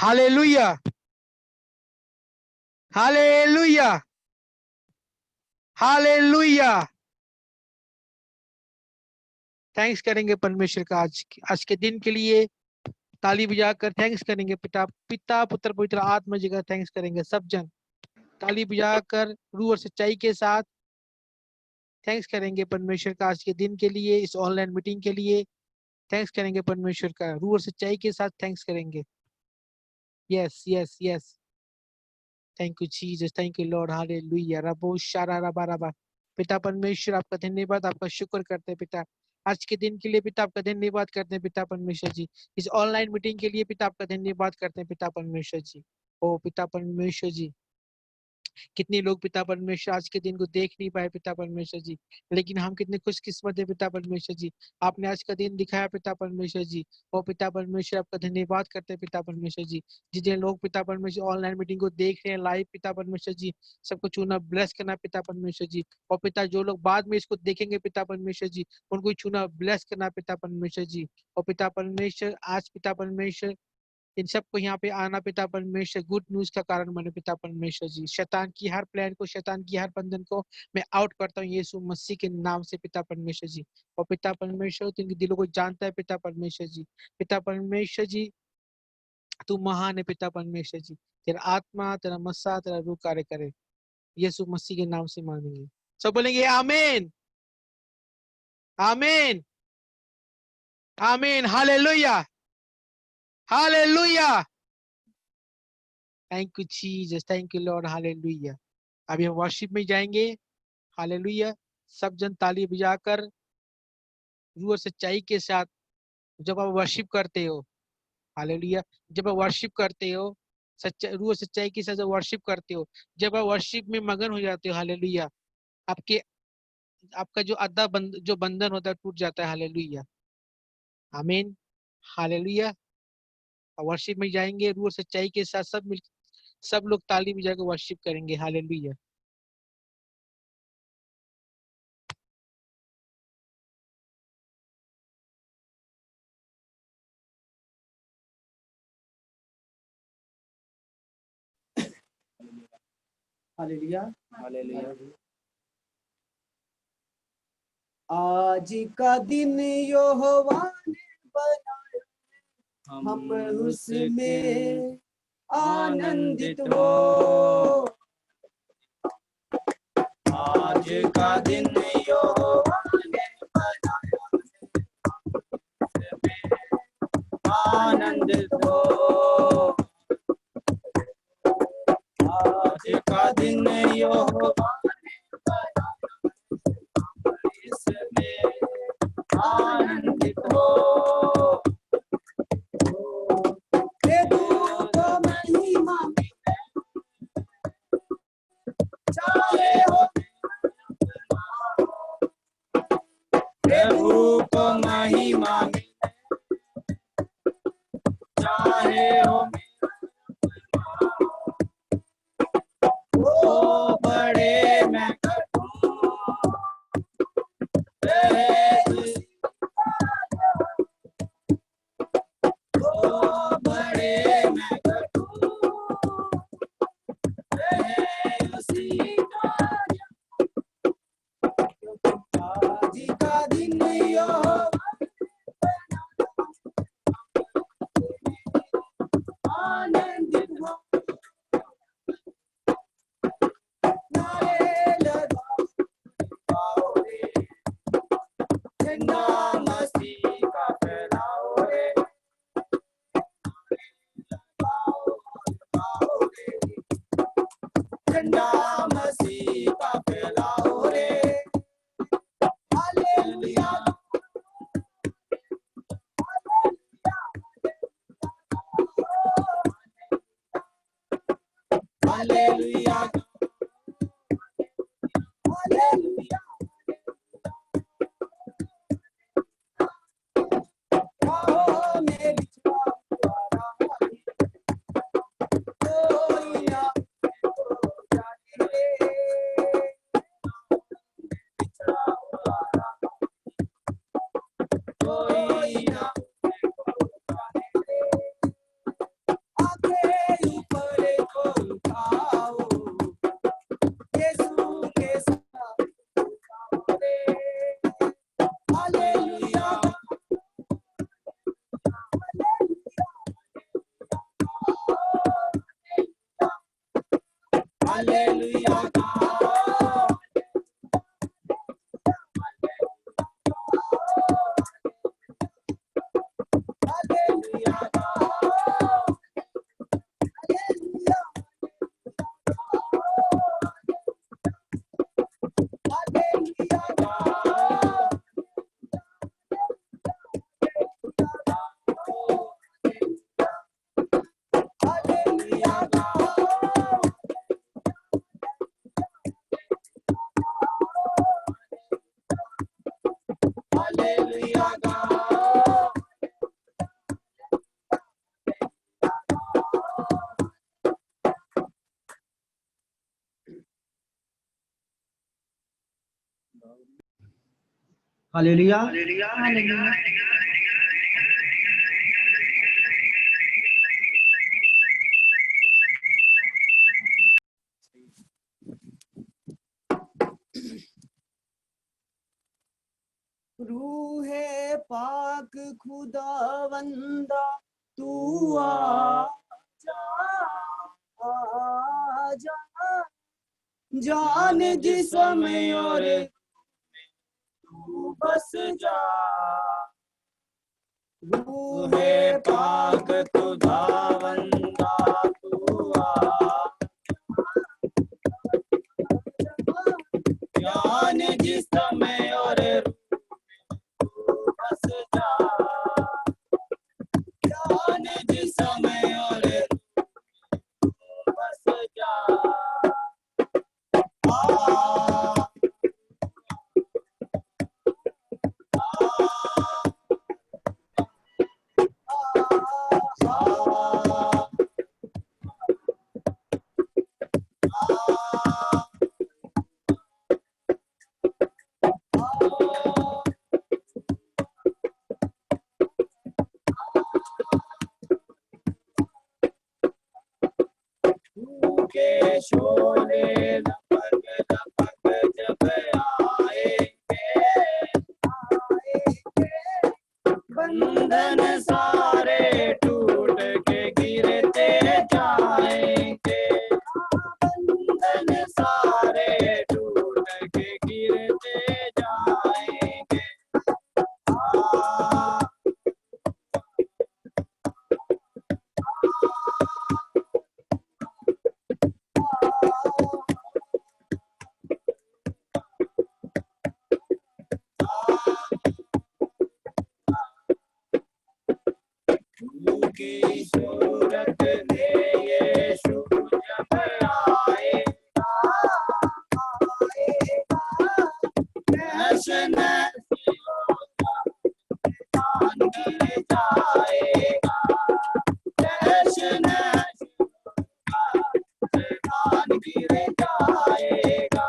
Hallelujah, hallelujah, hallelujah. Thanks करेंगे परमेश्वर का आज के दिन के लिए। ताली बजाकर थैंक्स करेंगे। पिता पिता पुत्र पवित्र आत्मा जी का थैंक्स करेंगे सब जन। ताली बजाकर रूह और सच्चाई के साथ थैंक्स करेंगे परमेश्वर का आज के दिन के लिए, इस ऑनलाइन मीटिंग के लिए। थैंक्स करेंगे परमेश्वर का, रूह और सच्चाई के साथ थैंक्स करेंगे। Yes yes yes, thank you Jesus, thank you Lord, hallelujah. रबो शारा रबा रबा। पिता परमेश्वर आपका धन्यवाद, आपका शुक्र करते हैं पिता आज के दिन के लिए। पिता आपका धन्यवाद करते हैं पिता परमेश्वर जी, इस ऑनलाइन मीटिंग के लिए। पिता आपका धन्यवाद करते हैं पिता परमेश्वर जी। ओ पिता परमेश्वर जी, कितने लोग पिता परमेश्वर आज के दिन को देख नहीं पाए पिता परमेश्वर जी, लेकिन हम कितने खुशकिस्मत है पिता परमेश्वर जी, आपने आज का दिन दिखाया पिता परमेश्वर जी। और पिता परमेश्वर आपका धन्यवाद करते हैं पिता परमेश्वर जी। जितने लोग पिता परमेश्वर ऑनलाइन मीटिंग को देख रहे हैं लाइव पिता परमेश्वर जी, सबको छूना ब्लेस करना पिता परमेश्वर जी। और पिता जो लोग बाद में इसको देखेंगे पिता परमेश्वर जी, उनको छूना ब्लेस करना पिता परमेश्वर जी। और पिता परमेश्वर आज पिता परमेश्वर इन सबको यहाँ पे आना पिता परमेश्वर गुड न्यूज का कारण बने पिता परमेश्वर जी। शैतान की हर प्लान को, शैतान की हर बंधन को मैं आउट करता हूँ यीशु मसीह के नाम से पिता परमेश्वर जी। और पिता परमेश्वर जिनके दिलों को जानता है पिता परमेश्वर जी, पिता परमेश्वर जी तू महान है पिता परमेश्वर जी। तेरा आत्मा, तेरा मस्सा, तेरा रूह कार्य करे, यीशु मसीह के नाम से मांगेंगे। सब बोलेंगे आमीन, आमीन, आमीन, hallelujah, hallelujah. Thank you Jesus, thank you Lord, hallelujah. अभी हम वर्शिप में जाएंगे। हालेलुया। सब जन ताली बजाकर रूह और सच्चाई के साथ जब आप वर्शिप करते हो, हालेलुया, जब आप वर्शिप करते हो सच्चाई, रूह और सच्चाई के साथ जब वर्शिप करते हो, जब आप वर्शिप में मगन हो जाते हो, हालेलुया, आपके आपका जो जो बंधन होता है टूट जाता है। हालेलुया, आमीन, हालेलुया। वर्शिप में जाएंगे रूह और सच्चाई के साथ, सब लोग ताली बजाकर वर्शिप करेंगे। हालेलुया। Hallelujah, hallelujah. आज का दिन यहोवा ने बनाया, हम उसमें आनंदित हो। आज का दिन यहोवा ने बनाया, आनंदित हो। आज का दिन यहोवा ने बनाया, इसमें आनंदित हो। प्रभु को महिमा मिले, चाहे हो प्रभु को महिमा मिले, चाहे हो वो बड़े मैं करूं, वो बड़े मैं करूं, उसी हालेलुया गाओ। हालेलुया। रूहे पाक खुदावंदा तू आजा आजा, जान जिस्म और तू बस जा। रूहे पाक खुदावंदा तू आजा, जान जिस्म और बस जा। जान जिस्म और बस जा। के शोले लपक लपक जब आएंगे, बंधन सारे टूट के गिरते जाएंगे। बंधन सारे टूट के गिरते जाएंगे। की सूरत में यीशु जब आएगा, नैश शैतान गिर जाएगा। नैश शैतान गिर जाएगा।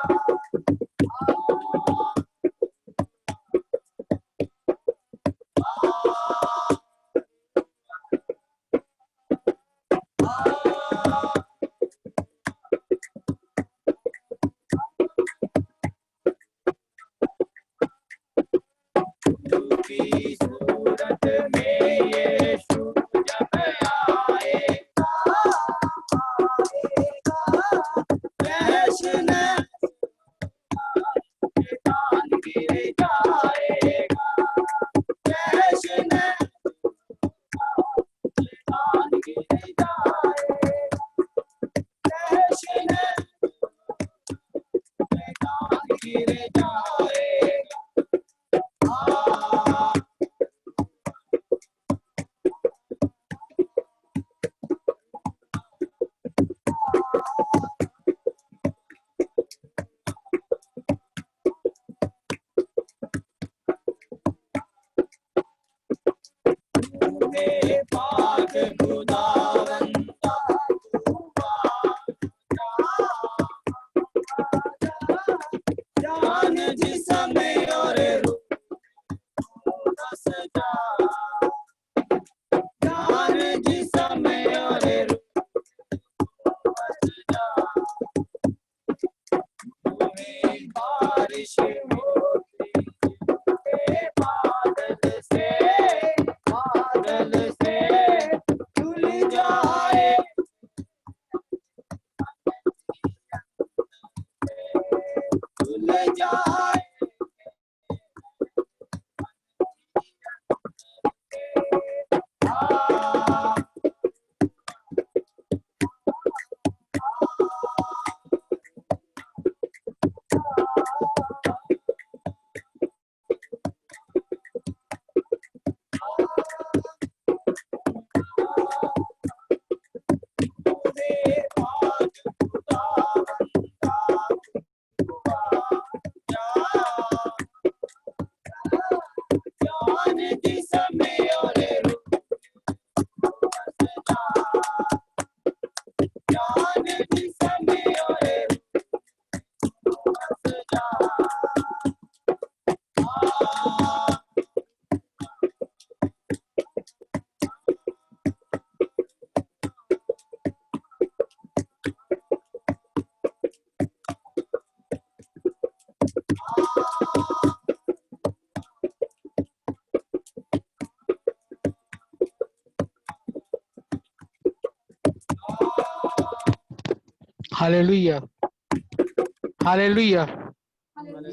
की सूरत में यीशु जब आएगा, नैश शैतान गिर जाएगा। नैश शैतान गिर जाएगा। नैश शैतान गिर जाएगा। रूहे पाक खुदावंदा तू आजा, जान जिस्म और रूह बस जा। जान जिस्म और रूह बस जा। तुम्हें बारिश होती है बादल से, बादल से धुल जाए, धुल जाए। रूहे पाक खुदावंदा तू आजा, दी समय और ज्ञान दी समय और हालेलुया, हालेलुया,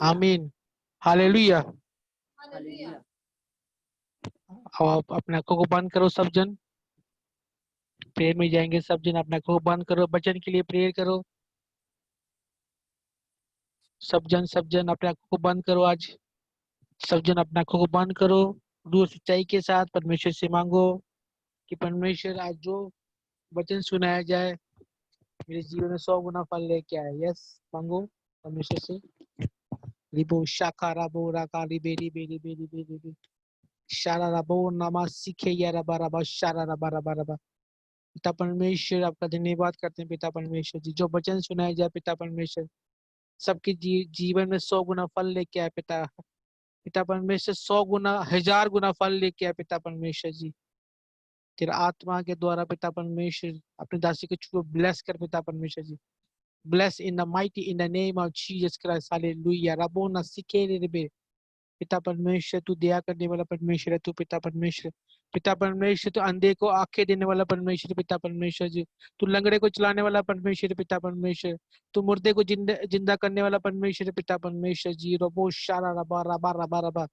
आमीन, हालेलुया। अब आप अपने आंखों को बंद करो सब जन, प्रेयर में जाएंगे सब जन। अपने आंखों को बंद करो, वचन के लिए प्रेयर करो सब जन अपने आंखों को बंद करो। आज सब जन अपने आंखों को बंद करो, रूह सच्चाई के साथ परमेश्वर से मांगो कि परमेश्वर आज जो वचन सुनाया जाए मेरे जीवन में 100 गुना फल लेके आए। यस, मांगो परमेश्वर से। रिबो शाखा राबो राका रिबेरी बेरी बेरी बेरी बेरी शारा राबो नामा सीखे या रबा रबा शारा रबा रबा रबा। पिता परमेश्वर आपका धन्यवाद करते हैं पिता परमेश्वर जी, जो वचन सुनाया जाए पिता परमेश्वर सबके जीवन में 100 गुना फल लेके आए पिता। पिता परमेश्वर 100 गुना 1000 गुना फल लेके आए पिता परमेश्वर जी। तेरा आत्मा के द्वारा पिता परमेश्वर अपने दासी को छू ब्लेस कर पिता परमेश्वर जी। Bless in the mighty in the name of Jesus Christ. Hallelujah. Rabona sikere rebe. पिता परमेश्वर तू दया करने वाला परमेश्वर है, तू पिता परमेश्वर। पिता परमेश्वर तू अंधे को आंखें देने वाला परमेश्वर पिता परमेश्वर जी। तू लंगड़े को चलाने वाला परमेश्वर पिता परमेश्वर। तू मुर्दे को जिंदा करने वाला परमेश्वर पिता परमेश्वर जी। रबो शारा रबा रबा रबा रबा।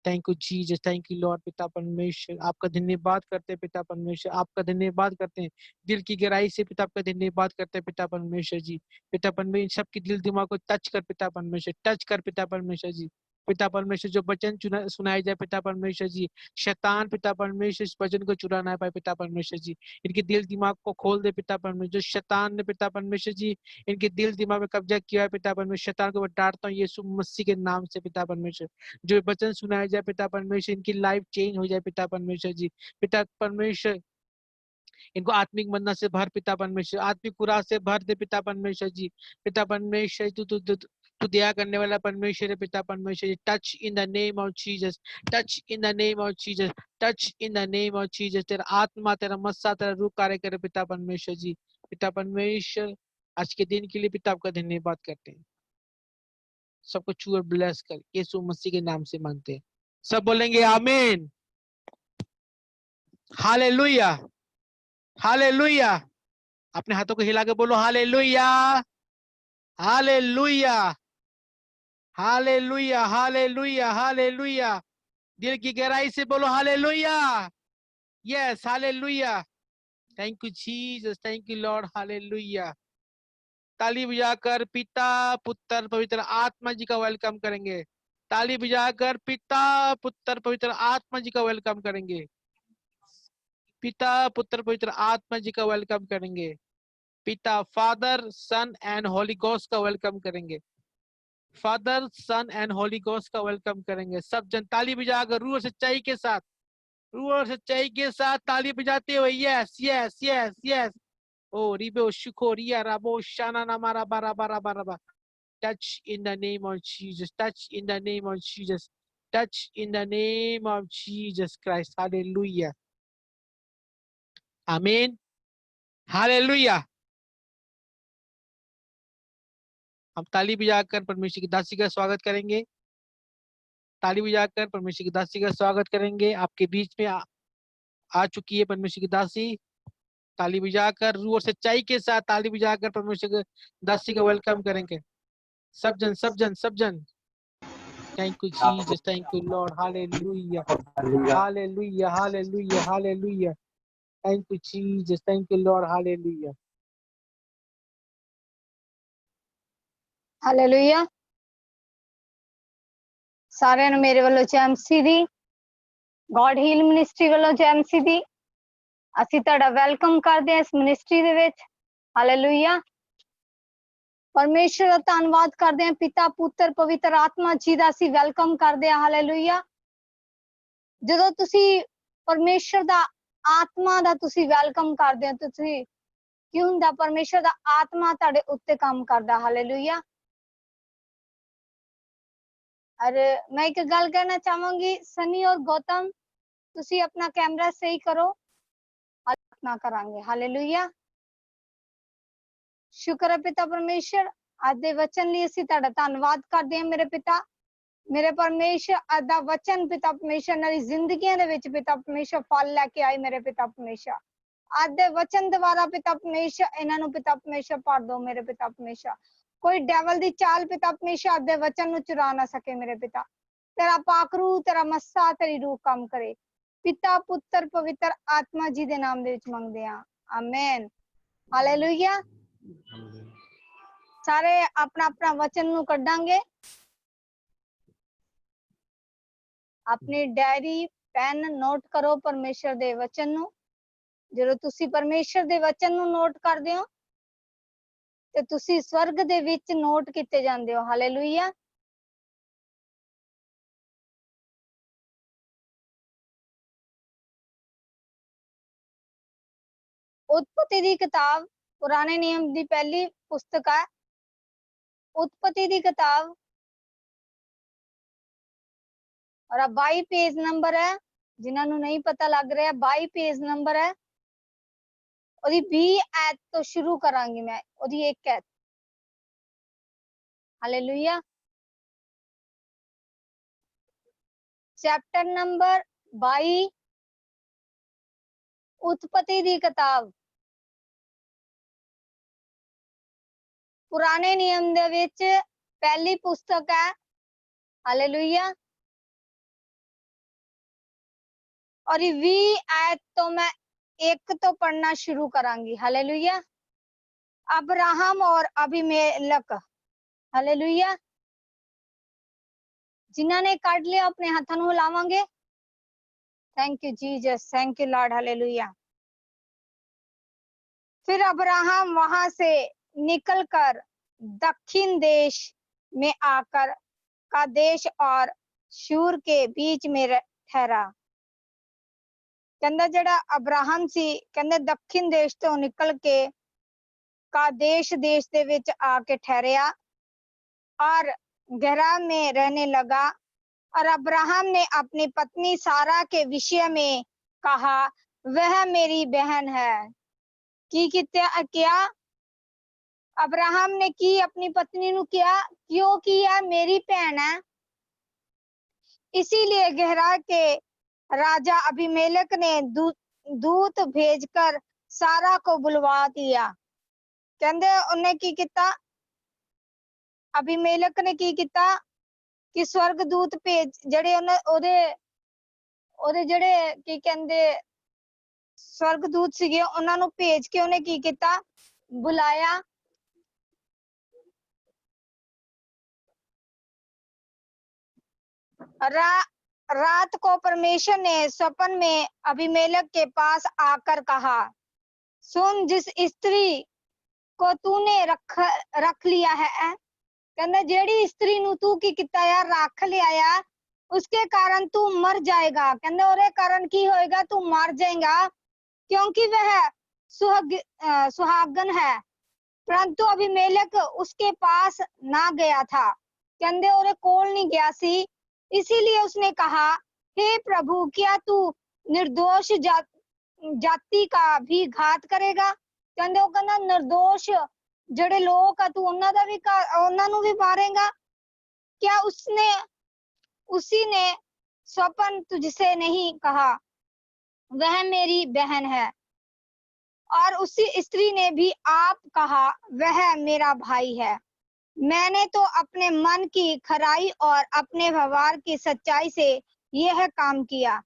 Thank you Jesus, thank you Lord. पिता परमेश्वर आपका धन्यवाद करते हैं पिता परमेश्वर, आपका धन्यवाद करते हैं दिल की गहराई से पिता, आपका धन्यवाद करते हैं पिता परमेश्वर जी। पिता परमेश्वर सबकी दिल दिमाग को टच कर पिता परमेश्वर, टच कर पिता परमेश्वर जी। पिता परमेश्वर जो वचन सुनाए जाए पिता परमेश्वर जी, शैतान पिता परमेश्वर इस वचन को चुरा ना पाए पिता परमेश्वर जी। इनके दिल दिमाग को खोल दे पिता परमेश्वर। जो शैतान ने पिता परमेश्वर जी इनके दिल दिमाग में कब्जा किया है पिता परमेश्वर, शैतान को मैं डांटता हूँ यीशु मसीह के नाम से पिता परमेश्वर। जो वचन सुनाया जाए पिता परमेश्वर इनकी लाइफ चेंज हो जाए पिता परमेश्वर जी। पिता परमेश्वर इनको आत्मिक मन्ना से भर पिता परमेश्वर, आत्मिक खुराक से भर दे पिता परमेश्वर जी। पिता परमेश्वर तू दया करने वाला परमेश्वर है पिता परमेश्वर जी। Touch in the name of Jesus, touch in the name of Jesus, touch in the name of Jesus. तेरा आत्मा तेरा मस्सा तेरा रूह कार्य करे पिता परमेश्वर जी। पिता परमेश्वर आज के दिन के लिए पिता आपका धन्यवाद करते हैं। सबको छू और ब्लेस कर यीशु मसीह के नाम से मांगते हैं। सब बोलेंगे आमीन, हालेलुया, हालेलुया। अपने हाथों को हिला के बोलो hallelujah, hallelujah, hallelujah, hallelujah, hallelujah. दिल की गहराई से बोलो hallelujah. Yes, hallelujah. Thank you Jesus, thank you Lord, hallelujah. ताली बजाकर पिता पुत्र पवित्र आत्मा जी का वेलकम करेंगे। ताली बजाकर पिता पुत्र पवित्र आत्मा जी का वेलकम करेंगे। पिता पुत्र पवित्र आत्मा जी का वेलकम करेंगे। पिता father son and holy ghost का वेलकम करेंगे। Father son and holy ghost का वेलकम करेंगे। सब जन ताली बजाकर रूह और सच्चाई के साथ, रूह और सच्चाई के साथ ताली बजाते हुए यस यस यस यस। ओ रिबो शुको रिया राबो शाना नामारा बारा बारा बारा बा। Touch in the name of Jesus, touch in the name of Jesus, touch in the name of Jesus Christ. Hallelujah, आमीन, हालेलुया। हम ताली बजाकर परमेश्वर की दासी का स्वागत करेंगे। ताली बजाकर परमेश्वर की दासी का स्वागत करेंगे। आपके बीच में आ चुकी है परमेश्वर की दासी। ताली बजाकर रूह और सच्चाई के साथ ताली बजाकर परमेश्वर की दासी का वेलकम करेंगे। सब जन सब जन सब जन। Thank you Jesus, thank you Lord, hallelujah, hallelujah, hallelujah, hallelujah. Thank you Jesus, thank you Lord, hallelujah. Hallelujah. सारे ने मेरे वालों जय मसीह दी, गॉड हील मिनिस्ट्री वालों जय मसीह दी। ਅਸੀਂ ਤੁਹਾਡਾ ਵੈਲਕਮ ਕਰਦੇ ਹਾਂ ਇਸ ਮਿਨਿਸਟਰੀ ਦੇ ਵਿੱਚ। ਹਾਲੇਲੂਇਆ। ਪਰਮੇਸ਼ਰ ਦਾ ਧੰਨਵਾਦ ਕਰਦੇ ਹਾਂ, ਪਿਤਾ ਪੁੱਤਰ ਪਵਿੱਤਰ ਆਤਮਾ ਜੀ ਦਾ ਅਸੀਂ ਵੈਲਕਮ ਕਰਦੇ ਹਾਂ। ਹਾਲੇਲੂਇਆ। ਜਦੋਂ ਤੁਸੀਂ ਪਰਮੇਸ਼ਰ ਦਾ ਆਤਮਾ ਦਾ ਤੁਸੀਂ ਵੈਲਕਮ ਕਰਦੇ ਹੋ, ਤੁਸੀਂ ਕੀ ਹੁੰਦਾ, ਪਰਮੇਸ਼ਰ ਦਾ ਆਤਮਾ ਤੁਹਾਡੇ ਉੱਤੇ ਕੰਮ ਕਰਦਾ। ਹਾਲੇਲੂਇਆ। अरे मैं एक गल कहना चाहूंगी, सनी और गौतम तुसी अपना कैमरा सही करो, अपना करांगे। हालेलुया। शुक्र है पिता परमेश्वर, आज दे वचन लिए ਅਸੀਂ ਤੁਹਾਡਾ ਧੰਨਵਾਦ ਕਰਦੇ ਹਾਂ ਮੇਰੇ ਪਿਤਾ, ਮੇਰੇ ਪਰਮੇਸ਼ਰ। ਅੱਜ ਦਾ ਵਚਨ ਪਿਤਾ ਪਰਮੇਸ਼ਰ ਨਾਲ ਜ਼ਿੰਦਗੀਆਂ ਦੇ ਵਿੱਚ ਪਿਤਾ ਪਰਮੇਸ਼ਰ ਫਲ ਲੈ ਕੇ ਆਏ ਮੇਰੇ ਪਿਤਾ ਪਰਮੇਸ਼ਰ। ਅੱਜ ਦੇ ਵਚਨ ਦੁਆਰਾ ਪਿਤਾ ਪਰਮੇਸ਼ਰ ਇਹਨਾਂ ਨੂੰ ਪਿਤਾ ਪਰਮੇਸ਼ਰ ਭਰ ਦੋ ਮੇਰੇ ਪਿਤਾ ਪਰਮੇਸ਼ਰ। कोई डेवल दी चाल पिता परमेश्वर दे वचन नु चुरा ना सके मेरे पिता। तेरा पाकरू, तेरा मस्सा, तेरी रूह काम करे। पिता पुत्र पवित्र आत्मा जी दे नाम दे विच मंगदे हां, आमीन। हालेलुया। सारे अपना अपना वचन नु कढांगे, अपनी डायरी पेन नोट करो परमेश्वर दे वचन नु। ਜਦੋਂ ਤੁਸੀਂ ਪਰਮੇਸ਼ਰ ਦੇ ਵਚਨ ਨੂੰ ਨੋਟ ਕਰਦੇ ਹੋ ਤੇ ਤੁਸੀਂ ਸਵਰਗ ਦੇ ਵਿੱਚ ਨੋਟ ਕੀਤੇ ਜਾਂਦੇ ਹੋ। ਹਾਲੇਲੂਇਆ। उत्पत्ति ਦੀ किताब पुराने नियम ਦੀ पहली पुस्तक है। उत्पत्ति ਦੀ किताब और 22 पेज नंबर है, जिन्हां नूं नहीं पता लग रहा 22 पेज नंबर है। ओदी 20 आयत तो शुरू करांगी मैं, ओदी एक आयत। हालेलुया। चैप्टर नंबर 22 उत्पत्ति दी किताब पुराने नियम दे विच पहली पुस्तक है। हालेलुया। और 20 आयत तो मैं एक तो पढ़ना शुरू करांगी। हालेलुया। अब्राहम और अबीमेलेक। हालेलुया। जिन्हां ने काट लिया अपने हाथों ਨੂੰ ਹਿਲਾਵਾਂਗੇ। Thank you Jesus, thank you Lord. Hallelujah. फिर अब्राहम वहां से निकलकर दक्षिण देश में आकर कादेश और शूर के बीच में ठहरा। कहंदा जेड़ा अब्राहम सी, कहंदे दक्षिण देश तो निकल के कादेश देश दे विच आके ठहरिया और गेरार में रहने लगा। और अब्राहम ने अपनी पत्नी सारा के विषय में कहा, वह मेरी बहन है। की किया अब्राहम ने की अपनी पत्नी नु किया, क्यों किया, मेरी बहन है। इसीलिए गेरार के राजा अबीमेलेक ने दूत भेजकर सारा को बुलवा दिया। कहंदे उन्हें की किया, अबीमेलेक ने की किया कि स्वर्गदूत भेज जड़े ओदे जड़े की कहंदे स्वर्गदूत सीगे, उन्हां नूं भेज के उन्हें की किया, बुलाया। रात को परमेश्वर ने स्वप्न में अबीमेलेक के पास आकर कहा, सुन, जिस स्त्री को तूने रख लिया है, कहंदा जेड़ी स्त्री नु तू की किता यार रख लिया या, उसके कारण तू मर जाएगा। कहंदा ओरे कारण की होएगा, तू मर जाएगा, क्योंकि वह सुहागन है। परंतु अबीमेलेक उसके पास ना गया था, कहंदे ओरे कोल नहीं गया सी। इसीलिए उसने कहा, हे प्रभु, क्या तू निर्दोष जाति का भी घात करेगा। कहंदे ओ कहंदा निर्दोष जड़े लोग आ तू उन्हां नूं भी मारेगा। क्या उसी ने स्वप्न तुझसे नहीं कहा, वह मेरी बहन है। और उसी स्त्री ने भी आप कहा, वह मेरा भाई है। मैंने तो अपने मन की खराई और अपने व्यवहार की सच्चाई से यह काम किया।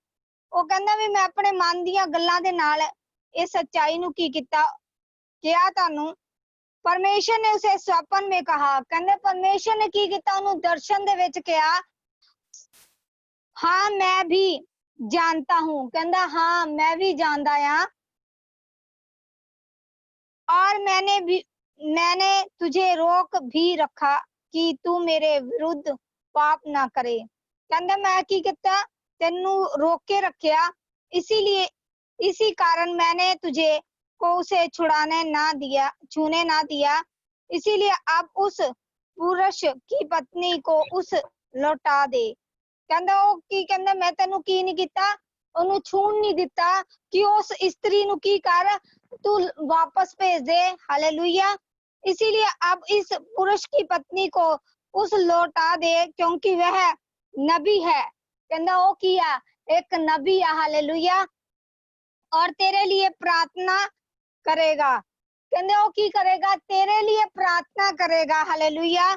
वो कहंदा भी मैं अपने मन दीयां गल्लां दे नाल इस सच्चाई नूं की कीता, क्या तानू। परमेश्वर ने उसे स्वप्न में कहा, कहंदे परमेश्वर ने की कीता, उन्हें दर्शन दे विच कहा, हाँ मैं भी जानता हूं। कहंदा हाँ मैं भी जानदा हां, और मैंने तुझे रोक भी रखा कि तू मेरे विरुद्ध पाप ना करे। कहंदा मैं की कीता, तेनू रोक के रखा, इसी कारण मैंने तुझे को उसे छूने ना दिया। इसीलिए अब उस पुरुष की पत्नी को उस लौटा दे। कहंदा ओ की कहंदा मैं तेनू की नहीं कीता, ओनू छूण नहीं दिता कि उस स्त्री नु की कर तू वापस भेज दे। हालेलुया। इसीलिए अब इस पुरुष की पत्नी को उस लौटा दे, क्योंकि वह नबी है। कहंदा ओ किया एक नबी है। हालेलुया। और तेरे लिए प्रार्थना करेगा। कहंदे ओ की करेगा, तेरे लिए प्रार्थना करेगा। हालेलुया।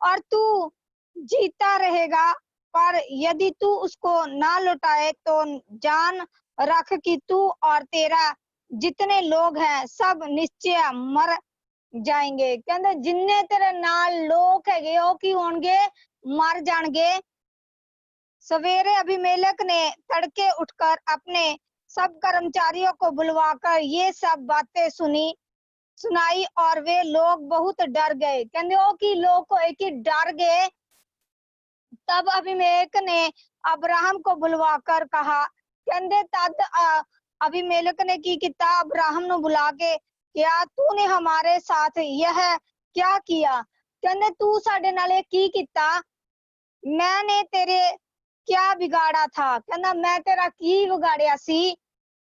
और तू जीता रहेगा, पर यदि तू उसको ना लौटाए तो जान रख कि तू और तेरा जितने लोग हैं सब निश्चय मर जाएंगे। कहंदे जिन्ने तेरे नाल लोग हैगे ओ की होणगे, मर जाणगे। सवेरे अभिमेलक ने तड़के उठकर अपने सब कर्मचारियों को बुलवाकर ये सब बातें सुनाई और वे लोग बहुत डर गए। कहंदे ओ की लोग को एक ही डर गए। तब अभिमेलक ने अब्राहम को बुलवाकर कहा, कहंदे तद अभिमेलक ने की किता, अब्राहम नु बुला के क्या तूने हमारे साथ यह क्या किया। कहंदे तू साडे नाल की किता, मैंने तेरे क्या बिगाड़ा था। कहंदा मैं तेरा की बिगाड़िया सी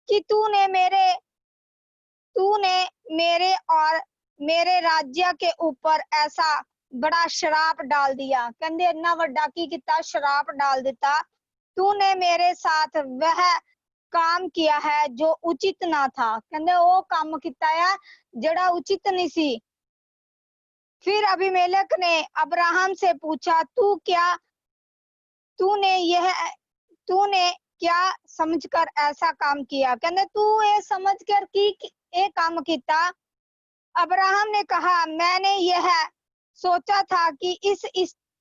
कि तूने मेरे और मेरे राज्य के ऊपर ऐसा बड़ा शराप डाल दिया। कहंदे इतना वड्डा की किता, शराप डाल दिता। तूने मेरे साथ वह काम किया है जो उचित ना था। कहंदे ओ काम किता है जेड़ा उचित नहीं सी। फिर अभिमेलक ने अब्राहम से पूछा, तूने क्या समझकर ऐसा काम किया। कहंदे तू ये समझकर की ये काम किया। अब्राहम ने कहा, मैंने यह सोचा था कि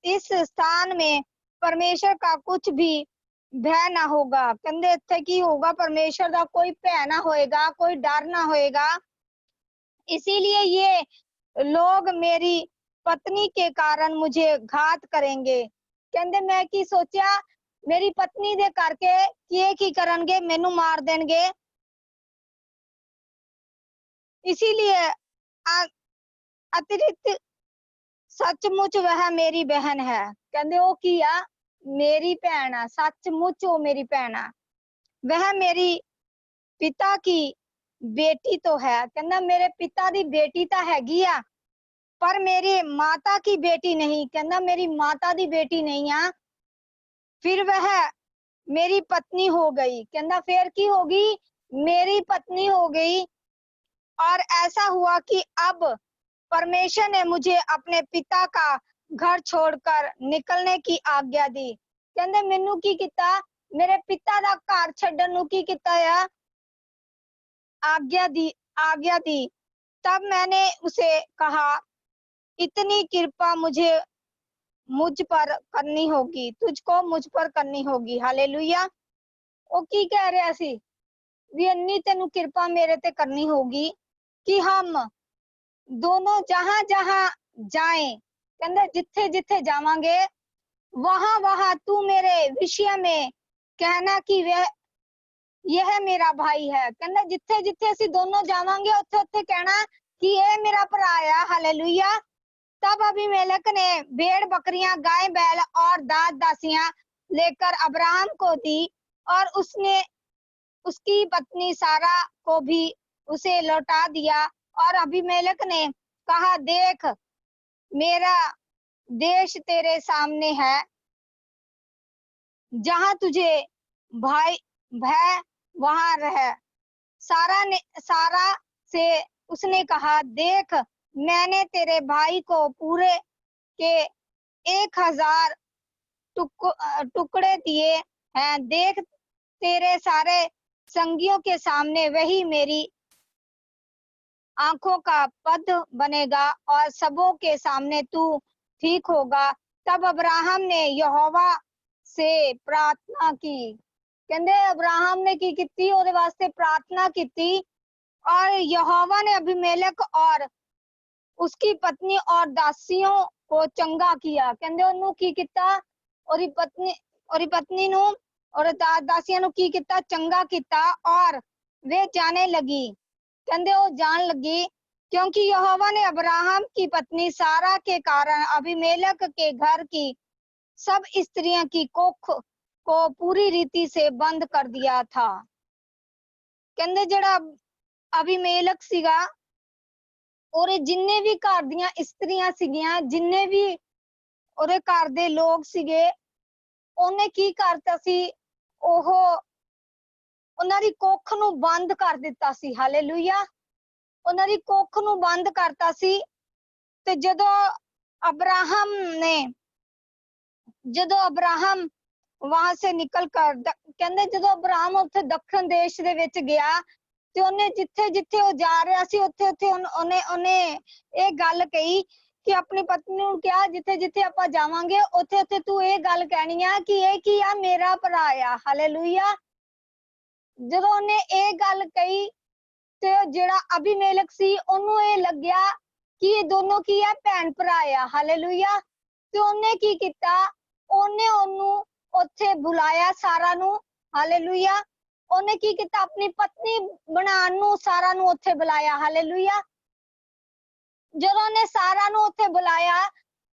इस स्थान में परमेश्वर का कुछ भी भय ना होगा। कहंदे इत्थे की होगा, परमेश्वर का कोई भय ना होएगा, कोई डर ना होएगा। इसीलिए ये लोग मेरी पत्नी के कारण मुझे घात करेंगे। कहंदे मैं की सोचा, मेरी पत्नी दे करके की करनगे, मैनू मार देंगे। इसीलिए अतिरिक्त सचमुच वह मेरी बहन है। कहंदे ओ किया मेरी भैन है, सचमुच वो मेरी भैन है। वह मेरी पिता की बेटी तो है। कहंदा मेरे पिता दी बेटी तो हैगी आ, पर मेरी माता की बेटी नहीं। कहंदा मेरी माता दी बेटी नहीं आ। फिर वह मेरी पत्नी हो गई। कहंदा फिर की होगी, मेरी पत्नी हो गई। और ऐसा हुआ कि अब परमेश्वर ने मुझे अपने पिता का घर छोड़कर निकलने की आज्ञा दी। कहंदे मैनू की किता, मेरे पिता दा घर छड्डन नू की किता है, आज्ञा दी। तब मैंने उसे कहा, इतनी कृपा मुझ पर करनी होगी, तुझको मुझ पर करनी होगी। हालेलुया। ओ की कह रहा सी भी इन्नी तेनू कृपा मेरे ते करनी होगी कि हम दोनों जहां जहां जाएं, कहंदे जिथे जिथे जावांगे वहां वहां तू मेरे विषय में कहना कि यह मेरा भाई है। कहंदा जिथे जिथे असी दोनों जावांगे उत्थे उत्थे कहना कि ये मेरा भरा है। हालेलुया। तब अभिमेलक ने भेड़ बकरियां, गाय बैल और दास दासियां लेकर अब्राहम को दी और उसने उसकी पत्नी सारा को भी उसे लौटा दिया। और अभिमेलक ने कहा, देख मेरा देश तेरे सामने है, जहां तुझे भय वहां रह। सारा से उसने कहा, देख मैंने तेरे भाई को पूरे के 1000 टुकड़े दिए हैं। देख तेरे सारे संगियों के सामने वही मेरी आंखों का पद बनेगा और सबों के सामने तू ठीक होगा। तब अब्राहम ने यहोवा से प्रार्थना की। कहंदे अब्राहम ने की कीती, ओदे वास्ते प्रार्थना कीती और यहोवा ने अभिमेलक और उसकी पत्नी और दासियों को चंगा किया। कहंदे ओनू की कीता, ओरी पत्नी नु और दास दासियां नू की किता चंगा किता और वे जाने लगी कहंदे वो जान लगी क्योंकि यहोवा ने अब्राहम की पत्नी सारा के कारण अबीमेलेक के घर की सब स्त्रियों की कोख को पूरी रीति से बंद कर दिया था। कहंदे जेड़ा अबीमेलेक सीगा और जिन्ने भी घर दियां स्त्रियां सीगियां जिन्ने भी ਉਹਦੇ ਘਰ ਦੇ ਲੋਕ ਸੀਗੇ ਉਹਨੇ ਕੀ ਕਰਤਾ ਸੀ ਉਹ ਉਹਨਾਂ ਦੀ ਕੁੱਖ ਨੂੰ ਬੰਦ ਕਰ ਦਿੱਤਾ ਸੀ। ਹਾਲੇਲੂਇਆ। ਉਹਨਾਂ ਦੀ ਕੁੱਖ ਨੂੰ ਬੰਦ ਕਰਤਾ ਸੀ ਤੇ ਜਦੋਂ ਅਬਰਾਹਮ वहां से निकल कर कहंदे ਜਦੋਂ ਅਬਰਾਹਮ ਉੱਥੇ ਦੱਖਣ ਦੇਸ਼ ਦੇ ਵਿੱਚ ਗਿਆ ਤੇ ਉਹਨੇ ਜਿੱਥੇ ਜਿੱਥੇ ਉਹ ਜਾ ਰਿਹਾ ਸੀ ਉੱਥੇ ਉੱਥੇ ਉਹਨੇ ਇਹ ਗੱਲ ਕਹੀ कि अपनी पत्नी ਨੂੰ ਕਿਹਾ ਜਿੱਥੇ ਜਿੱਥੇ ਆਪਾਂ ਜਾਵਾਂਗੇ ਉੱਥੇ ਉੱਥੇ ਤੂੰ ਇਹ ਗੱਲ ਕਹਿਣੀ ਆ ਕਿ ਇਹ ਕੀ ਆ ਮੇਰਾ ਭਰਾ ਆ। ਹਾਲੇਲੂਇਆ। ਜਦੋਂ ਉਹਨੇ ਇਹ ਗੱਲ ਕਹੀ ਤੇ ਜਿਹੜਾ ਅਬੀਮੇਲਕ ਸੀ ਉਹਨੂੰ ਇਹ ਲੱਗਿਆ ਕਿ ਇਹ ਦੋਨੋਂ ਕੀ ਆ ਭੈਣ ਭਰਾ ਆ। ਹਾਲੇਲੂਇਆ। ਤੇ ਉਹਨੇ ਕੀ ਕੀਤਾ ਉਹਨੇ ਉਹਨੂੰ ਉੱਥੇ ਬੁਲਾਇਆ ਸਾਰਾ ਨੂੰ। ਹਾਲੇਲੂਇਆ। ਉਹਨੇ ਕੀ ਕੀਤਾ ਆਪਣੀ ਪਤਨੀ ਬਣਾਉਣ ਨੂੰ ਸਾਰਾ ਨੂੰ ਉੱਥੇ ਬੁਲਾਇਆ। ਹਾਲੇਲੂਇਆ। ਜਦੋਂ ਨੇ ਸਾਰਾ ਨੂੰ ਉੱਥੇ ਬੁਲਾਇਆ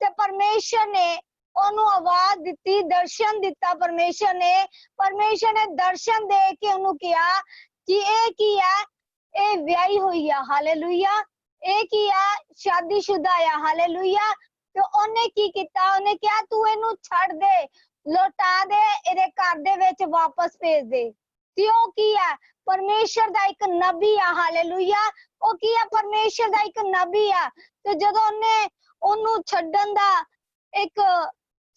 ਤੇ ਪਰਮੇਸ਼ਰ ਨੇ ਉਹਨੂੰ ਆਵਾਜ਼ ਦਿੱਤੀ ਦਰਸ਼ਨ ਦਿੱਤਾ। ਪਰਮੇਸ਼ਰ ਨੇ ਦਰਸ਼ਨ ਦੇ ਕੇ ਉਹਨੂੰ ਕਿਹਾ ਕਿ ਇਹ ਕੀ ਹੈ ਇਹ ਵਿਆਹੀ ਹੋਈ ਆ। ਹਾਲੇਲੂਇਆ। ਇਹ ਕੀ ਆ ਸ਼ਾਦੀशुदा ਆ। ਹਾਲੇਲੂਇਆ। ਤੇ ਉਹਨੇ ਕੀ ਕੀਤਾ ਉਹਨੇ ਕਿਹਾ ਤੂੰ ਇਹਨੂੰ ਛੱਡ ਦੇ ਲੌਟਾ ਦੇ ਇਹਦੇ ਘਰ ਦੇ ਵਿੱਚ ਵਾਪਸ ਭੇਜ ਦੇ। ਤੇ ਉਹ ਕੀ ਹੈ ਪਰਮੇਸ਼ਰ ਦਾ ਇੱਕ ਨਬੀ ਆ। ਹਾਲੇਲੂਇਆ। ਉਹ ਕੀ ਆ ਪਰਮੇਸ਼ਰ ਦਾ ਇੱਕ ਨਬੀ ਆ। ਤੇ ਜਦੋਂ ਉਹਨੇ ਉਹਨੂੰ ਛੱਡਣ ਦਾ ਇੱਕ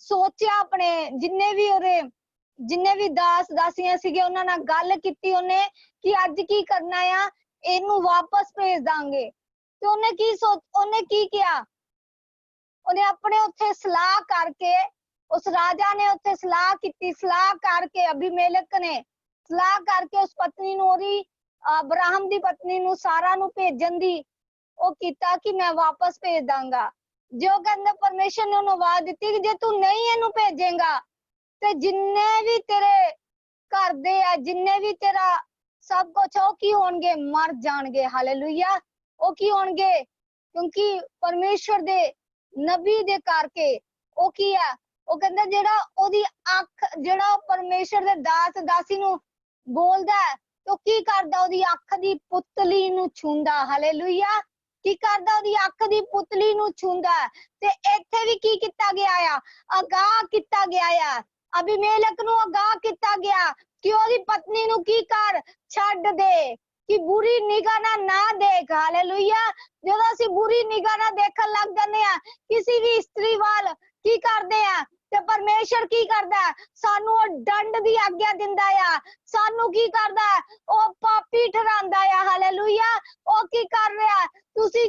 ਸੋਚਿਆ ਆਪਣੇ ਜਿੰਨੇ ਵੀ ਦਾਸ ਦਾਸੀਆਂ ਸੀਗੇ ਉਹਨਾਂ ਨਾਲ ਗੱਲ ਕੀਤੀ ਉਹਨੇ ਕਿ ਅੱਜ ਕੀ ਕਰਨਾ ਆ ਇਹਨੂੰ ਵਾਪਸ ਭੇਜ ਦਾਂਗੇ। ਤੇ ਉਹਨੇ ਕੀ ਕਿਹਾ ਉਹਨੇ ਆਪਣੇ ਉੱਥੇ ਸਲਾਹ ਕਰਕੇ ਉਸ ਰਾਜਾ ਨੇ ਉੱਥੇ ਸਲਾਹ ਕੀਤੀ। ਸਲਾਹ ਕਰਕੇ ਅਬੀਮੇਲਕ ਨੇ ਸਲਾਹ ਕਰਕੇ ਉਸ ਪਤਨੀ ਨੂੰ ਉਹਦੀ ਅਬਰਾਹਮ ਦੀ ਪਤਨੀ ਨੂੰ ਸਾਰਾ ਨੂੰ ਭੇਜਣ ਦੀ ਉਹ ਕੀਤਾ ਕਿ ਮੈਂ ਵਾਪਸ ਭੇਜ ਦਾਂਗਾ। ਜੋ ਕਹਿੰਦਾ ਪਰਮੇਸ਼ਰ ਨੇ ਉਹਨੂੰ ਆਵਾਜ਼ ਦਿੱਤੀ ਕਿ ਜੇ ਤੂੰ ਨਹੀਂ ਇਹਨੂੰ ਭੇਜੇਗਾ ਤੇ ਜਿੰਨੇ ਵੀ ਤੇਰੇ ਘਰ ਦੇ ਆ ਜਿੰਨੇ ਵੀ ਤੇਰਾ ਸਭ ਕੁਝ ਉਹ ਕੀ ਹੋਣਗੇ ਮਰ ਜਾਣਗੇ। ਹਾਲੇਲੂਇਆ। ਉਹ ਕੀ ਹੋਣਗੇ ਕਿਉਂਕਿ ਪਰਮੇਸ਼ਰ ਦੇ ਨਬੀ ਦੇ ਕਰਕੇ ਉਹ ਕੀ ਆ ਉਹ ਕਹਿੰਦਾ ਜਿਹੜਾ ਉਹਦੀ ਅੱਖ ਜਿਹੜਾ ਉਹ ਪਰਮੇਸ਼ਰ ਦੇ ਦਾਸ ਦਾਸੀ ਨੂੰ ਬੋਲਦਾ तो की करदा ਉਹਦੀ ਅੱਖ ਦੀ ਪੁਤਲੀ ਨੂੰ ਛੂੰਦਾ। ਹਾਲੇਲੂਇਆ। ਕੀ ਕਰਦਾ ਉਹਦੀ ਅੱਖ ਦੀ ਪੁਤਲੀ ਨੂੰ ਛੂੰਦਾ। ਤੇ ਇੱਥੇ ਵੀ ਕੀ ਕੀਤਾ ਗਿਆ ਆ ਅਗਾਹ ਕੀਤਾ ਗਿਆ ਆ ਅਬੀਮੇਲਕ ਨੂੰ ਅਗਾਹ ਕੀਤਾ ਗਿਆ ਕਿ ਉਹਦੀ ਪਤਨੀ ਨੂੰ ਕੀ ਕਰ ਛੱਡ ਦੇ ਕਿ ਬੁਰੀ ਨਿਗਾਹ ਨਾਲ ਨਾ ਦੇਖ। ਹਾਲੇਲੂਇਆ। ਜਦੋਂ ਅਸੀਂ ਬੁਰੀ ਨਿਗਾਹ ਨਾਲ ਦੇਖਣ ਲੱਗ ਜਾਂਦੇ ਆ ਕਿਸੇ ਵੀ ਇਸਤਰੀ ਵੱਲ ਕੀ ਕਰਦੇ ਆ ਤੇ ਪਰਮੇਸ਼ਰ ਕੀ ਕਰਦਾ ਸਾਨੂੰ ਉਹ ਦੰਡ ਦੀ ਆਗਿਆ ਦਿੰਦਾ ਆ। ਸਾਨੂੰ ਕੀ ਕਰਦਾ ਉਹ ਪਾਪੀ ਠਹਿਰਾਉਂਦਾ ਆ। ਹਾਲੇਲੂਇਆ। ਉਹ ਕੀ ਕਰ ਰਿਹਾ ਤੁਸੀਂ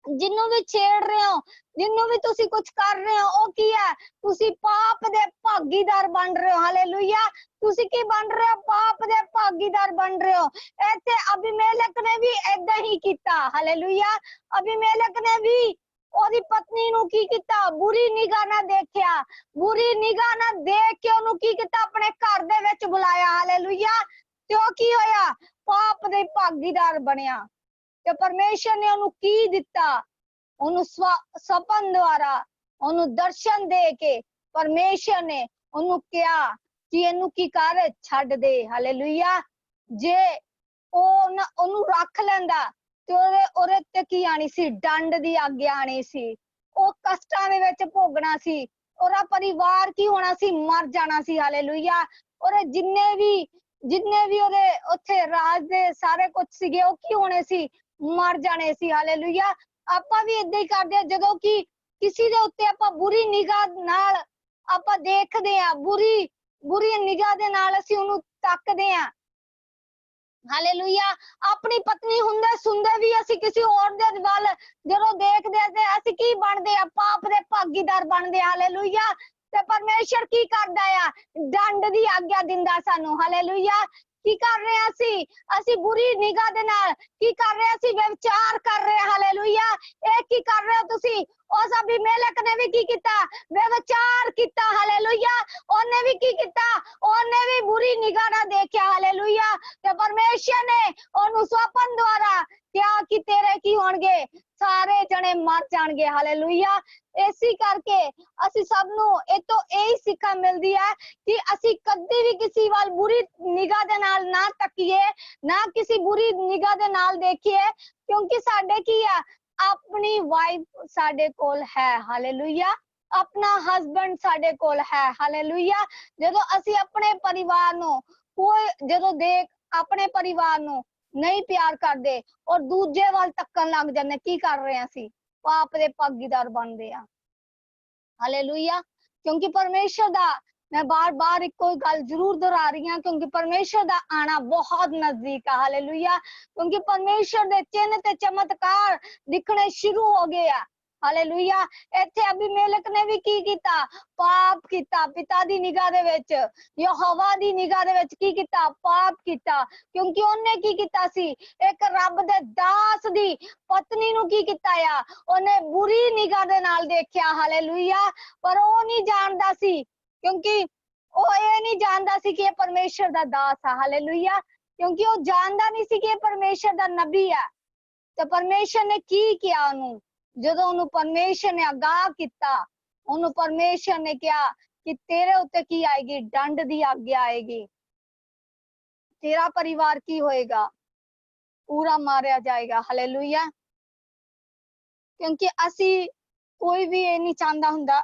ਜਿਹਨੂੰ ਵੀ ਛੇੜ ਰਹੇ ਹੋ ਜਿਹਨੂੰ ਵੀ ਤੁਸੀਂ ਕੁਝ ਕਰ ਰਹੇ ਹੋ ਉਹ ਕੀ ਹੈ ਤੁਸੀਂ ਪਾਪ ਦੇ ਭਾਗੀਦਾਰ ਬਣ ਰਹੇ ਹੋ। ਹਾਲੇਲੂਇਆ। ਤੁਸੀਂ ਕੀ ਬਣ ਰਹੇ ਹੋ ਪਾਪ ਦੇ ਭਾਗੀਦਾਰ ਬਣ ਰਹੇ ਹੋ। ਇੱਥੇ ਅਬੀਮੇਲਕ ਨੇ ਵੀ ਏਦਾਂ ਹੀ ਕੀਤਾ। ਹਾਲੇਲੂਇਆ। ਅਬੀਮੇਲਕ ਨੇ ਵੀ ਉਹਦੀ ਪਤਨੀ ਨੂੰ ਕੀ ਕੀਤਾ ਬੁਰੀ ਨਿਗਾਹ ਨਾਲ ਦੇਖਿਆ। ਬੁਰੀ ਨਿਗਾਹ ਨਾਲ ਦੇਖ ਕੇ ਉਹਨੂੰ ਕੀ ਕੀਤਾ ਆਪਣੇ ਘਰ ਦੇ ਵਿੱਚ ਬੁਲਾਇਆ। ਹਾਲੇਲੂਇਆ। ਤੇ ਉਹ ਕੀ ਹੋਇਆ ਪਾਪ ਦੇ ਭਾਗੀਦਾਰ ਬਣਿਆ। ਤੇ ਪਰਮੇਸ਼ਰ ਨੇ ਉਹਨੂੰ ਕੀ ਦਿੱਤਾ ਉਹਨੂੰ ਸੁਪਨ ਦੁਆਰਾ ਉਹਨੂੰ ਦਰਸ਼ਨ ਦੇ ਕੇ ਪਰਮੇਸ਼ਰ ਨੇ ਉਹਨੂੰ ਕਿਹਾ ਕਿ ਇਹਨੂੰ ਕੀ ਕਰ ਛੱਡ ਦੇ। ਹਾਲੇਲੂਇਆ। ਜੇ ਉਹ ਉਹਨੂੰ ਰੱਖ ਲੈਂਦਾ ਤੇ ਉਹਦੇ ਤੇ ਕੀ ਆਣੀ ਸੀ ਦੰਡ ਦੀ ਆਗਿਆ ਆਣੀ ਸੀ। ਉਹ ਕਸ਼ਟਾਂ ਦੇ ਵਿੱਚ ਭੋਗਣਾ ਸੀ। ਉਹਦਾ ਪਰਿਵਾਰ ਕੀ ਹੋਣਾ ਸੀ ਮਰ ਜਾਣਾ ਸੀ। ਹਾਲੇਲੂਇਆ। ਉਹਦੇ ਜਿੰਨੇ ਵੀ ਉਹਦੇ ਉੱਥੇ ਰਾਜ ਦੇ ਸਾਰੇ ਕੁਝ ਸੀਗੇ ਉਹ ਕੀ ਹੋਣੇ ਸੀ ਮਰ ਜਾਣੇ ਸੀ। ਹਾਲੇਲੂਇਆ। ਆਪਾਂ ਵੀ ਏਦਾਂ ਹੀ ਕਰਦੇ ਆ ਜਦੋਂ ਕਿ ਕਿਸੇ ਦੇ ਉੱਤੇ ਆਪਾਂ ਬੁਰੀ ਨਿਗਾਹ ਨਾਲ ਆਪਾਂ ਦੇਖਦੇ ਆ ਬੁਰੀ ਨਿਗਾਹ ਦੇ ਨਾਲ ਅਸੀਂ ਉਹਨੂੰ ਤੱਕਦੇ ਆ। ਹਾਲੇਲੂਇਆ। ਆਪਣੀ ਪਤਨੀ ਹੁੰਦੇ ਸੁਣਦੇ ਵੀ ਅਸੀਂ ਕਿਸੇ ਹੋਰ ਦੇ ਵੱਲ ਜਦੋਂ ਦੇਖਦੇ ਤੇ ਅਸੀਂ ਕੀ ਬਣਦੇ ਆ ਪਾਪ ਦੇ ਭਾਗੀਦਾਰ ਬਣਦੇ। ਹਾਲੇਲੂਇਆ। ਤੇ ਪਰਮੇਸ਼ਰ ਕੀ ਕਰਦਾ ਆ ਦੰਡ ਦੀ ਆਗਿਆ ਦਿੰਦਾ ਸਾਨੂੰ। ਹਾਲੇਲੂਇਆ। ਕੀ ਕਰ ਰਹੇ ਅਸੀਂ ਬੁਰੀ ਨਿਗਾਹ ਦੇ ਨਾਲ ਕੀ ਕਰ ਰਹੇ ਅਸੀਂ ਵਿਚਾਰ ਕਰ ਰਹੇ। ਹਾਲੇਲੂਇਆ। ਇਹ ਕੀ ਕਰ ਰਹੇ ਹੋ ਤੁਸੀਂ ਉਸ ਅਬੀਮੇਲਕ ਨੇ ਵੀ ਕੀ ਕੀਤਾ ਵਿਚਾਰ ਕੀਤਾ। ਹਾਲੇਲੂਇਆ। ਉਹਨੇ ਵੀ ਕੀ ਕੀਤਾ, ਉਹਨੇ ਵੀ ਬੁਰੀ ਨਿਗਾਹ ਨਾਲ ਦੇਖਿਆ। ਹਾਲੇਲੂਇਆ। ਤੇ ਪਰਮੇਸ਼ਰ ਨੇ ਉਹਨੂੰ ਸੌਂਪਣ ਦੁਆਰਾ ਕਿਹਾ ਕਿ ਤੇਰੇ ਕੀ ਹੋਣਗੇ, ਸਾਰੇ ਜਣੇ ਮਰ ਜਾਣਗੇ। ਹਾਲੇਲੂਇਆ। ਇਸੇ ਕਰਕੇ ਅਸੀਂ ਸਭ ਨੂੰ ਇਹ ਤੋਂ ਇਹੀ ਸਿੱਖਿਆ ਮਿਲਦੀ ਹੈ ਕਿ ਅਸੀਂ ਕਦੇ ਵੀ ਕਿਸੇ ਵੱਲ ਬੁਰੀ ਨਿਗਾਹ ਦੇ ਨਾਲ ਨਾ ਤੱਕੀਏ, ਨਾ ਕਿਸੇ ਬੁਰੀ ਨਿਗਾਹ ਦੇ ਨਾਲ ਦੇਖੀਏ, ਕਿਉਂਕਿ ਸਾਡੇ ਕੀ ਹੈ, ਆਪਣੀ ਵਾਈਫ ਸਾਡੇ ਕੋਲ ਹੈ। ਹਾਲੇਲੂਇਆ। ਆਪਣਾ ਹਸਬੈਂਡ ਸਾਡੇ ਕੋਲ ਹੈ। ਹਾਲੇਲੂਇਆ। ਜਦੋਂ ਅਸੀਂ ਆਪਣੇ ਪਰਿਵਾਰ ਨੂੰ ਜਦੋਂ ਆਪਣੇ ਪਰਿਵਾਰ ਨੂੰ ਨਹੀਂ ਪਿਆਰ ਕਰਦੇ ਔਰ ਦੂਜੇ ਵੱਲ ਤੱਕਣ ਲੱਗ ਜਾਂਦੇ, ਕੀ ਕਰ ਰਹੇ ਹਾਂ ਅਸੀਂ, ਪਾਪ ਦੇ ਭਾਗੀਦਾਰ ਬਣਦੇ ਆ। ਹਾਲੇਲੂਇਆ। ਕਿਉਂਕਿ ਪਰਮੇਸ਼ਰ ਦਾ, मैं बार बार एक कोई गल जरूर दोहरा रही हूं, क्योंकि परमेश्वर दा आना बहुत नजदीक है। हालेलुया। क्योंकि परमेश्वर दे चिन्ह ते चमत्कार दिखने शुरू हो गए हैं। हालेलुया। इत्थे अबीमेलेक ने भी की कीता, पाप कीता पिता दी निगाह दे विच, यहोवा दी निगाह दे विच की कीता, पाप कीता। क्योंकि उन्हें की कीता सी, एक रब दे दास दी पत्नी नू की कीता या, उन्हें बुरी निगाह दे नाल देखिया। हालेलुया। पर वो नहीं जानदा सी, क्योंकि वो ये नहीं जानता सी कि ये परमेश्वर दा दास है। हालेलुया। क्योंकि वो जानता नहीं सी कि ये परमेश्वर दा नबी है। तो परमेश्वर ने की किया, जदों उन्होंने परमेश्वर ने आगाह किया, उन्होंने परमेश्वर ने कहा कि तेरे उत्ते की आएगी, दंड दी आज्ञा आएगी, तेरा परिवार की होएगा, पूरा मारा जाएगा। हालेलुया। क्योंकि असी कोई भी ये नहीं चाहता हुंदा,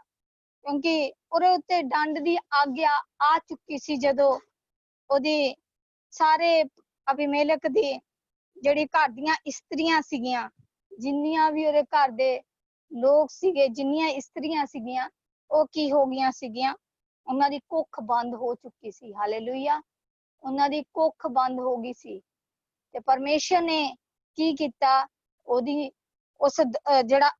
क्योंकि ਉਹਦੇ ਉੱਤੇ ਡੰਡ ਦੀ ਆਗਿਆ ਆ ਚੁੱਕੀ ਸੀ ਜਦੋਂ ਉਹਦੀ ਸਾਰੇ ਅਬੀਮੇਲਕ ਦੀ ਜਿਹੜੀ ਘਰ ਦੀਆਂ ਇਸਤਰੀਆਂ ਸੀਗੀਆਂ, ਜਿੰਨੀਆਂ ਵੀ ਉਹਦੇ ਘਰ ਦੇ ਲੋਕ ਸੀਗੇ, ਜਿੰਨੀਆਂ ਇਸਤਰੀਆਂ ਸੀਗੀਆਂ, ਉਹ ਕੀ ਹੋ ਗਈਆਂ ਸੀਗੀਆਂ, ਉਹਨਾਂ ਦੀ ਕੁੱਖ ਬੰਦ ਹੋ ਚੁੱਕੀ ਸੀ। ਹਾਲੇਲੂਇਆ। ਉਹਨਾਂ ਦੀ ਕੁੱਖ ਬੰਦ ਹੋ ਗਈ ਸੀ ਤੇ ਪਰਮੇਸ਼ਰ ਨੇ ਕੀ ਕੀਤਾ, ਉਹਦੀ ਉਸ ਜਿਹੜਾ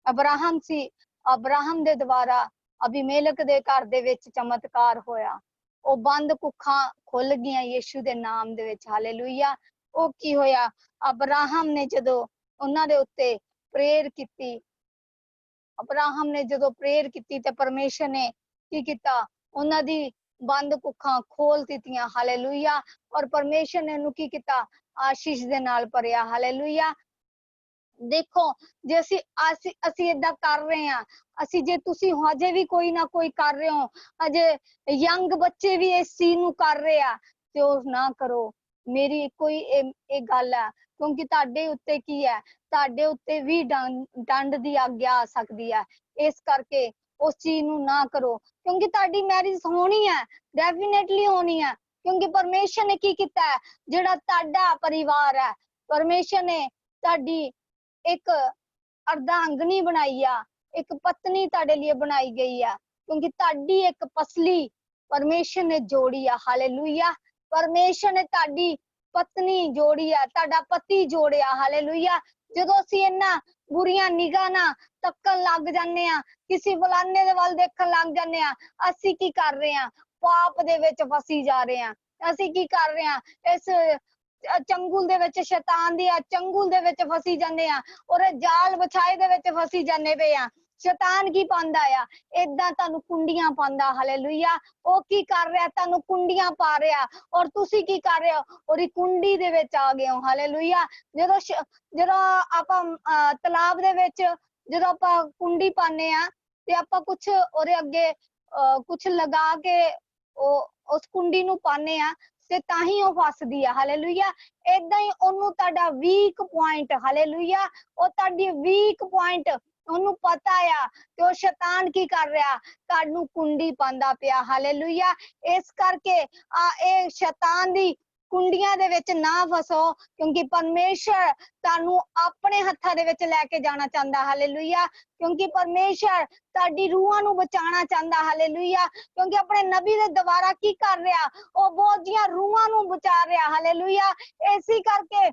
ਅਬਰਾਹਮ ਸੀ, ਅਬਰਾਹਮ ਦੇ ਦੁਆਰਾ ਅਬੀਮੇਲਕ ਦੇ ਘਰ ਦੇ ਵਿੱਚ ਚਮਤਕਾਰ ਹੋਇਆ। ਉਹ ਬੰਦ ਕੁੱਖਾਂ ਖੁੱਲ ਗਈਆਂ ਯੀਸ਼ੂ ਦੇ ਨਾਮ ਦੇ ਵਿੱਚ। ਹਾਲੇਲੂਇਆ। ਉਹ ਕੀ ਹੋਇਆ, ਅਬਰਾਹਮ ਨੇ ਜਦੋਂ ਉਹਨਾਂ ਦੇ ਉੱਤੇ ਪ੍ਰੇਅਰ ਕੀਤੀ, ਅਬਰਾਹਮ ਨੇ ਜਦੋਂ ਪ੍ਰੇਅਰ ਕੀਤੀ ਤੇ ਪਰਮੇਸ਼ਰ ਨੇ ਕੀ ਕੀਤਾ, ਉਹਨਾਂ ਦੀ ਬੰਦ ਕੁੱਖਾਂ ਖੋਲ ਦਿੱਤੀਆਂ। ਹਾਲੇਲੂਇਆ। ਔਰ ਪਰਮੇਸ਼ਰ ਨੇ ਉਹਨੂੰ ਕੀ ਕੀਤਾ, ਆਸ਼ੀਸ਼ ਦੇ ਨਾਲ ਭਰਿਆ। ਹਾਲੇਲੂਇਆ। देखो जे ਅਸੀਂ ਏਦਾਂ ਕਰ ਰਹੇ ਹਾਂ, ਅਸੀਂ ਜੇ ਤੁਸੀਂ ਹਜੇ ਵੀ ਕੋਈ ਨਾ ਕੋਈ ਕਰ ਰਹੇ ਹੋ, ਅਜੇ ਯੰਗ ਬੱਚੇ ਵੀ ਇਸ ਚੀਜ਼ ਨੂੰ ਕਰ ਰਹੇ ਆ, ਤੇ ਉਹ ਨਾ ਕਰੋ। ਮੇਰੀ ਕੋਈ ਇਹ ਗੱਲ ਹੈ, ਕਿਉਂਕਿ ਤੁਹਾਡੇ ਉੱਤੇ ਕੀ ਹੈ, ਤੁਹਾਡੇ ਉੱਤੇ ਵੀ ਦੰਡ ਦੀ ਆਗਿਆ ਆ ਸਕਦੀ ਹੈ। ਇਸ ਕਰਕੇ ਉਸ ਚੀਜ਼ ਨੂੰ ਨਾ ਕਰੋ, ਕਿਉਂਕਿ ਤੁਹਾਡੀ ਮੈਰਿਜ ਹੋਣੀ ਹੈ, ਡੈਫੀਨੇਟਲੀ ਹੋਣੀ ਹੈ। ਕਿਉਂਕਿ ਪਰਮੇਸ਼ਰ ਨੇ ਕੀ ਕੀਤਾ ਹੈ, ਜਿਹੜਾ ਤੁਹਾਡਾ ਪਰਿਵਾਰ ਹੈ, ਪਰਮੇਸ਼ਰ ਨੇ ਤੁਹਾਡੀ एक अर्धांगनी बनाई आ, एक पत्नी ताड़े लिए बनाई गई है, क्योंकि ताड़ी एक पसली परमेश्वर ने जोड़ी है। हालेलुया। परमेश्वर ने ताड़ी पत्नी जोड़ी है, ताड़ा पति जोड़िया। हालेलुया। जदों असीं इन्हां बुरियां निगाह नाल तक्कण लग जाने आ, किसी फलाने दे वल देखण लग जाने आ, असीं की कर रहे हां, पाप दे विच फसी जा रहे हां। असीं की कर रहे हां, इस चंगुल दे विच, शैतान दी चंगुल दे विच फसी जाने आ, और जाल बछाए दे विच फसी जाने पे आ। शैतान की पांदा आ, इदां तानू कुंडियां पांदा। हालेलुया। ओ की कर रहा, तानू कुंडियां पा रहा, और तुसी की कर रहे हो, और कुंडी दे विच आ गए हो। हालेलुया। जदों आपां तलाब दे विच जदों आपां कुंडी पाने आ ते आपां कुछ ओरे अगे कुछ लगा के उस कुंडी नू पाने आ ते ताही ओ फसदी है। हालेलुया। इदां ही ओनू ताड़ा वीक पॉइंट, हालेलुया, ओ ताड़ी वीक पॉइंट ओनू पता आ, ते ओ शैतान की कर रहा, तानू कुंडी पांदा पिया। हालेलुया। इस करके ए शैतान दी कुंडियां दे विच ना फसो, क्योंकि परमेश्वर तानू अपने हत्थां दे विच लेके जाना चाहंदा। हालेलुया। क्योंकि परमेश्वर ताड़ी रूहां नू बचाना चाहंदा। हालेलुया। क्योंकि अपने नबी दे द्वारा की कर रहा, ओ बहुत जियां रूहां नू बचा रहा। हालेलुया। इसी करके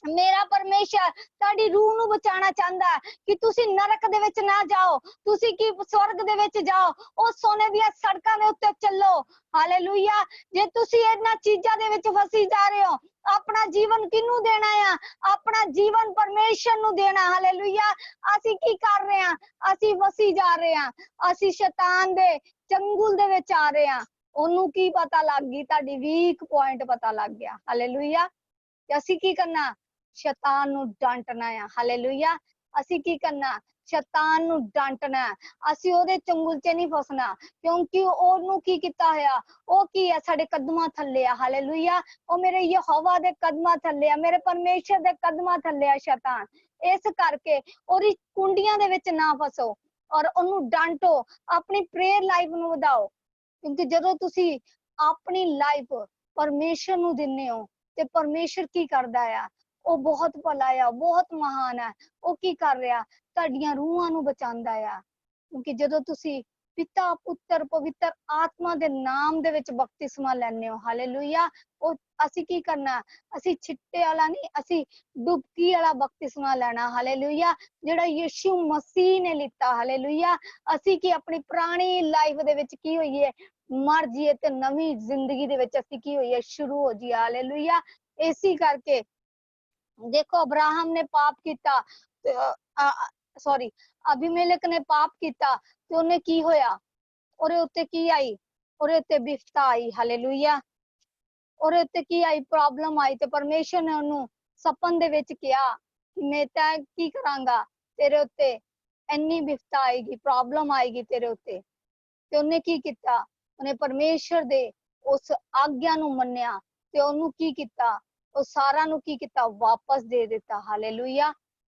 ਮੇਰਾ ਪਰਮੇਸ਼ਰ ਤੁਹਾਡੀ ਰੂਹ ਨੂੰ ਬਚਾਉਣਾ ਚਾਹੁੰਦਾ ਹੈ ਕਿ ਤੁਸੀਂ ਨਰਕ ਦੇ ਵਿੱਚ ਨਾ ਜਾਓ, ਤੁਸੀਂ ਕੀ ਸਵਰਗ ਦੇ ਵਿੱਚ ਜਾਓ, ਉਹ ਸੋਨੇ ਦੀਆਂ ਸੜਕਾਂ ਦੇ ਉੱਤੇ ਚੱਲੋ। ਹਾਲੇਲੂਇਆ। ਜੇ ਤੁਸੀਂ ਇਹਨਾਂ ਚੀਜ਼ਾਂ ਦੇ ਵਿੱਚ ਫਸੀ ਜਾ ਰਹੇ ਹੋ, ਆਪਣਾ ਜੀਵਨ ਕਿਹਨੂੰ ਦੇਣਾ ਆ? ਆਪਣਾ ਜੀਵਨ ਪਰਮੇਸ਼ਰ ਨੂੰ ਦੇਣਾ। ਹਾਲੇਲੂਇਆ। ਅਸੀਂ ਕੀ ਕਰ ਰਹੇ ਹਾਂ? ਅਸੀਂ ਫਸੀ ਜਾ ਰਹੇ ਹਾਂ, ਅਸੀਂ ਸ਼ੈਤਾਨ ਦੇ ਚੰਗੁਲ ਦੇ ਵਿੱਚ ਆ ਰਹੇ ਹਾਂ। ਉਹਨੂੰ ਕੀ ਪਤਾ ਲੱਗ ਗਈ? ਤੁਹਾਡੀ ਵੀਕ ਪੁਆਇੰਟ ਪਤਾ ਲੱਗ ਗਿਆ। ਹਾਲੇਲੂਇਆ। ਤੇ ਅਸੀਂ ਕੀ ਕਰਨਾ? ਸ਼ੈਤਾਨ ਨੂੰ ਡਾਂਟਣਾ ਆ। ਹਾਲੇਲੂਇਆ। ਅਸੀਂ ਕੀ ਕਰਨਾ? ਸ਼ੈਤਾਨ ਨੂੰ ਡਾਂਟਣਾ। ਅਸੀਂ ਉਹਦੇ ਚੰਗੁਲ 'ਚ ਨਹੀਂ ਫਸਣਾ, ਕਿਉਂਕਿ ਉਹਨੂੰ ਕੀ ਕੀਤਾ ਹੋਇਆ? ਉਹ ਕੀ ਹੈ? ਸਾਡੇ ਕਦਮਾਂ ਥੱਲੇ ਆ। ਹਾਲੇਲੂਇਆ। ਉਹ ਮੇਰੇ ਯਹੋਵਾ ਦੇ ਕਦਮਾਂ ਥੱਲੇ ਆ, ਮੇਰੇ ਪਰਮੇਸ਼ਰ ਦੇ ਕਦਮਾਂ ਥੱਲੇ ਆ ਸ਼ੈਤਾਨ। ਇਸ ਕਰਕੇ ਉਹਦੀ ਕੁੰਡੀਆਂ ਦੇ ਵਿੱਚ ਨਾ ਫਸੋ ਔਰ ਉਹਨੂੰ ਡਾਂਟੋ। ਆਪਣੀ ਪ੍ਰੇਅਰ ਲਾਈਫ ਨੂੰ ਵਧਾਓ, ਕਿਉਂਕਿ ਜਦੋਂ ਤੁਸੀਂ ਆਪਣੀ ਲਾਈਫ ਪਰਮੇਸ਼ਰ ਨੂੰ ਦਿੰਦੇ ਹੋ ਤੇ ਪਰਮੇਸ਼ਰ ਕੀ ਕਰਦਾ ਆ? ਉਹ ਬਹੁਤ ਭਲਾ ਆ, ਬਹੁਤ ਮਹਾਨ ਹੈ। ਉਹ ਕੀ ਕਰ ਰਿਹਾ? ਤੁਹਾਡੀਆਂ ਰੂਹਾਂ ਨੂੰ ਬਚਾਉਂਦਾ ਆ। ਕਿਉਂਕਿ ਜਦੋਂ ਤੁਸੀਂ ਪਿਤਾ ਪੁੱਤਰ ਪਵਿੱਤਰ ਆਤਮਾ ਦੇ ਨਾਮ ਦੇ ਵਿੱਚ ਬਪਤਿਸਮਾ ਲੈਂਦੇ ਹੋ, ਹਾਲੇਲੂਇਆ, ਉਹ ਅਸੀਂ ਕੀ ਕਰਨਾ? ਅਸੀਂ ਛਿੱਟੇ ਵਾਲਾ ਨਹੀਂ, ਅਸੀਂ ਡੁਬਕੀ ਵਾਲਾ ਬਪਤਿਸਮਾ ਲੈਣਾ। ਹਾਲੇਲੂਇਆ। ਜਿਹੜਾ ਯਿਸੂ ਮਸੀਹ ਨੇ ਲਿੱਤਾ। ਹਾਲੇਲੂਇਆ। ਅਸੀਂ ਕੀ ਆਪਣੀ ਪੁਰਾਣੀ ਲਾਈਫ ਦੇ ਵਿੱਚ ਕੀ ਹੋਈਏ? ਮਰ ਜੀਏ ਤੇ ਨਵੀਂ ਜ਼ਿੰਦਗੀ ਦੇ ਵਿੱਚ ਅਸੀਂ ਕੀ ਹੋਈਏ? ਸ਼ੁਰੂ ਹੋ ਜੀਏ। ਹਾਲੇਲੂਇਆ। ਇਸੇ ਕਰਕੇ ਦੇਖੋ, ਅਬਰਾਹਮ ਨੇ ਪਾਪ ਕੀਤਾ, ਸੌਰੀ ਅਬੀਮੇਲਕ ਨੇ ਪਾਪ ਕੀਤਾ ਤੇ ਉਹਨੇ ਕੀ ਹੋਇਆ? ਉਹਦੇ ਉੱਤੇ ਕੀ ਆਈ? ਉਹਦੇ ਉੱਤੇ ਬਿਫਤਾ ਆਈ। ਹਾਲੇਲੂਇਆ। ਉਹਦੇ ਉੱਤੇ ਕੀ ਆਈ? ਪ੍ਰੋਬਲਮ ਆਈ। ਤੇ ਪਰਮੇਸ਼ਰ ਨੇ ਉਹਨੂੰ ਸਪਨ ਦੇ ਵਿੱਚ ਕਿਹਾ ਕਿ ਮੈਂ ਤਾਂ ਕੀ ਕਰਾਂਗਾ, ਤੇਰੇ ਉੱਤੇ ਇੰਨੀ ਬਿਫਤਾ ਆਏਗੀ, ਪ੍ਰੋਬਲਮ ਆਏਗੀ ਤੇਰੇ ਉੱਤੇ। ਤੇ ਉਹਨੇ ਕੀ ਕੀਤਾ? ਉਹਨੇ ਪਰਮੇਸ਼ਰ ਦੇ ਉਸ ਆਗਿਆ ਨੂੰ ਮੰਨਿਆ ਤੇ ਉਹਨੂੰ ਕੀ ਕੀਤਾ? ਉਹ ਸਾਰਾ ਨੂੰ ਕੀ ਕੀਤਾ? ਵਾਪਸ ਦੇ ਦਿੱਤਾ। ਹਾਲੇਲੂਇਆ।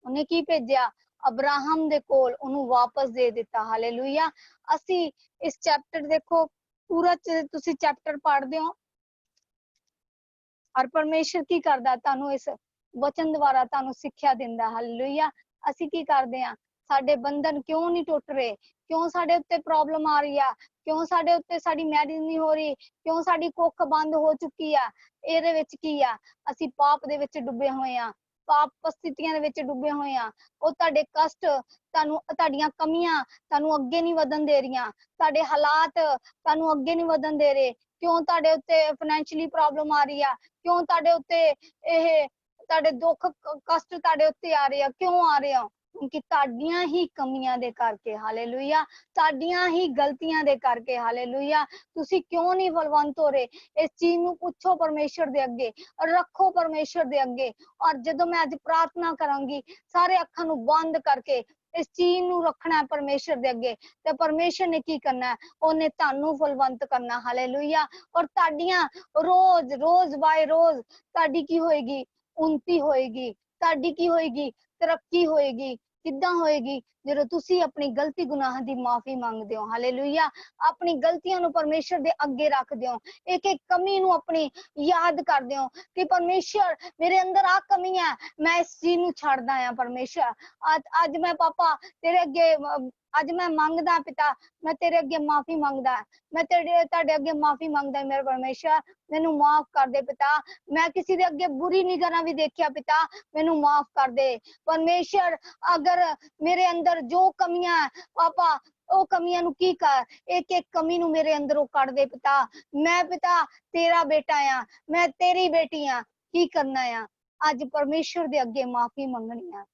ਉਹਨੇ ਕੀ ਭੇਜਿਆ? ਅਬਰਾਹਮ ਦੇ ਕੋਲ ਉਹਨੂੰ ਵਾਪਸ ਦੇ ਦਿੱਤਾ। ਹਾਲੇਲੂਇਆ। ਅਸੀਂ ਇਸ ਚੈਪਟਰ ਦੇਖੋ, ਪੂਰਾ ਤੁਸੀਂ ਚੈਪਟਰ ਪੜ੍ਹਦੇ ਹੋ ਔਰ ਪਰਮੇਸ਼ਰ ਕੀ ਕਰਦਾ? ਤੁਹਾਨੂੰ ਇਸ ਵਚਨ ਦੁਆਰਾ ਤੁਹਾਨੂੰ ਸਿੱਖਿਆ ਦਿੰਦਾ। ਹਾਲੇਲੂਇਆ। ਅਸੀਂ ਕੀ ਕਰਦੇ ਆ? ਸਾਡੇ ਬੰਧਨ ਕਿਉਂ ਨਹੀਂ ਟੁੱਟ ਰਹੇ? ਕਿਉਂ ਸਾਡੇ ਉੱਤੇ ਪ੍ਰੋਬਲਮ ਆ ਰਹੀ ਆ? ਕਿਉਂ ਸਾਡੇ ਉੱਤੇ ਸਾਡੀ ਮੈਰਿਜ ਨਹੀਂ ਹੋ ਰਹੀ? ਕਿਉਂ ਸਾਡੀ ਕੁੱਖ ਬੰਦ ਹੋ ਚੁੱਕੀ ਆ? ਇਹਦੇ ਵਿੱਚ ਕੀ ਆ? ਅਸੀਂ ਪਾਪ ਦੇ ਵਿੱਚ ਡੁੱਬੇ ਹੋਏ ਆ, ਪਾਪ ਸਥਿਤੀਆਂ ਦੇ ਵਿੱਚ ਡੁੱਬੇ ਹੋਏ ਆ। ਉਹ ਤੁਹਾਡੇ ਕਸ਼ਟ, ਤੁਹਾਨੂੰ ਤੁਹਾਡੀਆਂ ਕਮੀਆਂ ਤੁਹਾਨੂੰ ਅੱਗੇ ਨਹੀਂ ਵਧਣ ਦੇ ਰਹੀਆਂ। ਤੁਹਾਡੇ ਹਾਲਾਤ ਤੁਹਾਨੂੰ ਅੱਗੇ ਨਹੀਂ ਵਧਣ ਦੇ ਰਹੇ। ਕਿਉਂ ਤੁਹਾਡੇ ਉੱਤੇ ਫਾਈਨੈਂਸ਼ੀਅਲੀ ਪ੍ਰੋਬਲਮ ਆ ਰਹੀ ਆ? ਕਿਉਂ ਤੁਹਾਡੇ ਉੱਤੇ ਇਹ ਤੁਹਾਡੇ ਦੁੱਖ ਕਸ਼ਟ ਤੁਹਾਡੇ ਉੱਤੇ ਆ ਰਹੇ ਆ? ਕਿਉਂ ਆ ਰਹੇ ਆ? ਕਿਉਂਕਿ ਤੁਹਾਡੀਆਂ ਹੀ ਕਮੀਆਂ ਦੇ ਕਰਕੇ। ਹਾਲੇਲੂਇਆ। ਤੁਹਾਡੀਆਂ ਹੀ ਗਲਤੀਆਂ ਦੇ ਕਰਕੇ। ਹਾਲੇਲੂਇਆ। ਤੁਸੀਂ ਕਿਉਂ ਨਹੀਂ ਬਲਵੰਤ ਹੋ ਰਹੇ? ਇਸ ਚੀਜ਼ ਨੂੰ ਪੁੱਛੋ ਪਰਮੇਸ਼ਰ ਦੇ ਅੱਗੇ, ਰੱਖੋ ਪਰਮੇਸ਼ਰ ਦੇ ਅੱਗੇ। ਔਰ ਜਦੋਂ ਮੈਂ ਅੱਜ ਪ੍ਰਾਰਥਨਾ ਕਰਾਂਗੀ, ਸਾਰੇ ਅੱਖਾਂ ਨੂੰ ਬੰਦ ਕਰਕੇ ਇਸ ਚੀਜ਼ ਨੂੰ ਰੱਖਣਾ ਹੈ ਪਰਮੇਸ਼ਰ ਦੇ ਅੱਗੇ, ਤੇ ਪਰਮੇਸ਼ਰ ਨੇ ਕੀ ਕਰਨਾ ਹੈ? ਉਹਨੇ ਤੁਹਾਨੂੰ ਫਲਵੰਤ ਕਰਨਾ। ਹਾਲੇਲੂਇਆ। ਔਰ ਤੁਹਾਡੀਆਂ ਰੋਜ਼ ਬਾਏ ਰੋਜ਼ ਤੁਹਾਡੀ ਕੀ ਹੋਏਗੀ? ਉન્નਤੀ ਹੋਏਗੀ। ਤੁਹਾਡੀ ਕੀ ਹੋਏਗੀ? ਤਰੱਕੀ ਹੋਏਗੀ। ਕਿੱਦਾਂ ਹੋਏਗੀ? ਜਦੋਂ ਤੁਸੀਂ ਆਪਣੀ ਗਲਤੀ ਗੁਨਾਹ ਦੀ ਮਾਫੀ ਮੰਗਦੇ ਹੋ। ਹਾਲੇਲੂਇਆ। ਆਪਣੀ ਗਲਤੀਆਂ ਨੂੰ ਪਰਮੇਸ਼ਰ ਦੇ ਅੱਗੇ ਰੱਖਦੇ ਹੋ, ਇੱਕ ਇੱਕ ਕਮੀ ਨੂੰ ਆਪਣੀ ਯਾਦ ਕਰਦੇ ਹੋ ਕਿ ਪਰਮੇਸ਼ਰ ਮੇਰੇ ਅੰਦਰ ਆ ਕਮੀ ਹੈ, ਮੈਂ ਇਸ ਚੀਜ਼ ਨੂੰ ਛੱਡਦਾ ਆ। ਪਰਮੇਸ਼ਰ ਅੱਜ ਮੈਂ ਪਾਪਾ ਤੇਰੇ ਅੱਗੇ ਅੱਜ ਮੈਂ ਮੰਗਦਾ, ਪਿਤਾ ਮੈਂ ਤੇਰੇ ਅੱਗੇ ਮਾਫੀ ਮੰਗਦਾ, ਮੈਂ ਤੁਹਾਡੇ ਅੱਗੇ ਮਾਫੀ ਮੰਗਦਾ। ਮੇਰੇ ਪਰਮੇਸ਼ਰ ਮੈਨੂੰ ਮਾਫ ਕਰ ਦੇ ਪਿਤਾ। ਮੈਂ ਕਿਸੇ ਦੇ ਅੱਗੇ ਬੁਰੀ ਨਿਗਾਹ ਨਾਲ ਵੀ ਦੇਖਿਆ ਪਿਤਾ, ਮੈਨੂੰ ਮਾਫ ਕਰ ਦੇ ਪਰਮੇਸ਼ਰ। ਅਗਰ ਮੇਰੇ ਅੰਦਰ ਜੋ ਕਮੀਆਂ ਪਾਪਾ, ਉਹ ਕਮੀਆਂ ਨੂੰ ਕੀ ਕਰ, ਇੱਕ ਇੱਕ ਕਮੀ ਨੂੰ ਮੇਰੇ ਅੰਦਰੋਂ ਕੱਢ ਦੇ ਪਿਤਾ। ਮੈਂ ਪਿਤਾ ਤੇਰਾ ਬੇਟਾ ਆ, ਮੈਂ ਤੇਰੀ ਬੇਟੀ ਆ। ਕੀ ਕਰਨਾ ਆ? ਅੱਜ ਪਰਮੇਸ਼ਰ ਦੇ ਅੱਗੇ ਮਾਫੀ ਮੰਗਣੀ ਆ।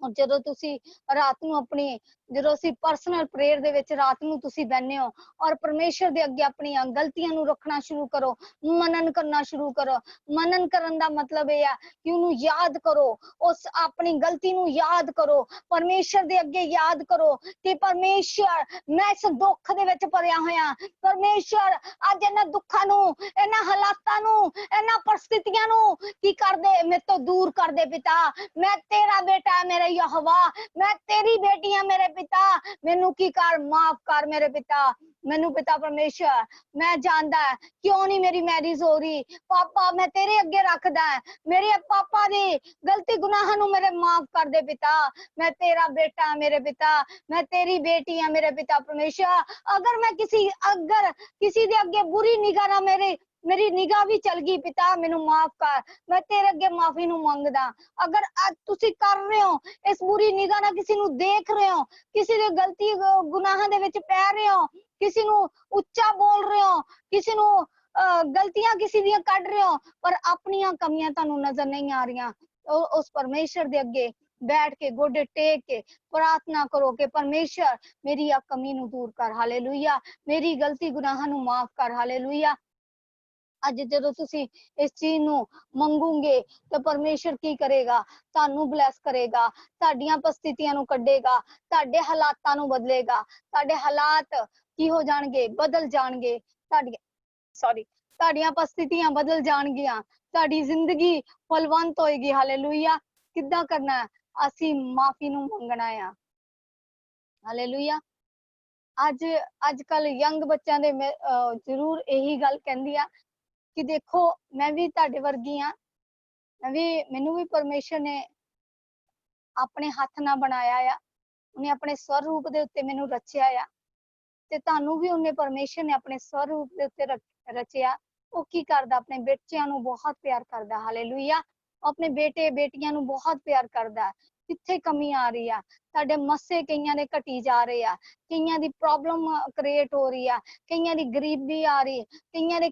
ਔਰ ਜਦੋਂ ਤੁਸੀਂ ਰਾਤ ਨੂੰ ਆਪਣੀ, ਜਦੋਂ ਅਸੀਂ ਪਰਸਨਲ ਪ੍ਰੇਅਰ ਦੇ ਵਿੱਚ ਰਾਤ ਨੂੰ ਤੁਸੀਂ ਬੈਠੇ ਹੋ ਔਰ ਪਰਮੇਸ਼ਰ ਦੇ ਅੱਗੇ ਆਪਣੀਆਂ ਗਲਤੀਆਂ ਨੂੰ ਰੱਖਣਾ ਸ਼ੁਰੂ ਕਰੋ, ਮਨਨ ਕਰਨਾ ਸ਼ੁਰੂ ਕਰੋ। ਮਨਨ ਕਰਨ ਦਾ ਮਤਲਬ ਇਹ ਆ ਕਿ ਉਹਨੂੰ ਯਾਦ ਕਰੋ, ਉਸ ਆਪਣੀ ਗਲਤੀ ਨੂੰ ਯਾਦ ਕਰੋ, ਪਰਮੇਸ਼ਰ ਦੇ ਅੱਗੇ ਯਾਦ ਕਰੋ ਕਿ ਪਰਮੇਸ਼ਰ ਮੈਂ ਇਸ ਦੁੱਖ ਦੇ ਵਿੱਚ ਭਰਿਆ ਹੋਇਆ। ਪਰਮੇਸ਼ਰ ਅੱਜ ਇਹਨਾਂ ਦੁੱਖਾਂ ਨੂੰ, ਇਹਨਾਂ ਹਾਲਾਤਾਂ ਨੂੰ, ਇਹਨਾਂ ਪਰਿਸਥਿਤੀਆਂ ਨੂੰ ਕੀ ਕਰਦੇ? ਮੇਰੇ ਤੋਂ ਦੂਰ ਕਰ ਦੇ ਪਿਤਾ। ਮੈਂ ਤੇਰਾ ਬੇਟਾ, ਮੇਰੇ ਯਹੋਵਾ, ਮੈਂ ਤੇਰੀ ਬੇਟੀ ਆ ਮੇਰੇ ਪਿਤਾ। ਮੈਨੂੰ ਕੀ ਕਰ? ਮਾਫ ਕਰ ਮੇਰੇ ਪਿਤਾ। ਮੈਨੂੰ ਪਿਤਾ ਪਰਮੇਸ਼ਰ, ਮੈਂ ਜਾਣਦਾ ਕਿਉਂ ਨਹੀਂ ਮੇਰੀ ਮੈਰਿਜ ਹੋ ਰਹੀ ਪਾਪਾ, ਮੈਂ ਤੇਰੇ ਅੱਗੇ ਰੱਖਦਾ ਮੇਰੇ ਪਾਪਾ ਦੀ ਗਲਤੀ ਗੁਨਾਹਾਂ ਨੂੰ ਮੇਰੇ ਮਾਫ ਕਰ ਦੇ ਪਿਤਾ। ਮੈਂ ਤੇਰਾ ਬੇਟਾ ਮੇਰੇ ਪਿਤਾ, ਮੈਂ ਤੇਰੀ ਬੇਟੀ ਆ ਮੇਰੇ ਪਿਤਾ ਪਰਮੇਸ਼ਰ। ਅਗਰ ਕਿਸੇ ਦੇ ਅੱਗੇ ਬੁਰੀ ਨਿਗਾਹ ਨਾਲ मेरी निगाह भी चल गई पिता मैनू माफ कर, मैं तेरे अगे माफी नू मंगदा। अगर आज तुसी कर रहे हो इस बुरी निगाह नाल किसी नू देख रहे हो, किसी दे गलती गुनाहां दे विच पै रहे हो, किसी नू उच्चा बोल रहे हो, किसी नू गलतियां किसी दियां कढ रहे हो, पर अपनियां कमियां तुहानू नजर नहीं आ रही, उस परमेश्वर दे अगे बैठ के गोडे टेक के प्रार्थना करो कि परमेश्वर मेरी आ कमी नू दूर कर, हालेलुया, मेरी गलती गुनाहां नू माफ कर, हालेलुया। ਅੱਜ ਜਦੋਂ ਤੁਸੀਂ ਇਸ ਚੀਜ਼ ਨੂੰ ਮੰਗੋਗੇ ਤਾਂ ਪਰਮੇਸ਼ਰ ਕੀ ਕਰੇਗਾ, ਤੁਹਾਨੂੰ ਬਲੈਸ ਕਰੇਗਾ, ਤੁਹਾਡੀਆਂ ਪਰਿਸਥਿਤੀਆਂ ਨੂੰ ਕੱਢੇਗਾ, ਤੁਹਾਡੇ ਹਾਲਾਤਾਂ ਨੂੰ ਬਦਲੇਗਾ, ਤੁਹਾਡੇ ਹਾਲਾਤ ਕੀ ਹੋ ਜਾਣਗੇ, ਬਦਲ ਜਾਣਗੇ, ਤੁਹਾਡੀਆਂ ਪਰਿਸਥਿਤੀਆਂ ਬਦਲ ਜਾਣਗੀਆਂ, ਤੁਹਾਡੀ ਜ਼ਿੰਦਗੀ ਫਲਵੰਤ ਹੋਏਗੀ, ਹਾਲੇਲੂਇਆ। ਕਿੱਦਾਂ ਕਰਨਾ ਹੈ, ਅਸੀਂ ਮਾਫੀ ਨੂੰ ਮੰਗਣਾ ਆ, ਹਾਲੇਲੂਇਆ। ਅੱਜ ਕੱਲ ਯੰਗ ਬੱਚਿਆਂ ਦੇ ਜ਼ਰੂਰ ਇਹੀ ਗੱਲ ਕਹਿੰਦੀ ਆ कि देखो मैं भी तुहाडे वर्गी हाँ, मैनू भी परमेश्वर ने अपने हाथ नाल बनाया आ, उन्हें अपने स्वरूप दे उत्ते मैनू रचिया आ, ते तुहानू भी उन्हें परमेश्वर ने अपने स्वरूप दे उत्ते रचिया। वो की करदा, अपने बच्चों नू बहुत प्यार करदा, हालेलुया। अपने बेटे बेटियां नू बहुत प्यार करदा। किथे कमी आ रही है, तुहाडे मस्से कईयां दे घटी जा रहे आ, कईयां दी प्रॉब्लम क्रिएट हो रही है, कईयां दी गरीबी आ रही, कईयां दे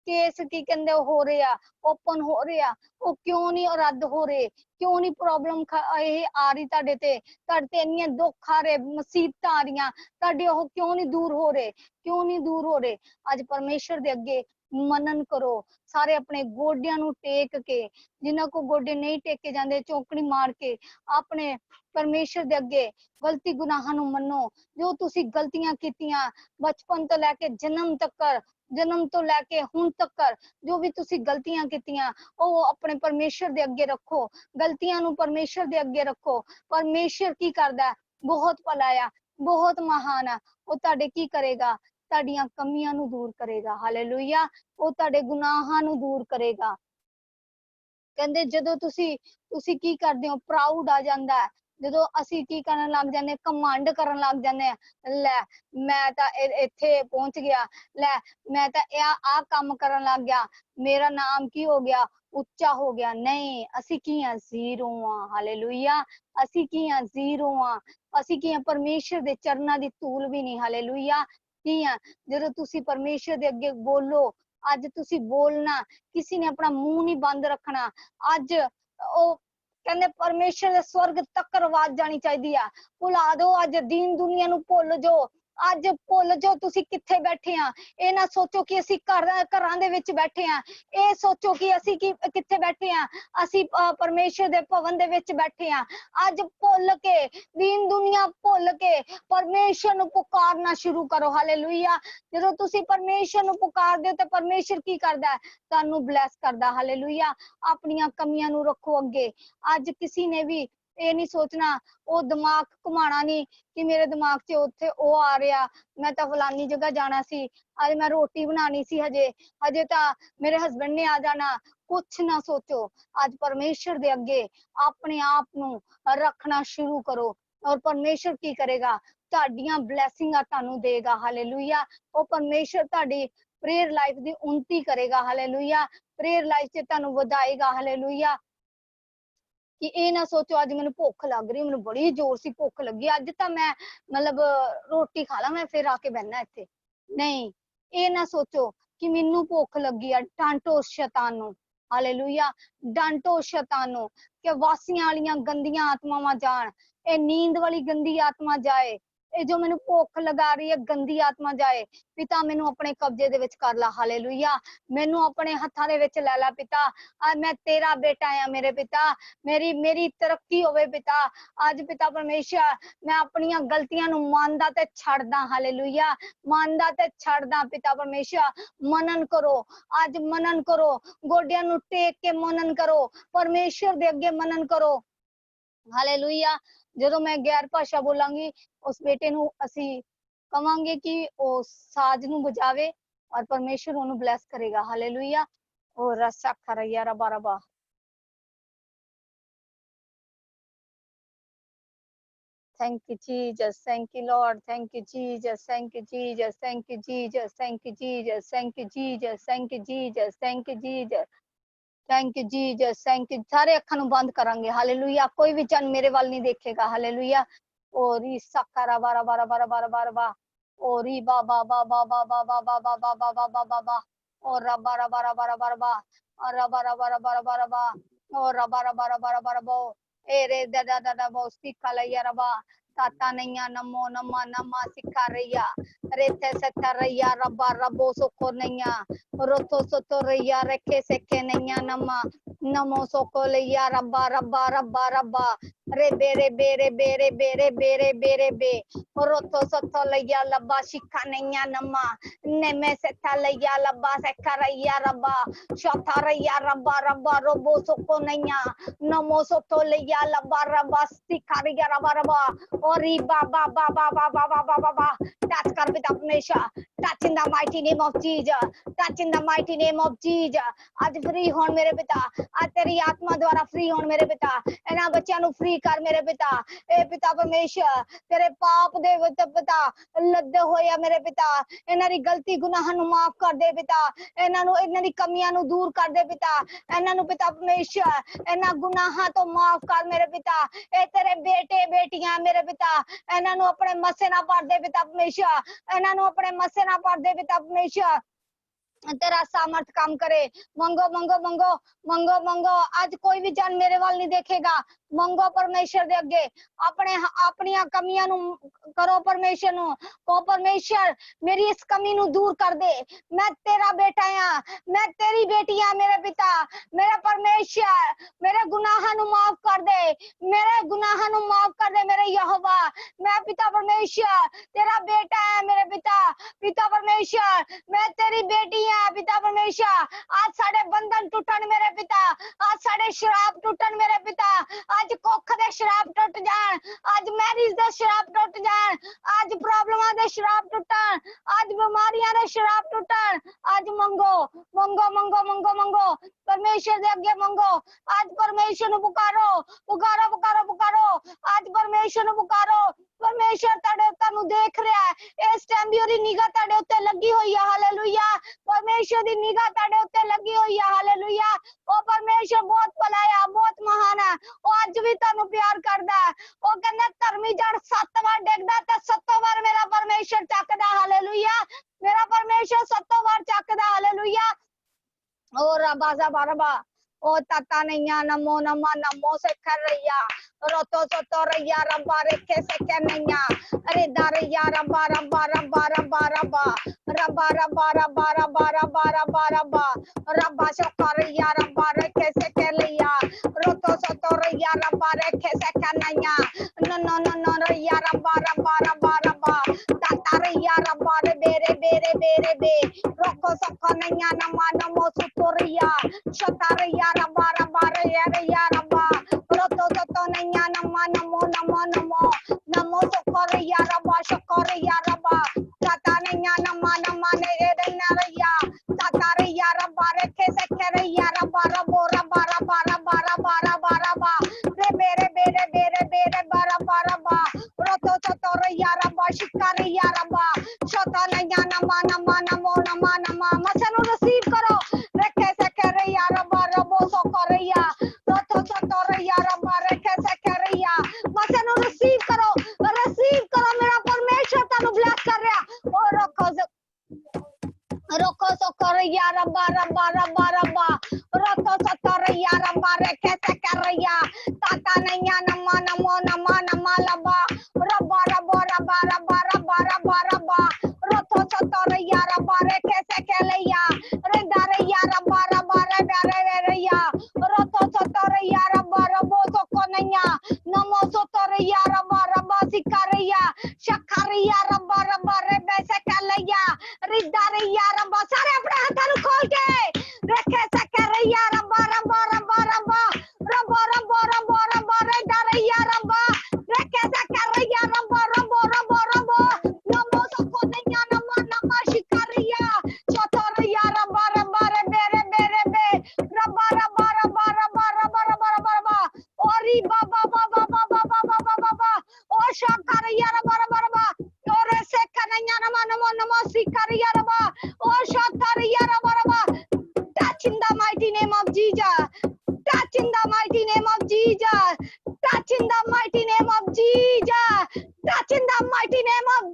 केस की कहंदे हो रहे आ, ओपन हो रहे आ, वो क्यों नहीं रद्द हो रहे, क्यों नहीं प्रॉब्लम आ रही तुहाडे ते इन्ने दुख आ रहे, मुसीबत आ रही, तुहाडे ओह क्यों नहीं दूर हो रहे, क्यों नहीं दूर हो रहे। अज परमेश्वर दे अगे मनन करो, सारे अपने गोडियां नू टेक के, जिन्हां को गोडे नहीं टेके जांदे चौंकड़ी मार के अपने परमेश्वर दे अगे गलती गुनाहां नू मनो, जो तुसी गलतियां कीतियां बचपन तो लैके जन्म तो लैके हुण तक जो भी तुसी गलतियां कीतियां ओ अपने परमेश्वर दे अगे रखो, गलतियां नू परमेश्वर दे अगे रखो। परमेश्वर की करदा, बहुत भला आ, बहुत महान है, वो तुहाडे की करेगा, तुहाडीआं कमियां नू दूर करेगा, हालेलुया। वो तुहाडे गुनाहां नू दूर करेगा। कहंदे जदों तुसी की करदे हो, प्राउड आ जांदा है, ਜਦੋਂ ਅਸੀਂ ਕੀ ਕਰਨ ਲੱਗ ਜਾਂਦੇ, ਕਮਾਂਡ ਕਰਨ ਲੱਗ ਜਾਂਦੇ ਆ, ਲੈ ਮੈਂ ਤਾਂ ਇੱਥੇ ਪਹੁੰਚ ਗਿਆ, ਲੈ ਮੈਂ ਤਾਂ ਆ ਕੰਮ ਕਰਨ ਲੱਗ ਗਿਆ, ਮੇਰਾ ਨਾਮ ਕੀ ਹੋ ਗਿਆ, ਉੱਚਾ ਹੋ ਗਿਆ। ਨਹੀਂ, ਅਸੀਂ ਕੀ ਆ, ਜ਼ੀਰੋ ਆ, ਹਾਲੇਲੂਇਆ। ਅਸੀਂ ਕੀ ਆ, ਜ਼ੀਰੋ ਆ, ਅਸੀਂ ਕੀ ਆ, ਪਰਮੇਸ਼ਰ ਦੇ ਚਰਨਾਂ ਦੀ ਧੂਲ ਵੀ ਨਹੀਂ, ਹਾਲੇਲੂਇਆ। ਕੀ ਆ, ਜਦੋਂ ਤੁਸੀਂ ਪਰਮੇਸ਼ਰ ਦੇ ਅੱਗੇ ਬੋਲੋ, ਅੱਜ ਤੁਸੀਂ ਬੋਲਣਾ, ਕਿਸੇ ਨੇ ਆਪਣਾ ਮੂੰਹ ਨਹੀਂ ਬੰਦ ਰੱਖਣਾ। ਅੱਜ ਉਹ कहंदे परमेश्वर दे स्वर्ग तक आवाज जानी चाहिए आ, भुला दो अज दीन दुनिया नू, भुल जो, अज भुल जो तुसी किथे बैठे आ। ये ना सोचो कि असी घरां दे विच बैठे आ, ये सोचो कि असी किथे बैठे आ, असी परमेश्वर दे भवन दे विच बैठे आ। अज भुल के, दीन दुनिया भुल के परमेश्वर नू पुकारना शुरू करो, हालेलुया। जदों तुसी परमेश्वर नू पुकारदे हो ते परमेश्वर की करदा है, तुहानू ब्लैस करदा, हालेलुया। अपनियां कमियां नू रखो अगे। अज किसी ने भी ये नहीं सोचना, वो दिमाग घुमाना नहीं कि मेरे दिमाग च उत्थे ओ आ रहा, मैं तो फलानी जगह जाना सी, अज मैं रोटी बनानी सी, हजे तो मेरे हस्बैंड ने आ जाना। कुछ ना सोचो, अज परमेश्वर दे अगे अपने आप नू रखना शुरू करो, और परमेश्वर की करेगा, तुहाडीआं ब्लैसिंगां तुहानू देगा, हालेलुया। वो परमेश्वर तुहाडी प्रेयर लाइफ दी उन्नति करेगा, हालेलुया। प्रेयर लाइफ च तुहानू वधाएगा, हालेलुया। कि ये ना सोचो अज मैनू भुख लग रही, मैनू बड़ी जोर सी भुख लगी, अज तो मैं मतलब रोटी खा ला, मैं फिर आके बहना इत्थे। नहीं, ये ना सोचो कि मैनू भुख लगी है, डांटो शैतान नू, हालेलुया। डांटो शैतान नू कि वासियां वालियां गंदियां आत्मावां जान, ये नींद वाली गंदी आत्मा जाए, ये जो मैनू भुख लगा रही है गंदी आत्मा जाए। पिता मैनू अपने कब्जे दे विच कर ला, हालेलुया। मैनू अपने हत्थां दे विच लै ला पिता, आज मैं तेरा बेटा आ मेरे पिता, मेरी तरक्की होवे पिता। आज पिता परमेश्वर मैं अपनियां गलतियां नू मानदा ते छड़दा, हालेलुया। मानदा ते छड़दा पिता परमेश्वर। मनन करो, आज मनन करो, गोडियां नू टेक के मनन करो, परमेश्वर दे अगे मनन करो, हालेलुया। ਜਦੋਂ मैं गैर भाषा बोलांगी, उस बेटे नू असी कवांगे कि वो साज नू बजावे, और परमेश्वर ओनू ब्लैस करेगा, हालेलुया। और रसा खरैया रबा रबा। Thank you, Jesus. Thank you, Lord. Thank you, Jesus. Thank you, Jesus. Thank you, Jesus. Thank you, Jesus. Thank you, Jesus. Thank you, Jesus. Thank you, Jesus. Thank you Jesus thank you सारे अखां ਨੂੰ ਬੰਦ ਕਰਾਂਗੇ hallelujah ਕੋਈ ਵੀ ਚੰਨ ਮੇਰੇ ਵੱਲ ਨਹੀਂ ਦੇਖੇਗਾ ਹਾਲੇਲੂਇਆ ओरी सकरा बारा बारा बारा बारा बारा बा ओरी बा बा बा बा बा बा बा बा बा बा बा बा बा बा बा और बारा बारा बारा बारा बा और बारा बारा बारा बारा बा और बारा बारा बारा बारा बो ए रे दादा दादा बो सिखा लैया रबा ताता नैया नमो नमा नमा सिखा रैया रे थे सता रैया रब्बा रब्बो सोको नैया रोतो सोतो रैया रखे सेके नैया नमा नमो सोको लैया रब्बा रब्बा रब्बा रब्बा रे बेरे बेरे बेरे बेरे बेरे बेरे बे रोतो सोतो लैया लब्बा शिखा नैया नमा नेमे सेता लैया लब्बा सेका रैया रब्बा शथा रैया रब्बा रब्बा रोबो सोको नैया नमो सोतो लैया लब्बा रब्बा सिखा रैया रब्बा रब्बा ओरी बाबा बाबा बाबा बाबा बाबा touch कर पिता परमेश्वर touch in the mighty name of Jesus touch in the mighty name of Jesus आज फ्री होन मेरे पिता आज तेरी आत्मा द्वारा फ्री होन मेरे पिता ਇਹਨਾਂ ਬੱਚਿਆਂ ਨੂੰ फ्री कर मेरे पिता ए पिता परमेश्वर तेरे पाप दे विच पिता ਲੱਦੇ ਹੋਏ ਆ ਮੇਰੇ ਪਿਤਾ ਇਹਨਾਂ ਦੀ ਗਲਤੀ ਗੁਨਾਹਾਂ ਨੂੰ ਮਾਫ ਕਰ ਦੇ ਪਿਤਾ ਇਹਨਾਂ ਨੂੰ ਇਹਨਾਂ ਦੀ ਕਮੀਆਂ ਨੂੰ ਦੂਰ ਕਰ ਦੇ ਪਿਤਾ ਇਹਨਾਂ ਨੂੰ ਪਿਤਾ परमेश्वर ਇਹਨਾਂ ਗੁਨਾਹਾਂ ਤੋਂ ਮਾਫ ਕਰ ਮੇਰੇ ਪਿਤਾ ਇਹ ਤੇਰੇ ਬੇਟੇ ਬੇਟੀਆਂ ਮੇਰੇ ਪਿਤਾ ਇਹਨਾਂ ਨੂੰ ਆਪਣੇ ਮੱਸੇ ਨਾਲ ਭਰ ਦੇ ਪਿਤਾ परमेश्वर ਇਹਨਾਂ ਨੂੰ ਆਪਣੇ ਮੱਸੇ ਨਾਲ ਭਰ ਦੇ ਪਿਤਾ परमेश्वर तेरा सामर्थ काम करे मंगो मंगो मंगो मंगो मंगो आज कोई भी जन मेरे वाल नहीं देखेगा मंगो परमेश्वर दे अगे अपने अपनी कमियां नु करो परमेश्वर नु को परमेश्वर मेरी इस कमी नु दूर कर दे मैं तेरा बेटा हां मैं तेरी बेटी हां मेरे पिता मेरा परमेश्वर मेरे गुनाहां नु माफ कर दे मेरे गुनाहां नु माफ कर दे मेरे यहोवा मैं पिता परमेश्वर तेरा बेटा है मेरे पिता पिता परमेश्वर मैं तेरी बेटी पिता परमेश्वर आज साडे बंधन टूटन मेरे पिता आज साडे श्राप टूटन मेरे पिता आज कोख दे श्राप टूट जान आज मैरिज दे श्राप टूट जान आज प्रॉब्लमां दे श्राप टूटन आज बीमारियां दे श्राप टूटन आज मंगो मंगो मंगो मंगो मंगो परमेश्वर दे अगे मंगो आज परमेश्वर नु पुकारो पुकारो पुकारो पुकारो आज परमेश्वर नु पुकारो परमेश्वर ताडे तानु देख रहा है इस टाइम भी ओदी निगाह ताडे उत्ते लगी हुई है हालेलुया परमेश्वर दी निगाह ताडे उत्ते लगी हुई है हालेलुया ओ परमेश्वर बहुत भला है बहुत महान है ओ आज भी तानु प्यार करदा है ओ कहंदा धर्मी जड़ 7 बार डिगदा ते 7 बार मेरा परमेश्वर चकदा हालेलुया मेरा परमेश्वर 7 बार चकदा हालेलुया ओ रबाजा बारबा ओ तता नैया नमो नमा नमो से कर रैया रोतो सोतो रैया रब्बा रेखे से के नैया अरे दारैया रब्बा रब्बा रब्बा रब्बा रब्बा रब्बा रब्बा रब्बा रब्बा रब्बा रब्बा रब्बा रब्बा शोका रैया रब्बा रेखे से के लैया रोतो सोतो रैया रब्बा रेखे से के नैया नो नो नो नो रैया रब्बा रब्बा रब्बा रब्बा तता रैया रब्बा रे बेरे बेरे बेरे बे रोको सोको नैया नमा नमो सुतो रैया शोका रैया रब्बा रब्बा रैया रब्बा रोतो सोतो नैया नमा नमो नमो नमो नमो सोको रैया रब्बा तता नैया नमा नमा ने रैया तता रैया रब्बा रेखे से रैया रब्बा रब्बो रब्बा रब्बा रब्बा रब्बा रब्बा रब्बा रे बेरे बेरे बेरे बेरे रब्बा रब्बा रोतो सोतो रैया रब्बा शिका रैया रब्बा शोता नैया नमा नमा नमो नमा नमा मसनु रिसीव करो रेखे से रैया रब्बा रब्बो सोको रैया रोतो सोतो रैया रब्बा रेखे से रैया मसनु रिसीव करो मेरा परमेश्वर तानु ब्लेस कर रहा और रोको सोको रैया रब्बा रब्बा रब्बा रब्बा रोतो सोतो रैया रब्बा रेखे से रैया ताता नैया नमा नमो नमा नमा लब्बा रब्बा रब्बा रब्बा रब्बा रब्बा रब्बा रब्बा रोतो सोतो रैया रब्बा रेखे से लैया रे दारैया रब्बा रब्बा रे दारे रैया रोतो सोतो रैया रब्बा रब्बो सोको नैया नमो सोतो रैया रब्बा रब्बा सिका रैया शखा रैया रब्बा रब्बा रे बैसे लैया रे दारैया रब्बा सारे अपने हाथों नु खोल के रखे से रैया रब्बा रब्बा रब्बा रब्बा रब्बा रब्बा रब्बा रब्बा रे दारैया रब्बा रखे से रैया रब्बा रब्बा रब्बा रब्बा नमो सोको नैया नमा नमा शिका रैया चौथा रैया रब्बा रब्बा रे बेरे बेरे बे रब्बा रब्बा रब्बा रब्बा रब्बा रब्बा रब्बा रब्बा ओरी बाबा बाबा बाबा बाबा बाबा ओ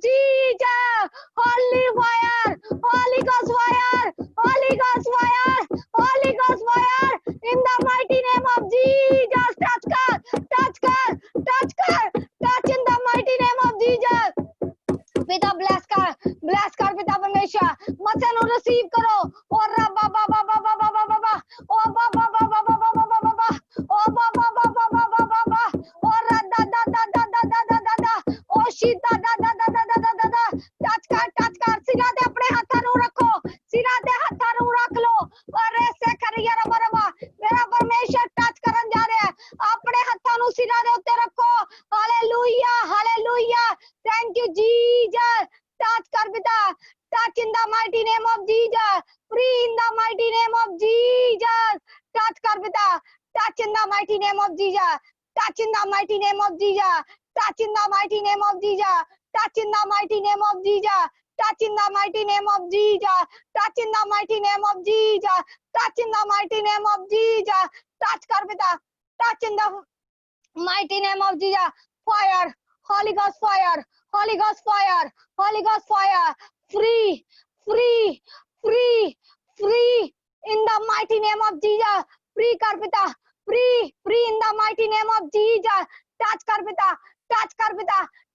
Jesus, Holy fire, Holy Ghost fire, Holy Ghost fire, Holy Ghost fire, in the mighty name of Jesus. Touch कर, touch कर, touch कर, touch in the mighty name of Jesus. पिता ब्लेस कर पिता परमेश्वर मसन को रिसीव करो और रबा बाबा बाबा बाबा बाबा ओ बाबा बाबा बाबा बाबा बाबा ओ बाबा बाबा बाबा बाबा और दा दा दा दा दा दा दा दा दा ओ शीता दा दा दा दा दा दा दा टच कर सिरा ते अपने हाथां नु रखो सिरा ते हाथां नु रख लो और ऐसे करिए रबा रबा मेरा परमेश्वर टच करन जा रहा है अपने हाथां नु सिरा दे उत्ते रखो hallelujah hallelujah thank you Jesus touch कर पिता touch in the mighty name of Jesus free in the mighty name of Jesus touch कर पिता touch in the mighty name of Jesus touch in the mighty name of Jesus touch in the mighty name of Jesus touch in the mighty name of Jesus touch in the mighty name of Jesus touch in the mighty name of Jesus touch in the mighty name of Jesus touch कर पिता touch in the mighty name of Jesus fire Holy Ghost fire Holy Ghost fire Holy Ghost fire free in the mighty name of Jesus free कर पिता free in the mighty name of Jesus touch कर पिता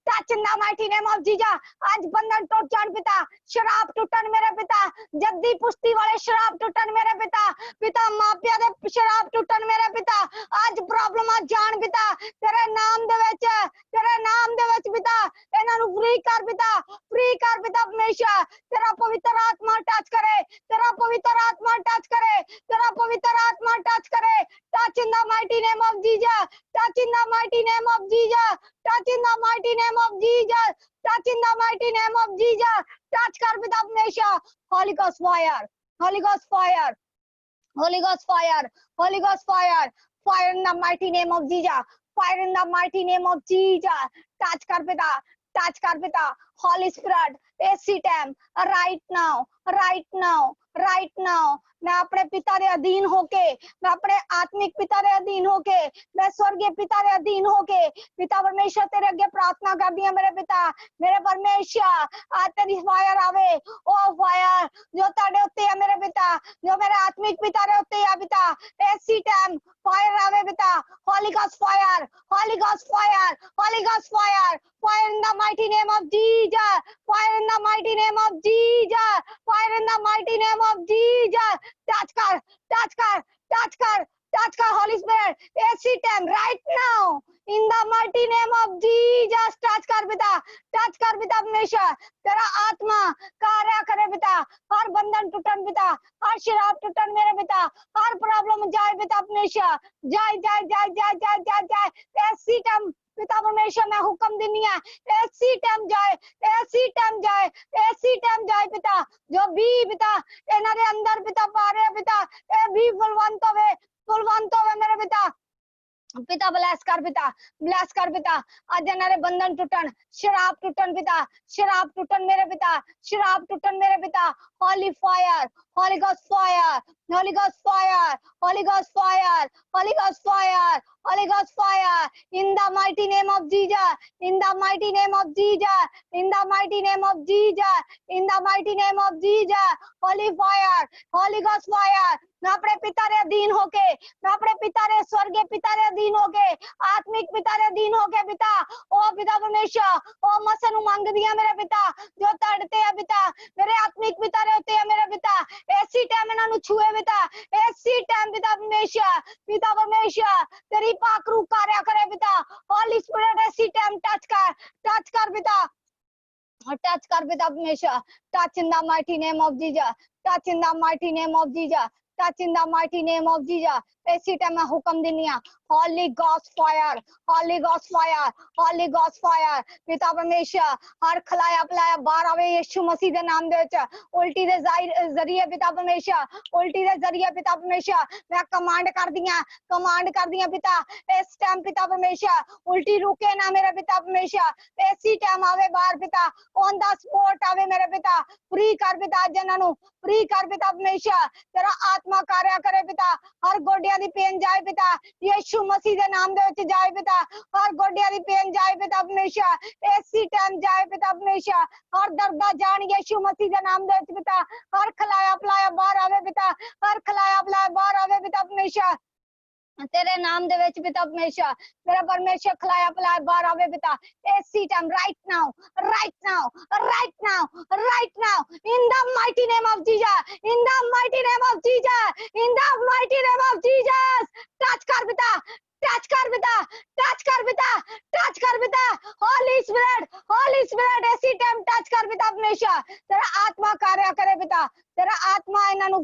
touch in the mighty name of Jesus आज बंधन टूट जान पिता शराब टूटन मेरे पिता जद्दी पुष्टि वाले शराब टूटन मेरे पिता मापिया दे शराब टूटन मेरे पिता आज प्रॉब्लम आज जान पिता तेरे नाम दे विच पिता इन्हां नु फ्री कर पिता परमेश्वर तेरा पवित्र आत्मा टच करे तेरा पवित्र आत्मा टच करे touch in the mighty name of Jesus touch in the mighty name of Jesus touch in the mighty name of Jesus touch in the mighty name of Jesus touch कर पिता परमेश्वर Holy Ghost fire Holy Ghost fire Holy Ghost fire Holy Ghost fire fire in the mighty name of Jesus fire in the mighty name of Jesus touch कर पिता Holy Spirit AC time right now मैं अपने पिता रे अधीन होके मैं अपने आत्मिक पिता रे अधीन होके मैं स्वर्गीय पिता रे अधीन होके पिता परमेश्वर तेरे आगे प्रार्थना कर दिया मेरे पिता मेरे परमेश्वर आज तेरी फायर आवे ओ फायर जो तेरे उत्ते है मेरे पिता जो मेरे आत्मिक पिता रे उत्ते है पिता ऐसी टाइम फायर आवे पिता Holy Ghost fire Holy Ghost fire Holy Ghost fire fire in the mighty name of Jesus fire in the mighty name of Jesus fire in the mighty name of Jesus touch कर Holy Spirit AC time right now in the mighty name of Jesus touch कर पिता परमेश्वर तेरा आत्मा कार्य करे पिता हर बंधन टूटन पिता हर शराब टूटन मेरे पिता हर प्रॉब्लम जाए पिता परमेश्वर जाए AC time पिता परमेश्वर मैं हुक्म देनी है ऐसी टाइम जाए पिता जो भी पिता इन्हां दे अंदर पिता पा रहे पिता ए भी फलवंत होवे मेरे पिता ब्लेस कर पिता आज इन्हां दे बंधन टूटन शराब टूटन मेरे पिता Holy fire Holy Ghost fire Holy Ghost fire Holy Ghost fire Holy Ghost fire Holy Ghost fire in the mighty name of Jesus in the mighty name of Jesus in the mighty name of Jesus in the mighty name of Jesus Holy fire Holy Ghost fire मैं अपने पिता रे अधीन होके मैं अपने पिता रे स्वर्गीय पिता रे अधीन होके आत्मिक पिता रे अधीन होके पिता ओ पिता परमेश्वर ओ मसन मांग दिया मेरे पिता जो तड़ते है पिता मेरे आत्मिक पिता रे होते है मेरे पिता ऐसी टाइम इन्हां नु छुए पिता ऐसी टाइम पिता परमेश्वर तेरी पाक रूह कार्य करे पिता Holy Spirit ऐसी टाइम टच कर पिता परमेश्वर touch in the mighty name of Jesus touch in the mighty name of Jesus touch in the mighty name of Jesus ऐसी टाइम मैं हुक्म देनी है Holy Ghost fire पिता परमेश्वर हर खलाया पलाया बाहर आवे यीशु मसीह दे नाम दे विच उल्टी दे जरिए पिता परमेश्वर मैं कमांड कर दियां पिता इस टाइम पिता परमेश्वर उल्टी रुके ना मेरे पिता परमेश्वर ऐसी टाइम आवे बाहर पिता ऑन द स्पॉट आवे मेरे पिता फ्री कर पिता जिन्हां नु फ्री कर पिता परमेश्वर तेरा आत्मा कार्य करे पिता हर गोडिया ਗੋਡਿਆਂ ਦੀ ਪੇਨ ਜਾਏ ਪਿਤਾ ਯਿਸੂ ਮਸੀਹ ਦੇ ਨਾਮ ਦੇ ਵਿੱਚ ਜਾਏ ਪਿਤਾ ਹਰ ਗੋਡਿਆਂ ਦੀ ਪੇਨ ਜਾਏ ਪਿਤਾ ਹਮੇਸ਼ਾ ਇਸੇ ਟਾਈਮ ਜਾਏ ਪਿਤਾ ਹਮੇਸ਼ਾ ਹਰ ਦਰਦਾਂ ਜਾਣ ਯਿਸੂ ਮਸੀਹ ਦੇ ਨਾਮ ਦੇ ਵਿੱਚ ਪਿਤਾ ਹਰ ਖਲਾਇਆ ਪਲਾਇਆ ਬਾਹਰ ਆਵੇ ਪਿਤਾ ਹਰ ਖਲਾਇਆ ਪਲਾਇਆ ਬਾਹਰ ਆਵੇ ਪਿਤਾ ਹਮੇਸ਼ਾ तेरे नाम दे विच पिता हमेशा मेरा परमेश्वर खलाया पलाया बाहर आवे पिता इसी time right now right now right now right now in the mighty name of Jesus in the mighty name of Jesus in the mighty name of Jesus touch कर पिता टच कर पिता टच कर पिता टच कर पिता Holi spirit इसी time touch कर पिता हमेशा तेरा आत्मा कार्य करे पिता तेरा आत्मा इन्हां नु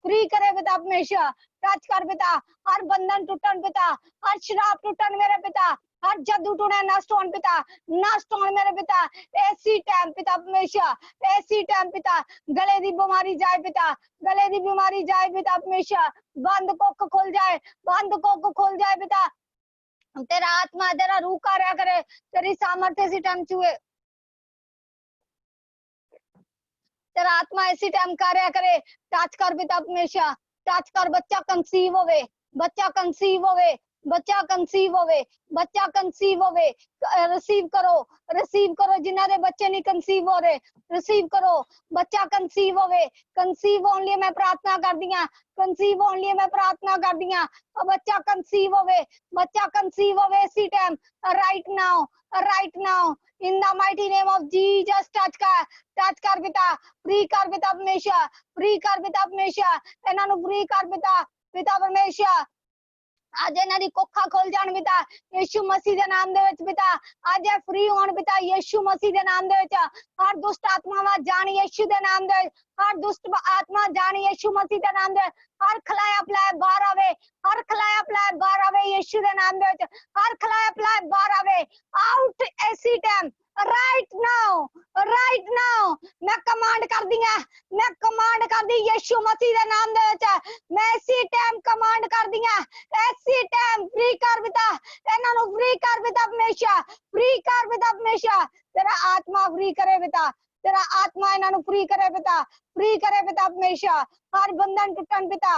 फ्री करे पिता हमेशा टच कर पिता हर बंधन टूटन पिता हर शराब टूटन मेरे पिता हर जादू टूटे नष्ट होन पिता नष्ट होन मेरे पिता ऐसी टाइम पिता हमेशा ऐसी टाइम पिता गले दी बीमारी जाए पिता गले दी बीमारी जाए पिता हमेशा बंद कोख खुल जाए पिता तेरा आत्मा तेरा रूह कार्य करे तेरी सामर्थ्य इसी टाइम छुए तेरा आत्मा इसी टाइम कार्य करे टच कर पिता हमेशा टच कर बच्चा कंसीव होवे बच्चा कंसीव होवे बच्चा कंसीव होवे बच्चा कंसीव होवे रिसीव करो जिन्हां दे बच्चे नहीं कंसीव हो रहे रिसीव करो बच्चा कंसीव होवे कंसीव होने लिए मैं प्रार्थना कर दियां कंसीव होने लिए मैं प्रार्थना कर दियां बच्चा कंसीव होवे इसी time right now in the mighty name of Jesus touch कर पिता फ्री कर पिता हमेशा इन्हां नु फ्री कर पिता परमेश्वर आज इन्हां दी कोखा खोल जान पिता यीशु मसीह दे नाम दे विच पिता आज फ्री होण पिता यीशु मसीह दे नाम दे विच हर दुष्ट आत्मावां जान यीशु दे नाम दे हर दुष्ट आत्मा जान यीशु मसीह दे नाम दे हर खलाया पलाया बाहर आवे यीशु दे नाम दे विच हर खलाया पलाया बाहर आवे आउट ऐसी टाइम राइट नाउ मैं कमांड कर दी यीशु मसीह दे नाम दे विच मैं इसी टाइम कमांड कर दियां ऐसी टाइम फ्री कर पिता इन्हां नु फ्री कर पिता हमेशा तेरा आत्मा फ्री करे पिता तेरा आत्मा इन्हां नु फ्री करे पिता हमेशा हर बंधन टूटन पिता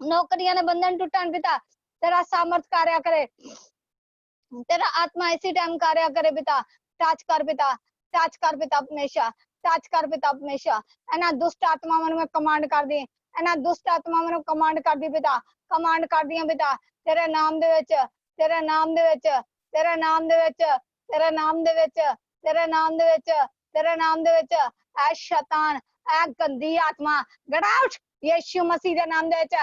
नौकरियां दे बंधन टूटन पिता तेरा सामर्थ कार्य करे तेरा आत्मा इसी टाइम कार्य करे पिता टच कर पिता हमेशा एना दुष्ट आत्मावां नु मैं कमांड कर दी एना दुष्ट आत्मावां नु कमांड कर दी पिता कमांड कर दियां पिता तेरे नाम दे विच ऐ शैतान ऐ गंदी आत्मा गेट आउट यीशु मसीह दे नाम दे विच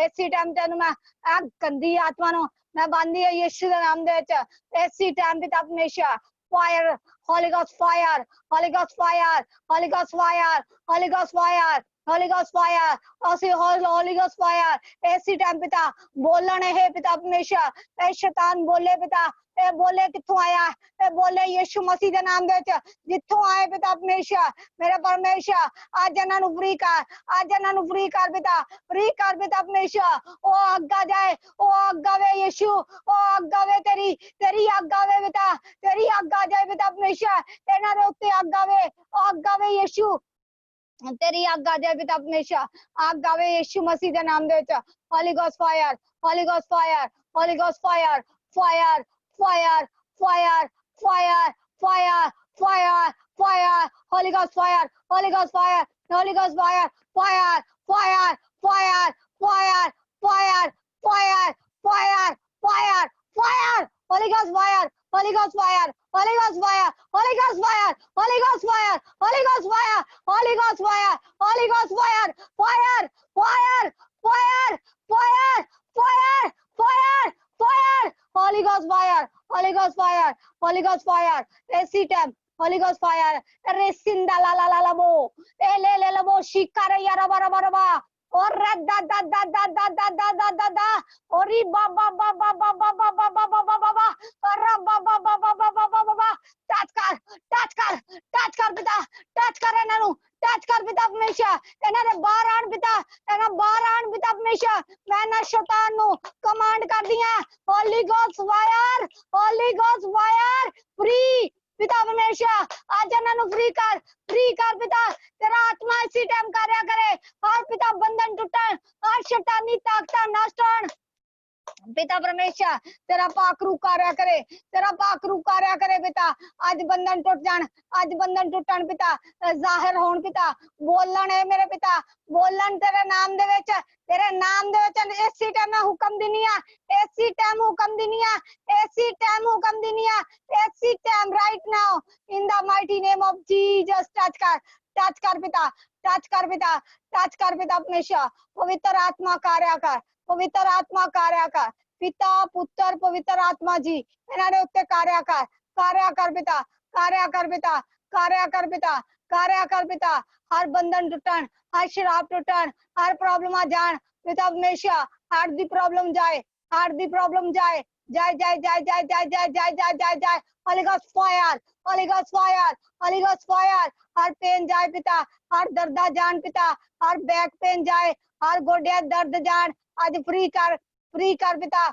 इसी टाइम तेनु मैं ऐ गंदी आत्मा नु मैं बांधी है यीशु दे नाम दे विच इसी टाइम पिता हमेशा फायर Holy Ghost fire ऐसी टाइम पिता बोलने है पिता हमेशा ए शैतान बोले पिता ए बोले किथों आया ए बोले यीशु मसीह दे नाम दे विच जिथों आए पिता हमेशा मेरा परमेश्वर आज इन्हां नु फ्री कर पिता हमेशा ओ अग्गा जाए ओ अग्गा वे यीशु ओ अग्गा वे तेरी अग्गा वे पिता तेरी अग्गा जाए पिता हमेशा इन्हां दे उत्ते अग्गा वे यीशु तेरी आज्ञा जाए पिता हमेशा आज्ञा वे यीशु मसीह दे नाम दे विच Holy Ghost fire Holy Ghost fire Holy Ghost fire fire fire fire fire fire fire fire Holy Ghost fire Holy Ghost fire Holy Ghost fire fire fire fire fire fire fire fire fire fire Holy Ghost fire Holy Ghost fire Holy Ghost fire Holy Ghost fire Holy Ghost fire Holy Ghost fire Holy Ghost fire Holy Ghost fire fire fire fire fire fire fire fire Holy Ghost fire Holy Ghost fire Holy Ghost fire ऐसी time Holy Ghost fire resinda la la la la bo ele la bo shikara yara bara bara ba और da da da da da da da da da da और ba ba ba ba ba ba ba ba ba ba ba ba और ba ba ba ba ba ba ba ba touch कर पिता touch कर पिता हमेशा इन्हां दे बाहर आण पिता हमेशा मैं ना शैतान नु कमांड कर दियां Holy Ghost fire free पिता परमेश्वर आज इन्होंने फ्री कर पिता तेरा आत्मा इसी टाइम कार्य करे और पिता बंधन टूटन और शैतानी ताकत नष्ट होन पिता परमेश्वर तेरा पाखरू कार्य करे तेरा पाखरू कार्य करे पिता आज बंधन टूट जान आज बंधन टूटन पिता जाहिर होन पिता बोलन है मेरे पिता बोलन तेरे नाम दे विच इसी टाइम मैं हुक्म दिनी आ इसी टाइम हुक्म दिनी आ इसी टाइम हुक्म दिनी आ इसी time right now in the mighty name of Jesus touch कर पिता टच कर पिता टच कर पिता परमेश्वर पवित्र आत्मा कार्य कर पवित्र आत्मा कार्य कर पिता पुत्र पवित्र आत्मा जी इन्होंने उत्ते कार्य कर पिता कार्य कर पिता कार्य कर पिता कार्य कर पिता हर बंधन टूटन हर शराब टूटन हर प्रॉब्लम जान पिता परमेश्वर हर दी प्रॉब्लम जाए जाए Holy Ghost fire Holy Ghost fire Holy Ghost fire हर पेन जाए पिता हर दर्द जान पिता हर बैक पेन जाए हर गोड्या दर्द जान आज फ्री कर पिता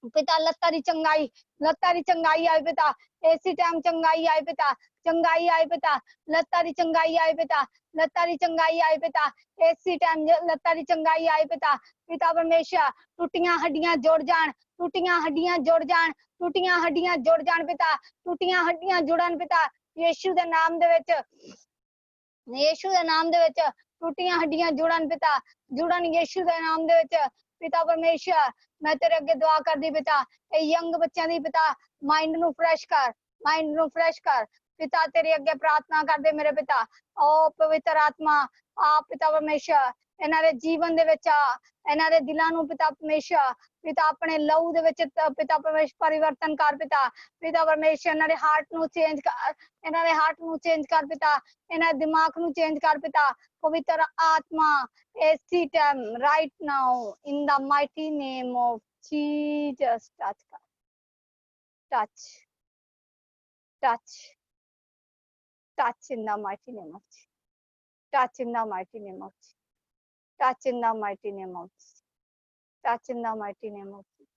पिता लत्तारी चंगाई आए पिता ऐसी टाइम चंगाई आए पिता लत्तारी चंगाई आए पिता ऐसी टाइम लत्तारी चंगाई आए पिता पिता परमेश्वर टूटियां हड्डियां जुड़ जान टूटियां हड्डियां जुड़ जान पिता टूटियां हड्डियां जुड़न पिता यीशु दे नाम दे विच टूटियां हड्डियां जुड़न पिता जुड़न यीशु दे नाम दे विच पिता परमेश्वर मैं तेरे अगे दुआ करदी पिता ए यंग बच्चों दी पिता माइंड नु फ्रेश कर पिता तेरे अगे प्रार्थना कर दे मेरे पिता ओ पवित्र आत्मा आप पिता परमेश्वर इन्हां दे जीवन दे विच इन्हां दे दिलां नु पिता परमेश्वर पिता अपने लहू दे विच पिता परमेश्वर परिवर्तन कर पिता परमेश्वर इन्हां दे हार्ट नु चेंज कर पिता इन्हां दे दिमाग नु चेंज कर पिता पवित्र आत्मा ऐसी time right now in the mighty name of Jesus touch in the mighty name of Jesus. Touch in the mighty name of Jesus. Touch in the mighty name of Jesus. Touch in the mighty name of Jesus.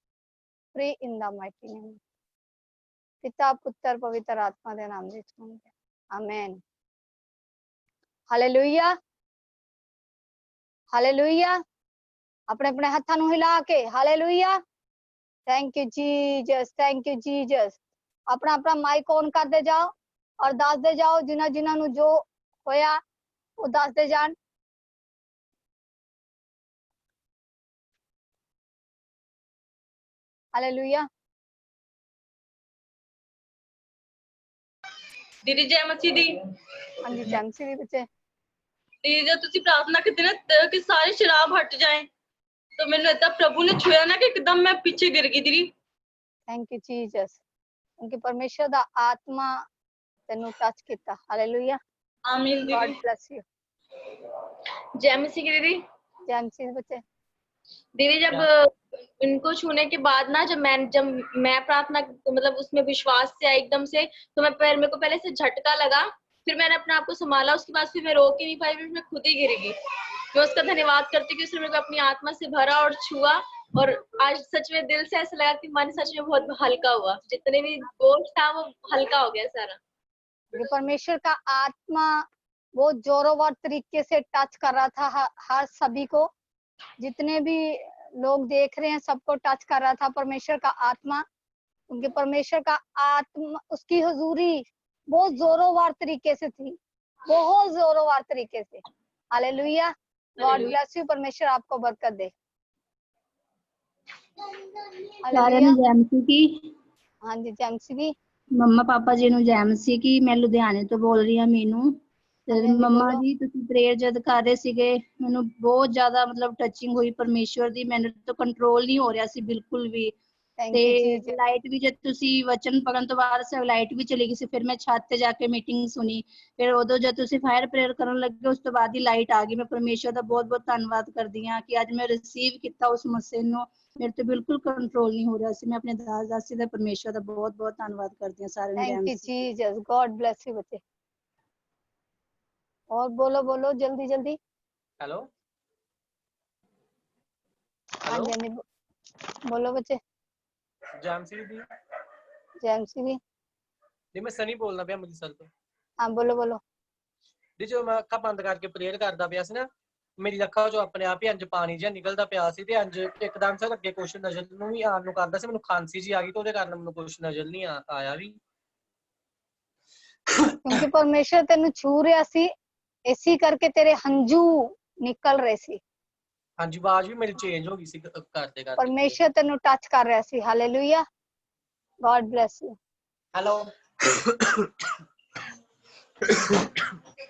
Pray in the mighty name of Jesus. पिता पुत्र पवित्र आत्मा दे नाम दे चुनके amen hallelujah hallelujah अपने अपने हाथां नु हिला के हालेलुया थैंक यू जीसस अपना अपना माइक ऑन कर दे जाओ और दस दे जाओ जिन्हां जिन्हां नु जो होया वो दस दे जान हालेलुया दीदी जय मसीह दी हाँ जी जय मसीह दी बच्चे दीदी जब तुसी प्रार्थना की ना कि सारी शराब हट जाए तो मैंने इतना प्रभु ने छुआ ना कि एकदम मैं पीछे गिर गई दीदी थैंक यू जीसस क्योंकि परमेश्वर दा आत्मा तेनू टच किया हालेलुया आमीन गॉड दीदी ब्लेस यू जय मसीह की दीदी जय मसीह बच्चे दीदी जब इनको छूने के बाद ना जब मैं प्रार्थना मतलब उसमें विश्वास से आई एकदम से तो मेरे को पहले से झटका लगा फिर मैंने अपने आप को संभाला उसके बाद फिर मैं रोक ही नहीं पाई फिर मैं खुद ही गिर गई मैं उसका धन्यवाद करती कि उसने मेरे को अपनी आत्मा से भरा और छुआ और आज सच में दिल से ऐसा लगा कि मन सच में बहुत हल्का हुआ जितने भी बोझ था वो हल्का हो गया सारा परमेश्वर का आत्मा बहुत जोरोवर तरीके से टच कर रहा था हर सभी को जितने भी लोग देख रहे हैं सबको टच कर रहा था परमेश्वर का आत्मा क्योंकि परमेश्वर का आत्मा उसकी हुजूरी बहुत जोरोवर तरीके से थी बहुत जोरोवर तरीके से हालेलुया गॉड ब्लेस यू परमेश्वर आपको बरकत दे ਸਾਰਿਆਂ ਨੂੰ ਜੈ ਮਸੀਹ ਕੀ हाँ जी जय मसीह दी ਮੰਮਾ ਪਾਪਾ ਜੀ ਨੂੰ ਜੈ ਮਸੀਹ ਕੀ ਮੈਂ ਲੁਧਿਆਣੇ ਤੋਂ ਬੋਲ ਰਹੀ ਹਾਂ ਮੀਨੂ ਤੇ ਹਾਂਜੀ, ਹਾਂਜੀ, ਮੰਮਾ ਬੋਲੋ। ਜੀ ਤੁਸੀਂ ਪ੍ਰੇਅਰ ਜਦ ਕਰ ਰਹੇ ਸੀਗੇ ਮੈਨੂੰ ਬਹੁਤ ਜ਼ਿਆਦਾ ਮਤਲਬ ਟੱਚਿੰਗ ਹੋਈ ਪਰਮੇਸ਼ਵਰ ਦੀ ਮੈਨੂੰ ਤਾਂ ਕੰਟਰੋਲ ਨਹੀਂ ਹੋ ਰਿਹਾ ਸੀ ਬਿਲਕੁਲ ਵੀ थैंक ਤੇ यू जीसस ਲਾਈਟ ਵੀ ਜਦ ਤੁਸੀਂ ਵਚਨ ਪੜਨ ਤੋਂ ਬਾਅਦ ਸੇ ਲਾਈਟ ਵੀ ਚਲੀ ਗਈ ਸੀ ਫਿਰ ਮੈਂ ਛੱਤ ਤੇ ਜਾ ਕੇ ਮੀਟਿੰਗ ਸੁਣੀ ਫਿਰ ਉਦੋਂ ਜਦ ਤੁਸੀਂ ਫਾਇਰ ਪ੍ਰੇਅਰ ਕਰਨ ਲੱਗੇ ਉਸ ਤੋਂ ਬਾਅਦ ਹੀ ਲਾਈਟ ਆ ਗਈ ਮੈਂ ਪਰਮੇਸ਼ਵਰ ਦਾ ਬਹੁਤ ਬਹੁਤ ਧੰਨਵਾਦ ਕਰਦੀ ਹਾਂ ਕਿ ਅੱਜ ਮੈਂ ਰਿਸੀਵ ਕੀਤਾ ਉਸ ਮਸਲੇ ਨੂੰ ਮੇਰੇ ਤੋਂ ਬਿਲਕੁਲ ਕੰਟਰੋਲ ਨਹੀਂ ਹੋ ਰਿਹਾ ਸੀ ਮੈਂ ਆਪਣੇ ਦਾਸ ਦਾ ਪਰਮੇਸ਼ਵਰ ਦਾ ਬਹੁਤ ਬਹੁਤ ਧੰਨਵਾਦ ਕਰਦੀ ਹਾਂ ਸਾਰਿਆਂ ਨੂੰ thank you Jesus god bless you बच्चे और बोलो जल्दी जल्दी हेलो हाँ जी हाँ जी बोलो बच्चे जैमसी दी जय मसीह दी ਜੀ ਮੈਂ ਸਨੀ ਬੋਲਦਾ ਪਿਆ ਅੰਮ੍ਰਿਤਸਰ ਤੋਂ। हाँ बोलो बोलो। ਜੀ ਜਦੋਂ ਮੈਂ ਅੱਖਾਂ ਬੰਦ ਕਰਕੇ ਪ੍ਰੇਅਰ ਕਰਦਾ ਪਿਆ ਸੀ ਨਾ, ਮੇਰੀ ਅੱਖਾਂ ਚੋਂ ਆਪਣੇ ਆਪ ਹੀ ਇੰਜ ਪਾਣੀ ਜਿਹਾ ਨਿਕਲਦਾ ਪਿਆ ਸੀ ਤੇ ਇੰਜ ਇੱਕਦਮ ਸਰ ਅੱਗੇ ਕੁਛ ਨਜ਼ਰ ਨੂੰ ਵੀ ਆਉਣ ਨੂੰ ਕਰਦਾ ਸੀ, ਮੈਨੂੰ ਖਾਂਸੀ ਜੀ ਆ ਗਈ ਤੇ ਉਹਦੇ ਕਾਰਨ ਮੈਨੂੰ ਕੁਛ ਨਜ਼ਰ ਨਹੀਂ ਆਇਆ ਵੀ। क्योंकि परमेश्वर तेन छू रहा सी, इसी करके तेरे हंजू निकल रहे सी। ਹਾਂਜੀ ਆਵਾਜ਼ ਵੀ ਮੇਰੀ ਚੇਂਜ ਹੋ ਗਈ ਸੀ ਕਰਦੇ ਕਰਦੇ। परमेश्वर तेन टच कर रहा सी। Hallelujah, god bless you. Hello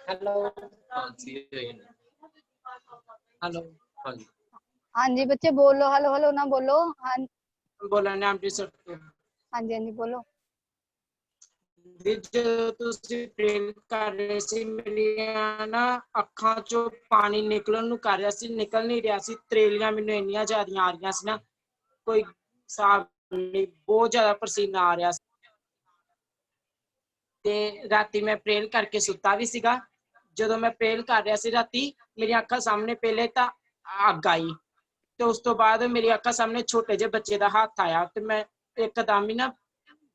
hello hello ਹਾਂਜੀ हाँ जी बच्चे बोलो, हेलो हेलो ना बोलो। हाँ ਬੋਲਣ ਨੇ ਅੰਮ੍ਰਿਤਸਰ ਤੋਂ। हाँ जी हाँ जी बोलो। ਜਦੋਂ ਤੁਸੀਂ ਪ੍ਰੇਰ ਕਰ ਰਹੇ ਸੀ ਮੇਰੀਆਂ ਨਾ ਅੱਖਾਂ ਚੋਂ ਪਾਣੀ ਨਿਕਲਣ ਨੂੰ ਕਰ ਰਿਹਾ ਸੀ, ਨਿਕਲ ਨਹੀਂ ਰਿਹਾ ਸੀ। ਤਰੇਲੀਆਂ ਮੈਨੂੰ ਇੰਨੀਆਂ ਜ਼ਿਆਦੀਆਂ ਆ ਰਹੀਆਂ ਸੀ ਨਾ, ਕੋਈ ਹਿਸਾਬ ਨਹੀਂ, ਬਹੁਤ ਜ਼ਿਆਦਾ ਪਸੀਨਾ ਆ ਰਿਹਾ ਸੀ। ਤੇ ਰਾਤੀ ਮੈਂ ਪ੍ਰੇਰ ਕਰਕੇ ਸੁੱਤਾ ਵੀ ਸੀਗਾ। ਜਦੋਂ ਮੈਂ ਪ੍ਰੇਰ ਕਰ ਰਿਹਾ ਸੀ ਰਾਤੀ, ਮੇਰੀਆਂ ਅੱਖਾਂ ਸਾਹਮਣੇ ਪਹਿਲੇ ਤਾਂ ਅੱਗ ਆਈ ਤੇ ਉਸ ਤੋਂ ਬਾਅਦ ਮੇਰੀ ਅੱਖਾਂ ਸਾਹਮਣੇ ਛੋਟੇ ਜਿਹੇ ਬੱਚੇ ਦਾ ਹੱਥ ਆਇਆ ਤੇ ਮੈਂ ਇੱਕਦਮ ਹੀ ਨਾ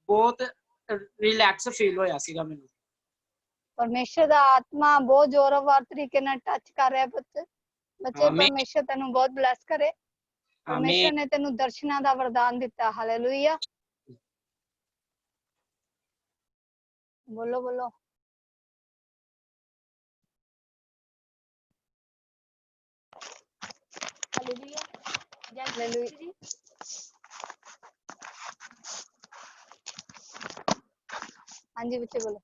ਬਹੁਤ ਰਿਲੈਕਸ ਫੀਲ ਹੋਇਆ ਸੀਗਾ ਮੈਨੂੰ। परमेश्वर दा आत्मा बहुत जोरदार तरीके नाल टच कर रहा है बच्चे। बच्चे आमीन। परमेश्वर तेन बहुत ब्लेस करे। परमेश्वर आमीन। ने तेन दर्शना दा वरदान दिता। हालेलुया, बोलो बोलो। हालेलुया। जय हालेलुया। श्री जी। हाँ जी बच्चे बोलो।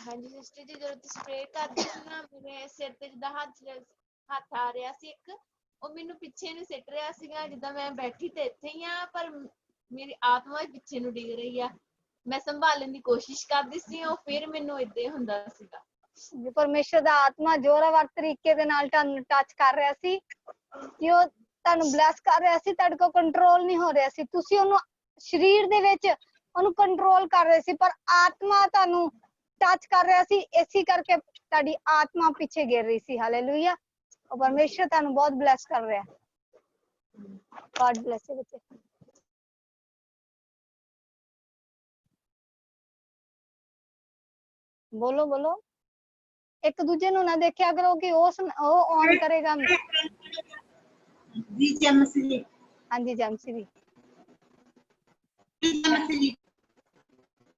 हाँ जी सिस्टर जी, ਜਦੋਂ ਤੁਸੀਂ ਪ੍ਰੇਅਰ ਕਰਦੇ ਸੀ ਨਾ, ਮੇਰੇ ਸਿਰ ਤੇ ਜਿੱਦਾਂ ਹੱਥ ਆ ਰਿਹਾ ਸੀ ਇੱਕ, ਉਹ ਮੈਨੂੰ ਪਿੱਛੇ ਨੂੰ ਸਿੱਟ ਰਿਹਾ ਸੀਗਾ, ਜਿੱਦਾਂ ਮੈਂ ਬੈਠੀ ਤੇ ਇੱਥੇ ਹੀ ਆ ਪਰ ਮੇਰੀ ਆਤਮਾ ਹੀ ਪਿੱਛੇ ਨੂੰ ਡਿੱਗ ਰਹੀ ਆ। ਮੈਂ ਸੰਭਾਲਣ ਦੀ ਕੋਸ਼ਿਸ਼ ਕਰਦੀ ਸੀ, ਉਹ ਫਿਰ ਮੈਨੂੰ ਏਦਾਂ ਹੀ ਹੁੰਦਾ ਸੀਗਾ। ਜੀ परमेश्वर दा आत्मा जोरदार तरीके दे नाल ਤੁਹਾਨੂੰ ਟੱਚ ਕਰ ਰਿਹਾ ਸੀ ਕਿ ਉਹ ਤੁਹਾਨੂੰ ਬਲੈਸ ਕਰ ਰਿਹਾ ਸੀ, ਤੁਹਾਡੇ ਕੋਲ ਕੰਟਰੋਲ ਨਹੀਂ ਹੋ ਰਿਹਾ ਸੀ। ਤੁਸੀਂ ਉਹਨੂੰ ਸਰੀਰ ਦੇ ਵਿੱਚ ਉਹਨੂੰ ਕੰਟਰੋਲ ਕਰ ਰਹੇ ਸੀ, ਪਰ ਆਤਮਾ ਤੁਹਾਨੂੰ ਟੱਚ ਕਰ ਰਿਹਾ ਸੀ, ਇਸੇ ਕਰਕੇ ਤੁਹਾਡੀ ਆਤਮਾ ਪਿੱਛੇ ਗਿਰ ਰਹੀ ਸੀ। ਹਾਲੇਲੂਇਆ, ਉਹ ਪਰਮੇਸ਼ਰ ਤੁਹਾਨੂੰ ਬਹੁਤ ਬਲੈਸ ਕਰ ਰਿਹਾ। ਗॉड ਬਲੈਸ ਯੂ ਬੱਚੇ। ਬੋਲੋ ਬੋਲੋ। ਇੱਕ ਦੂਜੇ ਨੂੰ ਨਾ ਦੇਖਿਆ ਕਰੋ ਕਿ ਉਹ ਔਨ ਕਰੇਗਾ। ਜੀ ਜਮਸਰੀ ਹਾਂਜੀ ਜਮਸੀ ਦੀ। ਜਮਸਰੀ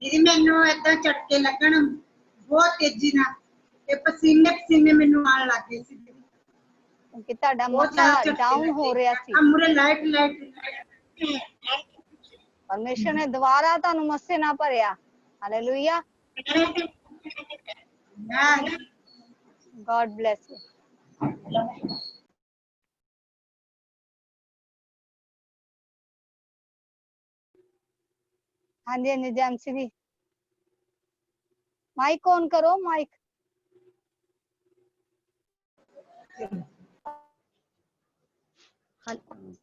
ਦੀਦੀ ਮੈਨੂੰ ਏਦਾਂ ਝਟਕੇ ਲੱਗਣ ਬਹੁਤ ਤੇਜ਼ੀ ਨਾਲ ਤੇ ਪਸੀਨੇ ਪਸੀਨੇ ਮੈਨੂੰ ਆਣ ਲੱਗ ਗਏ ਸੀ ਕਿਉਂਕਿ ਤੁਹਾਡਾ ਬਹੁਤ ਜ਼ਿਆਦਾ ਮੱਥਾ ਝਟਕੇ ਡਾਊਨ ਹੋ ਰਿਹਾ ਸੀ। ਆ ਮੂਰੇ ਲਾਈਟ ਪਰਮੇਸ਼ਰ ਨੇ ਦੁਬਾਰਾ ਤੁਹਾਨੂੰ ਮੱਸੇ ਨਾਲ ਭਰਿਆ। Hallelujah, god bless you. ਹਾਂਜੀ ਹਾਂਜੀ ਜੈਮਸੀ ਦੀ माइक ऑन करो, माइक।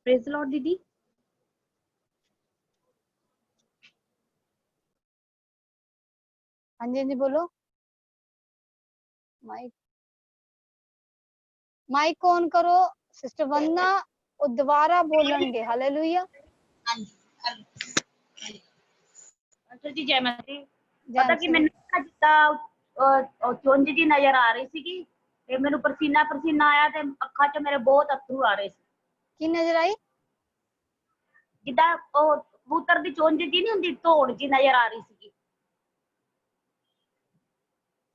प्रेज लॉर्ड दीदी। हाँ जी हाँ जी बोलो। माइक माइक ऑन करो सिस्टर वंदना, वो दोबारा बोलणगे। हालेलुया। ਅੱਛਾ ਜੀ ਜੈ ਮਾਤਾ ਦੀ। ਪਤਾ ਕਿ ਮੈਨੂੰ ਜਿੱਦਾਂ ਚੁੰਝ ਜੀ ਨਜ਼ਰ ਆ ਰਹੀ ਸੀਗੀ ਤੇ ਮੈਨੂੰ ਪਸੀਨਾ ਪਸੀਨਾ ਆਇਆ ਤੇ ਅੱਖਾਂ 'ਚ ਮੇਰੇ ਬਹੁਤ ਅੱਥਰੂ ਆ ਰਹੇ ਸੀ। ਕੀ ਨਜ਼ਰ ਆਈ? ਜਿੱਦਾਂ ਉਹ ਕਬੂਤਰ ਦੀ ਚੁੰਝ ਜੀ ਨਹੀਂ ਹੁੰਦੀ, ਧੌਣ ਜੀ ਨਜ਼ਰ ਆ ਰਹੀ ਸੀਗੀ।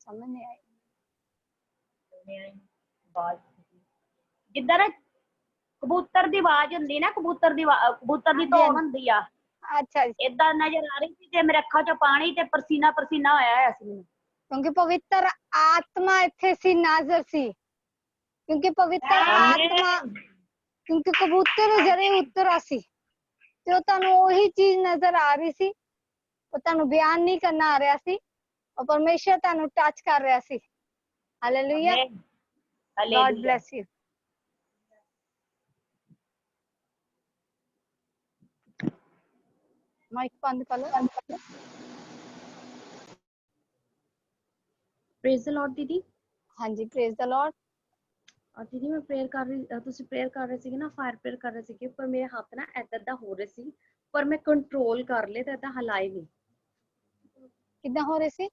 ਸਮਝ ਨਹੀਂ ਆਈ। ਜਿੱਦਾਂ ਨਾ ਕਬੂਤਰ ਦੀ ਆਵਾਜ਼ ਹੁੰਦੀ ਨਾ, ਕਬੂਤਰ ਦੀ ਧੌਣ ਹੁੰਦੀ ਆ। अच्छा जी, ਏਦਾਂ ਨਜ਼ਰ ਆ ਰਹੀ ਸੀ ਤੇ ਮੇਰੇ ਅੱਖਾਂ 'ਚੋਂ ਪਾਣੀ ਤੇ ਪਸੀਨਾ ਪਸੀਨਾ ਹੋਇਆ ਸੀ ਮੈਨੂੰ। क्योंकि पवित्र आत्मा इत्थे सी नाज़र सी, क्योंकि पवित्र आत्मा, क्योंकि कबूतर जरे उतरा सी ते तुहानू ओही चीज नजर आ रही सी, ਉਹ ਤੁਹਾਨੂੰ ਬਿਆਨ ਨਹੀਂ ਕਰਨਾ ਆ ਰਿਹਾ ਸੀ, ਉਹ ਪਰਮੇਸ਼ਰ ਤੁਹਾਨੂੰ ਟੱਚ ਕਰ ਰਿਹਾ ਸੀ। Hallelujah, god bless you. Mike बंद कर लो। प्रेज द लॉर्ड दीदी। हाँ जी प्रेज द लॉर्ड। ਦੀਦੀ ਮੈਂ ਪ੍ਰੇਅਰ ਕਰ ਰਹੀ, ਤੁਸੀਂ ਪ੍ਰੇਅਰ ਕਰ ਰਹੇ ਸੀਗੇ ਨਾ, ਫਾਇਰ ਪ੍ਰੇਅਰ ਕਰ ਰਹੇ ਸੀਗੇ, ਪਰ ਮੇਰੇ ਹੱਥ ਨਾ ਏਦਾਂ ਹੋ ਰਹੇ ਸੀ, ਪਰ ਮੈਂ ਕੰਟਰੋਲ ਕਰ ਲਏ ਤੇ ਏਦਾਂ ਹਿਲਾਏ ਨਹੀਂ। ਕਿੱਦਾਂ ਹੋ ਰਹੇ ਸੀ?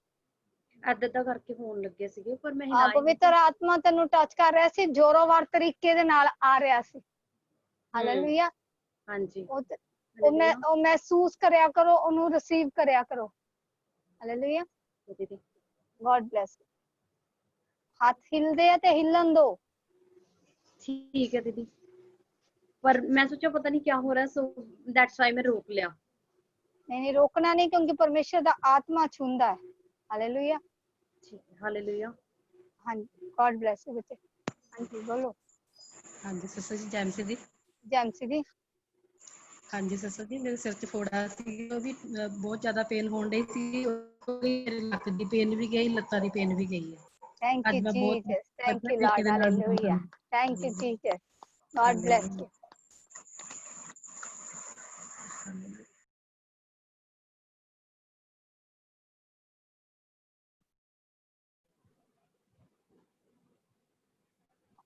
ਏਦਾਂ ਦਾ ਕਰਕੇ ਹੋਣ ਲੱਗੇ ਸੀਗੇ ਪਰ ਮੈਂ ਆ ਹਿਲਾ ਹੀ ਨਹੀਂ ਪਵਿੱਤਰ ਆਤਮਾ ਤੈਨੂੰ ਟੱਚ ਕਰ ਰਿਹਾ ਸੀ, ਜ਼ੋਰੋਵਾਰ ਤਰੀਕੇ ਦੇ ਨਾਲ ਆ ਰਿਹਾ ਸੀ। ਹਾਲੇਲੂਇਆ। ਹਾਂਜੀ ਉਹ ਮਹਿਸੂਸ ਕਰਿਆ ਕਰੋ, ਉਹਨੂੰ ਰਿਸੀਵ ਕਰਿਆ ਕਰੋ। ਹਾਲੇਲੂਇਆ। ਦੀਦੀ ਗॉड ਬlesਸ। ਹੱਥ ਹਿਲਦੇ ਆ ਤੇ ਹਿਲਣ ਦੋ। ठीक है दीदी पर मैं सोचा पता नहीं क्या हो रहा है सो दैट्स व्हाई मैं रोक लिया। नहीं रोकना नहीं, क्योंकि परमेश्वर का आत्मा छूंदा है। हालेलुया। ठीक है हालेलुया। हाँ जी गॉड ब्लेस यू बच्चे। हाँ जी बोलो। हाँ जी ससुर जी जैमसी दी। जैमसी दी। हाँ जी ससुर जी मेरे सिर च फोड़ा सी, वो भी बहुत ज्यादा पेन होण डई सी, मेरी लत्त दी पेन भी गई, लत्तां दी पेन भी गई है। थैंक यू आज मैं बहुत जीसस, थैंक अच्छा यू तरीके लॉर्ड। दे नाल hallelujah. Thank you Jesus, god bless you.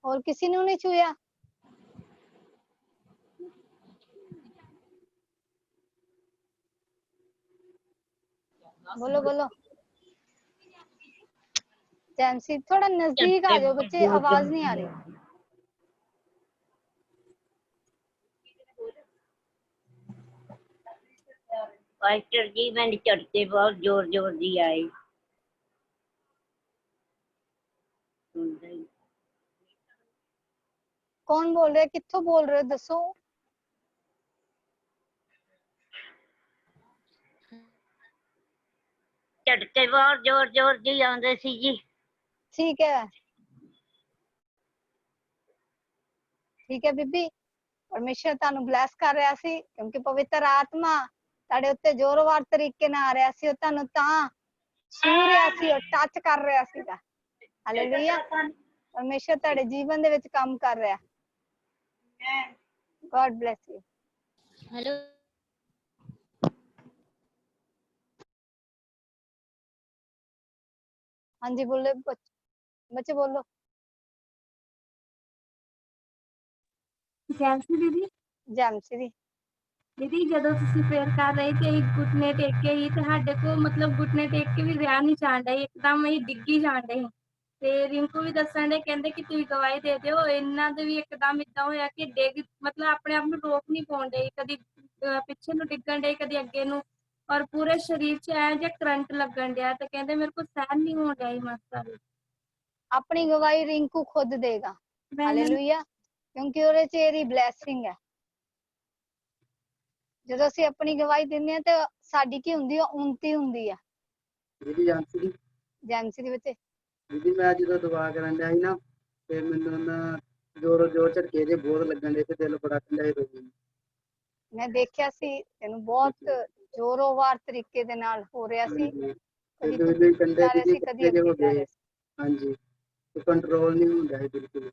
और किसी ने नहीं छुआ? बोलो बोलो। जैमसी थोड़ा नजदीक आ जाओ बच्चे, आवाज नहीं आ रही। पास्टर जी मैंने चढ़ते बहुत जोर जोर दी आई। कौन बोल रहे, कित्थों बोल रहे दसो? झटके बहुत जोर जोर दी आंदे सी जी। ठीक है बीबी, परमेश्वर ਤੁਹਾਨੂੰ ਬਲੈਸ ਕਰ ਰਿਹਾ ਸੀ ਕਿਉਂਕਿ ਪਵਿੱਤਰ ਆਤਮਾ ਤੁਹਾਡੇ ਉੱਤੇ ਜ਼ੋਰਵਾਰ ਤਰੀਕੇ ਨਾਲ ਆ ਰਿਹਾ ਸੀ। ਉਹ ਤੁਹਾਨੂੰ ਤਾਂ ਛੂ ਰਿਹਾ ਸੀ, ਉਹ ਟੱਚ ਕਰ ਰਿਹਾ ਸੀਗਾ। ਹਾਲੇਲੂਇਆ। ਪਰਮੇਸ਼ਰ ਤੁਹਾਡੇ ਜੀਵਨ ਦੇ ਵਿੱਚ ਕੰਮ ਕਰ ਰਿਹਾ। God bless you. हेलो हाँ जी बोलो बच्चे बोलो। जैमसी दीदी जैमसी दी। दीदी ਜਦੋਂ ਤੁਸੀਂ ਪ੍ਰੇਅਰ ਕਰ ਰਹੇ ਤੇ ਘੁਟਨੇ ਟੇਕ ਕੇ ਹੀ ਤੁਹਾਡੇ ਕੋ ਮਤਲਬ ਘੁਟਨੇ ਟੇਕ ਕੇ ਵੀ ਰਿਆ ਨਹੀਂ ਜਾਣ ਡਈ, ਇੱਕਦਮ ਹੀ ਡਿੱਗੀ ਜਾਣ ਡਈ। ਤੇ ਰਿੰਕੂ ਵੀ ਦੱਸਣ ਦੇ ਕਹਿੰਦੇ ਕਿ ਤੁਸੀਂ ਗਵਾਹੀ ਦੇ ਦਿਓ। ਇਹਨਾਂ ਦੇ ਵੀ ਇੱਕਦਮ ਇਦਾਂ ਹੋਇਆ ਕਿ ਡਿੱਗ ਮਤਲਬ ਆਪਣੇ ਆਪ ਨੂੰ ਰੋਕ ਨਹੀਂ ਪਾਉਣ ਡਈ, ਕਦੀ ਪਿੱਛੇ ਨੂੰ ਡਿੱਗਣ ਡਈ ਕਦੀ ਅੱਗੇ ਨੂੰ, ਔਰ ਪੂਰੇ ਸਰੀਰ 'ਚ ਐ ਜਿਹਾ ਕਰੰਟ ਲੱਗਣ ਡਿਆ ਤੇ ਕਹਿੰਦੇ ਮੇਰੇ ਕੋਲ ਸਹਿਨ ਨਹੀਂ ਹੋਣ ਡਿਆ ਮਾਸਾ ਵੀ। ਆਪਣੀ ਗਵਾਹੀ ਰਿੰਕੂ ਖੁਦ ਦੇਗਾ। ਹਾਲੇਲੂਇਆ। ਕਿਉਂਕਿ ਉਹਦੇ 'ਚ ਇਹਦੀ ਬਲੇਸਿੰਗ ਹੈ। ਜਦੋਂ ਅਸੀਂ ਆਪਣੀ ਗਵਾਹੀ ਦਿੰਦੇ ਆ ਤੇ ਸਾਡੀ ਕੀ ਹੁੰਦੀ ਆ, ਉਨਤੀ ਹੁੰਦੀ ਆ। ਦੀਦੀ ਜੈਮਸੀ ਦੇ ਬੱਚੇ। ਦੀਦੀ ਮੈਂ ਜਦੋਂ ਦੁਆ ਕਰਨ ਡਿਆ ਸੀ ਨਾ ਤੇ ਮੈਨੂੰ ਨਾ ਜ਼ੋਰ ਝਟਕੇ ਜੇ ਬਹੁਤ ਲੱਗਣ ਦੇ ਤੇ ਦਿਲ ਬੜਾ ਠੰਡਾ ਹੋ ਗਿਆ। ਮੈਂ ਦੇਖਿਆ ਸੀ ਤੈਨੂੰ ਬਹੁਤ ਜ਼ੋਰੋਵਾਰ ਤਰੀਕੇ ਦੇ ਨਾਲ ਹੋ ਰਿਹਾ ਸੀ। ਕਦੀ ਤੂੰ ਜਾ ਰਿਹਾ ਸੀ, ਕਦੀ ਅੱਗੇ ਜਾ ਰਿਹਾ ਸੀ। ਹਾਂਜੀ ਤੇ ਕੰਟਰੋਲ ਨਹੀਂ ਹੁੰਦਾ ਹੈ ਬਿਲਕੁਲ।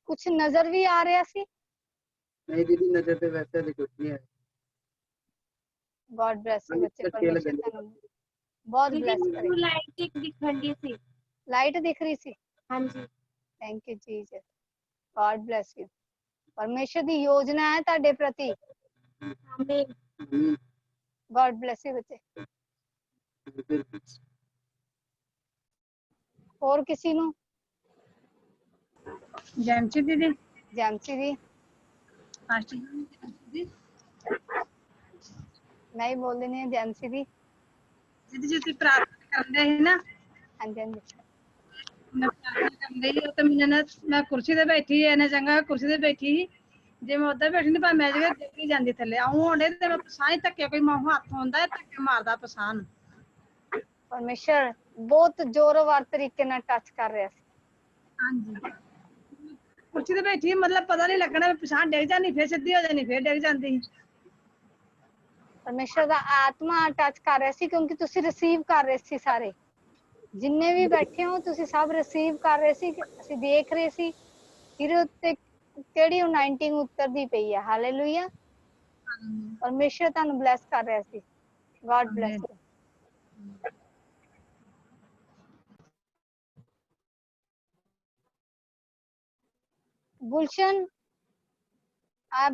ਕੁਛ ਨਜ਼ਰ ਵੀ ਆ ਰਿਹਾ ਸੀ? नहीं दीदी नजर पे वैसे भी कुछ नहीं है। गॉड ब्लेस यू बच्चे, परमेश्वर ਤੁਹਾਨੂੰ बहुत ब्लेस करे। लाइट दिखण दी सी। लाइट दिख रही सी? हां जी। Thank you Jesus, god bless you. परमेश्वर ਦੀ ਯੋਜਨਾ ਹੈ ਤੁਹਾਡੇ ਪ੍ਰਤੀ। आमीन। गॉड ब्लेस यू बच्चे। और किसी ਨੂੰ? जैमसी दीदी। जैमसी दी। नहीं बोल देनी है जैमसी दी। दीदी जी ਤੁਸੀਂ ਪ੍ਰਾਰਥਨਾ ਕਰਦੇ ਸੀ ਨਾ? ਹਾਂਜੀ ਹਾਂਜੀ ਮੈਂ ਪ੍ਰਾਰਥਨਾ ਕਰਦੇ ਸੀ ਤੇ ਮੈਨੂੰ ਨਾ ਮੈਂ ਕੁਰਸੀ ਤੇ ਬੈਠੀ ਐ ਨਾ ਚੰਗਾ ਕੁਰਸੀ ਤੇ ਬੈਠੀ ਸੀ। ਜੇ ਮੈਂ ਉੱਧਰ ਬੈਠੀ ਨਹੀਂ ਪਰ ਮੈਂ ਜਿਹੜਾ ਡਿੱਗੀ ਜਾਂਦੀ ਥੱਲੇ ਆਉਂ ਹੁੰਦੇ ਤੇ ਮੈਂ ਪਸਾਹ ਧੱਕੇ ਕੋਈ ਮਾਂ ਹੱਥ ਹੁੰਦਾ ਧੱਕੇ ਮਾਰਦਾ ਪਸਾਹ ਨੂੰ। ਪਰਮੇਸ਼ਰ ਬਹੁਤ ਜ਼ੋਰਵਾਰ ਤਰੀਕੇ ਨਾਲ ਟੱਚ ਕਰ ਰਿਹਾ ਸੀ। ਹਾਂਜੀ ਕੁਰਸੀ ਤੇ ਬੈਠੀ ਮਤਲਬ ਪਤਾ ਨਹੀਂ ਲੱਗਣਾ ਪਸਾਹ ਡਿੱਗ ਜਾਂਦੀ ਫਿਰ ਸਿੱਧੀ ਹੋ ਜਾਂਦੀ ਫਿਰ ਡਿੱਗ ਜਾਂਦੀ। ਪਰਮੇਸ਼ਰ ਦਾ ਆਤਮਾ ਟੱਚ ਕਰ ਰਿਹਾ ਸੀ ਕਿਉਂਕਿ ਤੁਸੀਂ ਰਿਸੀਵ ਕਰ ਰਹੇ ਸੀ। ਸਾਰੇ ਜਿੰਨੇ ਵੀ ਬੈਠੇ ਹੋ ਤੁਸੀਂ ਸਭ ਰਿਸੀਵ ਕਰ ਰਹੇ ਸੀ। ਅਸੀਂ ਦੇਖ ਰਹੇ ਸੀ ਇਹਦੇ ਉੱਤੇ ਕਿਹੜੀ ਅਨਾਇੰਟਿੰਗ ਉਤਰਦੀ ਪਈ ਹੈ। ਹਾਲੇਲੂਇਆ। ਪਰਮੇਸ਼ਰ ਤੁਹਾਨੂੰ ਬਲੈਸ ਕਰ ਰਿਹਾ ਸੀ। God bless you. ਗੁਲਸ਼ਨ ਆ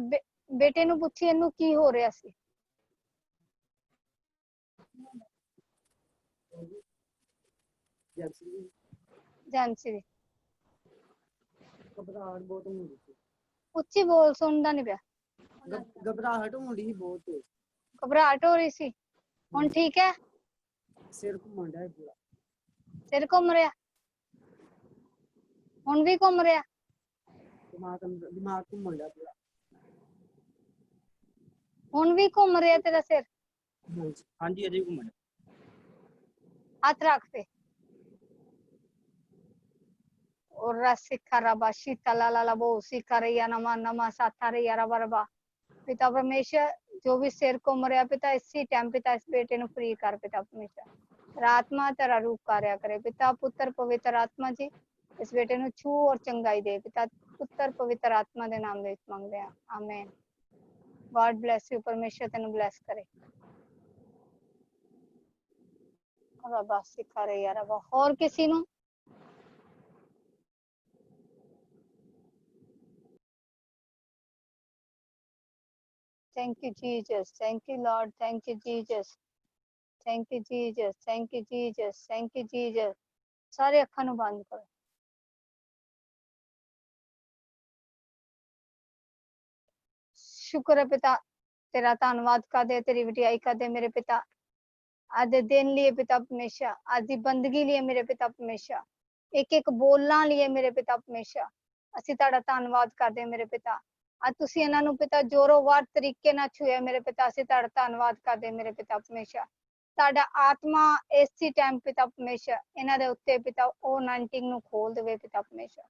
ਬੇਟੇ ਨੂੰ ਪੁੱਛੀ ਇਹਨੂੰ ਕੀ ਹੋ ਰਿਹਾ ਸੀ। ਜੈਂਸੀ ਦੀ ਘਬਰਾਹਟ ਬਹੁਤ ਹੁੰਦੀ ਸੀ ਉੱਚੀ ਬੋਲ, ਸੁਣਦਾ ਨਹੀਂ ਪਿਆ। ਘਬਰਾਹਟ ਹੁੰਦੀ ਸੀ ਬਹੁਤ ਤੇਜ਼ ਘਬਰਾਹਟ ਹੋ ਰਹੀ ਸੀ, ਹੁਣ ਠੀਕ ਹੈ? ਸਿਰ ਘੁੰਮਣ ਡਿਆ ਪੂਰਾ ਸਿਰ ਘੁੰਮ ਰਿਹਾ, ਹੁਣ ਵੀ ਘੁੰਮ ਰਿਹਾ? ਦਿਮਾਗ ਘੁੰਮਣ ਡਿਆ ਪੂਰਾ ਹੁਣ ਵੀ ਘੁੰਮ ਰਿਹਾ ਤੇਰਾ ਸਿਰ? ਹਾਂਜੀ ਅਜੇ ਘੁੰਮਣ ਹੱਥ ਰੱਖ पे और रसिका रबा शीतला ला बो सिकरिया नमा नमा साथारिया रबा रबा। पिता परमेश्वर जो भी सिर घुम रहा पिता इसी टाइम पिता इस बेटे नु फ्री कर पिता परमेश्वर। आत्मा तेरा रूप कार्य करे पिता पुत्र पवित्र आत्मा जी इस बेटे नु छू और चंगाई दे पिता पुत्र पवित्र आत्मा दे नाम दे मांगदे हां आमीन। गॉड ब्लेस यू, परमेश्वर तेनु ब्लेस करे। रबा सिकरिया रबा और किसी नु? Thank you, Jesus. Thank you, Lord. Thank you, Jesus. Thank you, Jesus. Thank you, Jesus. Thank you, Jesus. सारे अखां नूं बंद करो। शुक्र है पिता, तेरा धन्नवाद करदे, तेरी वडियाई करदे मेरे पिता। आज दे दिन लिए पिता परमेश्वर, आज दी बंदगी लिए मेरे पिता परमेश्वर, एक एक बोलना लिए मेरे पिता परमेश्वर, ਅਸੀਂ ਤੁਹਾਡਾ ਧੰਨਵਾਦ ਕਰਦੇ ਹਾਂ ਮੇਰੇ ਪਿਤਾ। ਅੱਜ ਤੁਸੀਂ ਇਹਨਾਂ ਨੂੰ ਪਿਤਾ ਜ਼ੋਰੋਵਾਰ ਤਰੀਕੇ ਨਾਲ ਛੂਇਆ ਮੇਰੇ ਪਿਤਾ, ਅਸੀਂ ਤੁਹਾਡਾ ਧੰਨਵਾਦ ਕਰਦੇ ਮੇਰੇ ਪਿਤਾ ਪਰਮੇਸ਼ਰ। ਤੁਹਾਡਾ ਆਤਮਾ ਇਸੇ ਟਾਈਮ ਪਿਤਾ ਪਰਮੇਸ਼ਰ ਇਹਨਾਂ ਦੇ ਉੱਤੇ ਪਿਤਾ ਉਹ ਅਨਾਇੰਟਿੰਗ ਨੂੰ ਖੋਲ ਦੇਵੇ ਪਿਤਾ ਪਰਮੇਸ਼ਰ।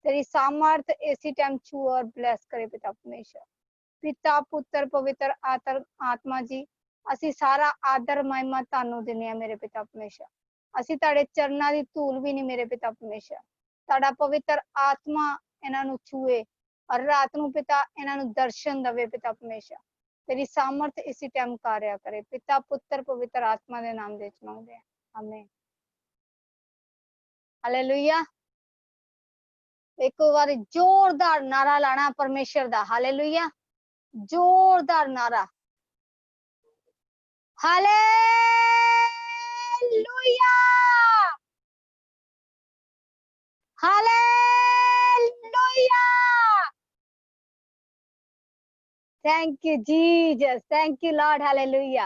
ਤੇਰੀ ਸਾਮਰਥ ਇਸੇ ਟਾਈਮ ਛੂ ਔਰ ਬਲੈਸ ਕਰੇ ਪਿਤਾ ਪਰਮੇਸ਼ਰ। ਪਿਤਾ ਪੁੱਤਰ ਪਵਿੱਤਰ ਆਤਮਾ ਜੀ ਅਸੀਂ ਸਾਰਾ ਆਦਰ ਮਹਿਮਾ ਤੁਹਾਨੂੰ ਦਿੰਦੇ ਹਾਂ ਮੇਰੇ ਪਿਤਾ ਪਰਮੇਸ਼ਰ। ਅਸੀਂ ਤੁਹਾਡੇ ਚਰਨਾਂ ਦੀ ਧੂਲ ਵੀ ਨਹੀਂ ਮੇਰੇ ਪਿਤਾ ਪਰਮੇਸ਼ਰ। ਤੁਹਾਡਾ ਪਵਿੱਤਰ ਆਤਮਾ ਇਹਨਾਂ ਨੂੰ ਛੂਏ और रात ਨੂੰ पिता ਇਹਨਾਂ ਨੂੰ ਦਰਸ਼ਨ ਦੇਵੇ पिता परमेश्वर। तेरी सामर्थ इसी टाइम कार्य करे पिता पुत्र पवित्र आत्मा के नाम दे मांगते हैं आमीन हालेलुया। एक बार जोरदार नारा लाना परमेश्वर दा हालेलुया, जोरदार नारा hallelujah hallelujah. Thank you Jesus, thank you Lord hallelujah.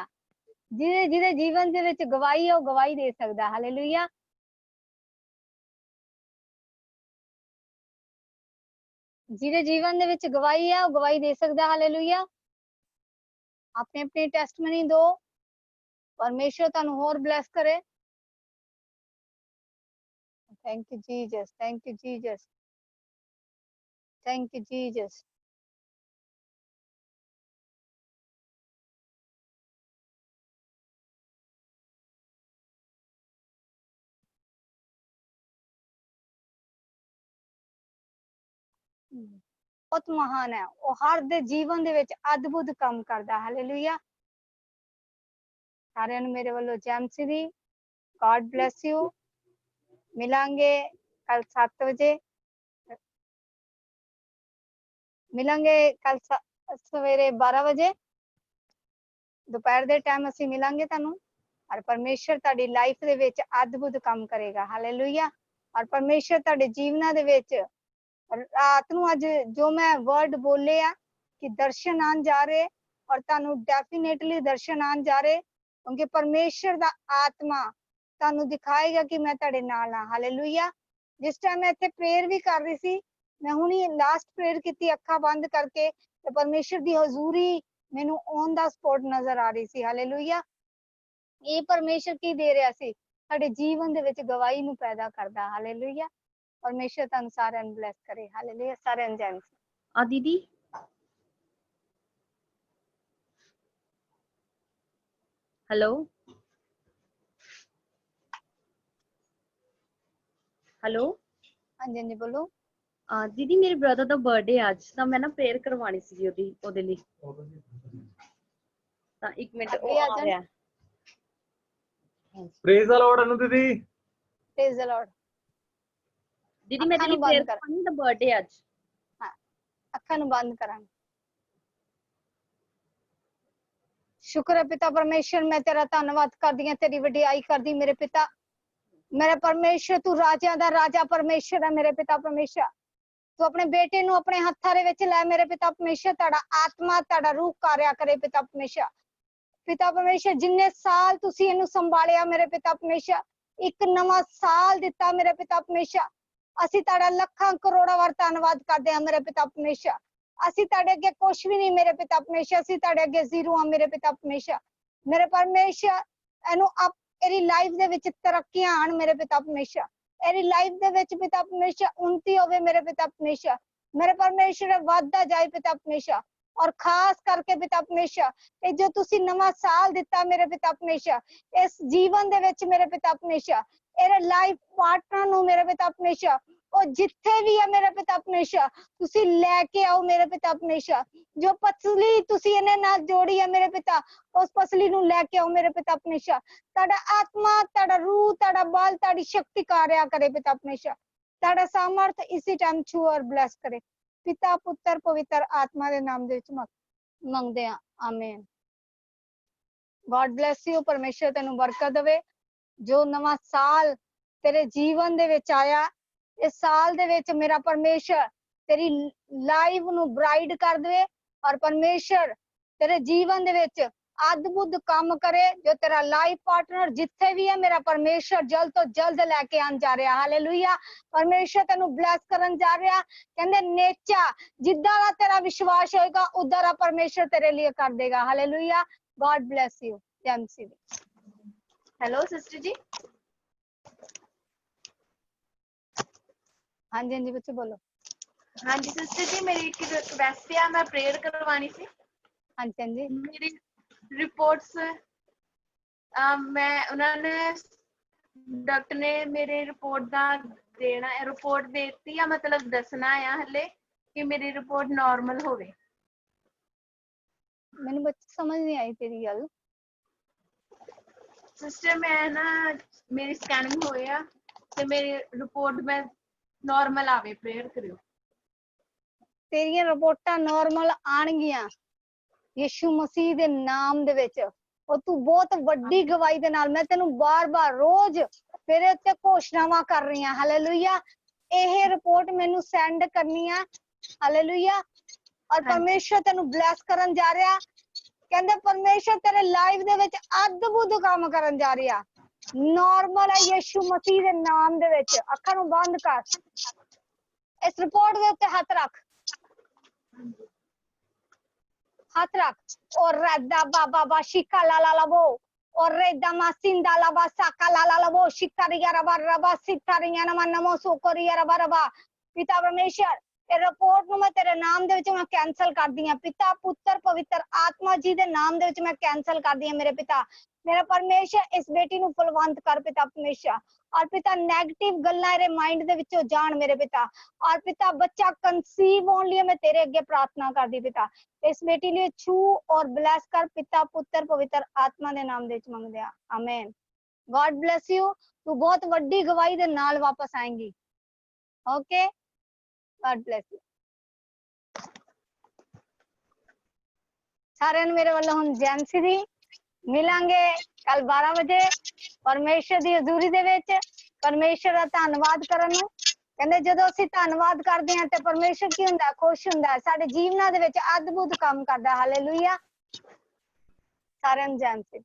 जिहदे जिहदे जीवन दे विच गवाही है वो गवाही दे सकदा हालेलुया। जिहदे जीवन दे विच गवाही है वो गवाही दे सकदा हालेलुया। अपने अपनी टेस्टमनी दो, परमेश्वर तुहानू होर ब्लेस करे। Thank you Jesus, thank you Jesus, thank you Jesus. बहुत महान है वो, हर दे जीवन दे विच अद्भुत काम करदा हालेलुया। सारे मेरे वालों जैमसी दी गॉड ब्लेस यू। मिलांगे कल 7 बजे, मिलांगे कल सवेरे 12 बजे दोपहर दे टाइम असी मिलांगे तुहानू। और परमेश्वर तुहाडी लाइफ दे विच अद्भुत काम करेगा हालेलुया। और परमेश्वर तुहाडे जीवना दे विच रात नू अज जो मैं वर्ड बोले आ कि दर्शन आन जा रहे और तुहानू डेफिनेटली दर्शन आन जा रहे क्योंकि परमेश्वर दा आत्मा तुहानू दिखाएगा कि मैं तुहाडे नाल हां हालेलुया। जिस टाइम मैं इत्थे प्रेयर भी कर रही सी, मैं हुणी लास्ट प्रेयर कीती अखां बंद करके ते परमेश्वर दी हजूरी मैनू ऑन द स्पॉट नजर आ रही सी हालेलुया। ये परमेश्वर की दे रहा सी साडे जीवन दे विच गवाही नू पैदा करदा हालेलुया। परमेश्वर तुहानू सारेयां नू ब्लेस करे हालेलुया। सारेयां नू जय मसीह। दीदी हेलो हेलो हाँ जी हाँ जी बोलो। दीदी मेरे ब्रदर ਦਾ ਬਰਥਡੇ ਅੱਜ ਤਾਂ ਮੈਂ ਨਾ ਪ੍ਰੇਅਰ ਕਰਵਾਣੀ ਸੀ ਉਹਦੇ ਲਈ ਤਾਂ 1 ਮਿੰਟ ਉਹ ਆ ਰਿਹਾ। प्रेज द लॉर्ड अनु दीदी। Praise the Lord. दीदी मैं तेरी प्रेयर करवानी ਤਾਂ ਬਰਥਡੇ ਅੱਜ। हाँ अखां नू बंद करांगे। शुक्र है पिता परमेश्वर, मैं तेरा धन्नवाद करदी हां, तेरी वडियाई करदी मेरे पिता। मेरे परमेश्वर तू राजा दा राजा परमेश्वर है मेरे पिता परमेश्वर। तू अपने बेटे नू अपने हत्थां दे विच लै मेरे पिता परमेश्वर। तुहाडा आत्मा तुहाडा रूह कार्य करे पिता परमेश्वर। पिता परमेश्वर जिन्ने साल तुसी इहनू संभालिया मेरे पिता परमेश्वर, एक नवा साल दिता मेरे पिता परमेश्वर। ਅਸੀਂ ਤੁਹਾਡਾ ਲੱਖਾਂ ਕਰੋੜਾਂ ਵਾਰ ਧੰਨਵਾਦ ਕਰਦੇ ਹਾਂ ਮੇਰੇ ਪਿਤਾ ਪਰਮੇਸ਼ਰ। ਅਸੀਂ ਤੁਹਾਡੇ ਅੱਗੇ ਕੁਛ ਵੀ ਨਹੀਂ ਮੇਰੇ ਪਿਤਾ ਪਰਮੇਸ਼ਰ, ਅਸੀਂ ਤੁਹਾਡੇ ਅੱਗੇ ਜ਼ੀਰੋ ਹਾਂ ਮੇਰੇ ਪਿਤਾ ਪਰਮੇਸ਼ਰ। ਮੇਰੇ ਪਰਮੇਸ਼ਰ ਇਹਨੂੰ ਇਹਦੀ ਲਾਈਫ ਦੇ ਵਿੱਚ ਤਰੱਕੀਆਂ ਆਣ ਮੇਰੇ ਪਿਤਾ ਪਰਮੇਸ਼ਰ। ਇਹਦੀ ਲਾਈਫ ਦੇ ਵਿੱਚ ਪਿਤਾ ਪਰਮੇਸ਼ਰ ਉન્નਤੀ ਹੋਵੇ ਮੇਰੇ ਪਿਤਾ ਪਰਮੇਸ਼ਰ। ਮੇਰੇ ਪਰਮੇਸ਼ਰ ਵਾਧਾ ਜਾਏ ਪਿਤਾ ਪਰਮੇਸ਼ਰ। और खास करके पिता परमेश्वर जो तुसी नवा साल दिता मेरे पिता परमेश्वर, इस जीवन दे विच मेरे पिता परमेश्वर एरे लाइफ पार्टनर नु मेरे पिता परमेश्वर और जिथे भी है मेरे पिता परमेश्वर तुसी लेके आओ मेरे पिता परमेश्वर। जो पसली तुसी इन्हें नाल जोड़ी है मेरे पिता, उस पसली नु लेके आओ मेरे पिता परमेश्वर। ताड़ा आत्मा ताड़ा रूह ताड़ा बल ताड़ी शक्ति कार्य करे पिता परमेश्वर। ताड़ा सामर्थ इसी टाइम छू और ब्लेस करे पिता पुत्र पवित्र आत्मा के नाम दे विच मंगदे हां, आमीन। God bless you. परमेश्वर तेनू बरकत देवे। जो नवा साल तेरे जीवन दे विच आया, इस साल दे विच मेरा परमेश्वर तेरी लाइफ नू ब्राइट कर दे और परमेश्वर तेरे जीवन दे विच अद्भुत काम करे। जो तेरा लाइफ पार्टनर जिथे भी है मेरा परमेश्वर जल्द तो जल्द लेके आन जा रहा। हालेलुया। परमेश्वर तेनू ब्लेस करन जा रहा। कहंदे नेचा जिद्दां दा तेरा विश्वास होएगा उद्दां दा परमेश्वर तेरे लिए कर देगा। Hallelujah. God bless you. JMC. Hello sister जी। हाँ जी बच्चे बोलो। हाँ जी सिस्टर जी, मेरी एक रिक्वेस्ट है, मैं प्रेयर करवानी थी। हाँ जी मेरी रिपोर्ट्स मैं उन्होंने डॉक्टर ने मेरे रिपोर्ट दा देना है, रिपोर्ट देती है मतलब दसना है हले कि मेरी रिपोर्ट नॉर्मल होवे। मैंने बच्चे समझ नहीं आई तेरी गल। सिस्टर मैं ना मेरी स्कैनिंग होई है ते मेरी रिपोर्ट में नॉर्मल आवे, प्रेयर करियो। तेरियां रिपोर्टां नॉर्मल आणगियां यीशु मसीह दे नाम दे विच। और तू बहुत वड्डी गवाही दे नाल मैं तेनू बार-बार रोज तेरे उत्ते घोषणावां कर रही हां। हालेलुया। एह रिपोर्ट मैनू सेंड करनी है। हालेलुया। और परमेश्वर तेनू ब्लेस करन जा रहा। कहंदे परमेश्वर तेरे लाइफ दे विच अद्भुत काम करन जा रहा। नॉर्मल है यीशु मसीह दे नाम दे विच। अखां नू बंद कर। इस रिपोर्ट दे उत्ते हाथ रख, हाथ रख। और रदा बाबा बाशिका लाला लबो और रेदा मासिंदा लाबा साका लाला लबो शिकारिया रबा रबा सितारिया नमा नमो सोकोरिया रबा रबा। पिता परमेश्वर ए रिपोर्ट नु मैं तेरे नाम दे विच मैं कैंसल कर दी हां। पिता पुत्र पवित्र आत्मा जी दे नाम दे विच मैं कैंसल कर दी हां मेरे पिता। मेरा परमेश्वर इस बेटी नु फलवंत कर पिता परमेश्वर। और पिता नेगेटिव गल्लां रे माइंड दे विचों जान मेरे पिता। और पिता बच्चा कंसीव होने लिए मैं तेरे अगे प्रार्थना कर दी पिता। इस बेटी लिए छू और ब्लेस कर पिता पुत्र पवित्र आत्मा दे नाम दे विच मंगदे हां, आमीन। God bless you. तू बहुत वड्डी गवाही दे नाल वापस आएंगी। Okay, God bless you. सारे मेरे वालों हम जेएमसी दी मिलांगे कल 12 बजे परमेश्वर दी हजूरी दे विच। परमेश्वर दा धन्नवाद करन। कहंदे जदों ਅਸੀਂ ਧੰਨਵਾਦ ਕਰਦੇ ਹਾਂ ਤੇ ਪਰਮੇਸ਼ਰ ਕੀ ਹੁੰਦਾ, ਖੁਸ਼ ਹੁੰਦਾ, ਸਾਡੇ ਜੀਵਨਾਂ ਦੇ ਵਿੱਚ ਅਦਭੁਤ ਕੰਮ ਕਰਦਾ। ਹਾਲੇਲੂਇਆ। ਸਾਰਿਆਂ ਨੂੰ ਜੈ ਮਸੀਹ।